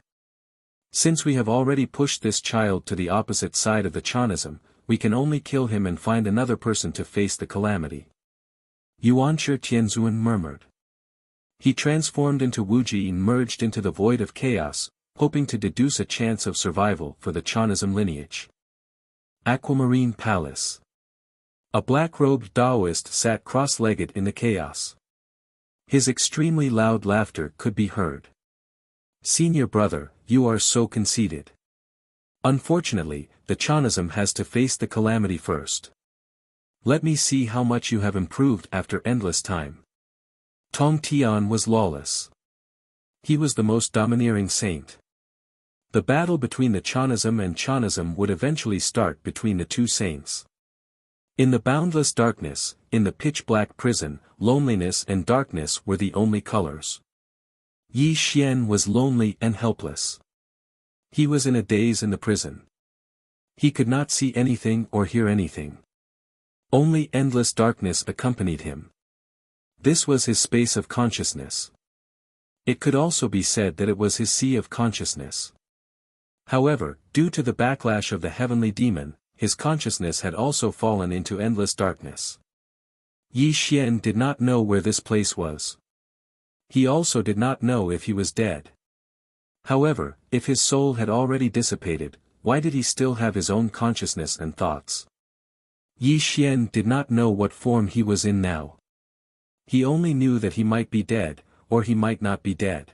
Since we have already pushed this child to the opposite side of the Chanism, we can only kill him and find another person to face the calamity. Yuanshi Tianzuan murmured. He transformed into Wuxia and merged into the void of chaos, hoping to deduce a chance of survival for the Chanism lineage. Aquamarine Palace. A black-robed Taoist sat cross-legged in the chaos. His extremely loud laughter could be heard. Senior brother, you are so conceited. Unfortunately, the Chanism has to face the calamity first. Let me see how much you have improved after endless time. Tong Tian was lawless. He was the most domineering saint. The battle between the Chanism and Chanism would eventually start between the two saints. In the boundless darkness, in the pitch-black prison, loneliness and darkness were the only colors. Yi Xian was lonely and helpless. He was in a daze in the prison. He could not see anything or hear anything. Only endless darkness accompanied him. This was his space of consciousness. It could also be said that it was his sea of consciousness. However, due to the backlash of the heavenly demon, his consciousness had also fallen into endless darkness. Yi Xian did not know where this place was. He also did not know if he was dead. However, if his soul had already dissipated, why did he still have his own consciousness and thoughts? Yi Xian did not know what form he was in now. He only knew that he might be dead, or he might not be dead.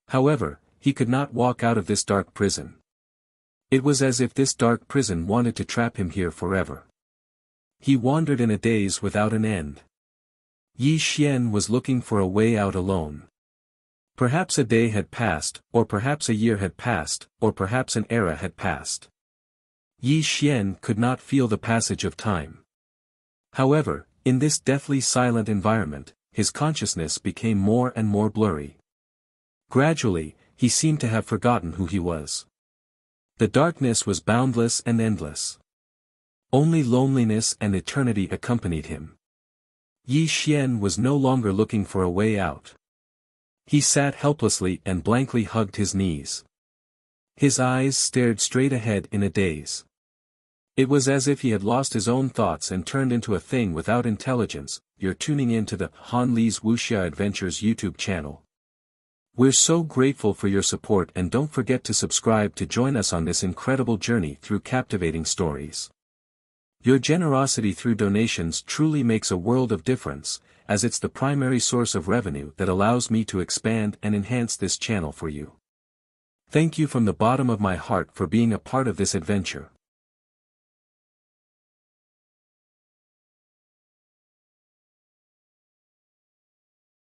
However, he could not walk out of this dark prison. It was as if this dark prison wanted to trap him here forever. He wandered in a daze without an end. Yi Xian was looking for a way out alone. Perhaps a day had passed, or perhaps a year had passed, or perhaps an era had passed. Yi Xian could not feel the passage of time. However, in this deathly silent environment, his consciousness became more and more blurry. Gradually, he seemed to have forgotten who he was. The darkness was boundless and endless. Only loneliness and eternity accompanied him. Yi Xian was no longer looking for a way out. He sat helplessly and blankly hugged his knees. His eyes stared straight ahead in a daze. It was as if he had lost his own thoughts and turned into a thing without intelligence. You're tuning in to the Han Li's Wuxia Adventures YouTube channel. We're so grateful for your support, and don't forget to subscribe to join us on this incredible journey through captivating stories. Your generosity through donations truly makes a world of difference, as it's the primary source of revenue that allows me to expand and enhance this channel for you. Thank you from the bottom of my heart for being a part of this adventure.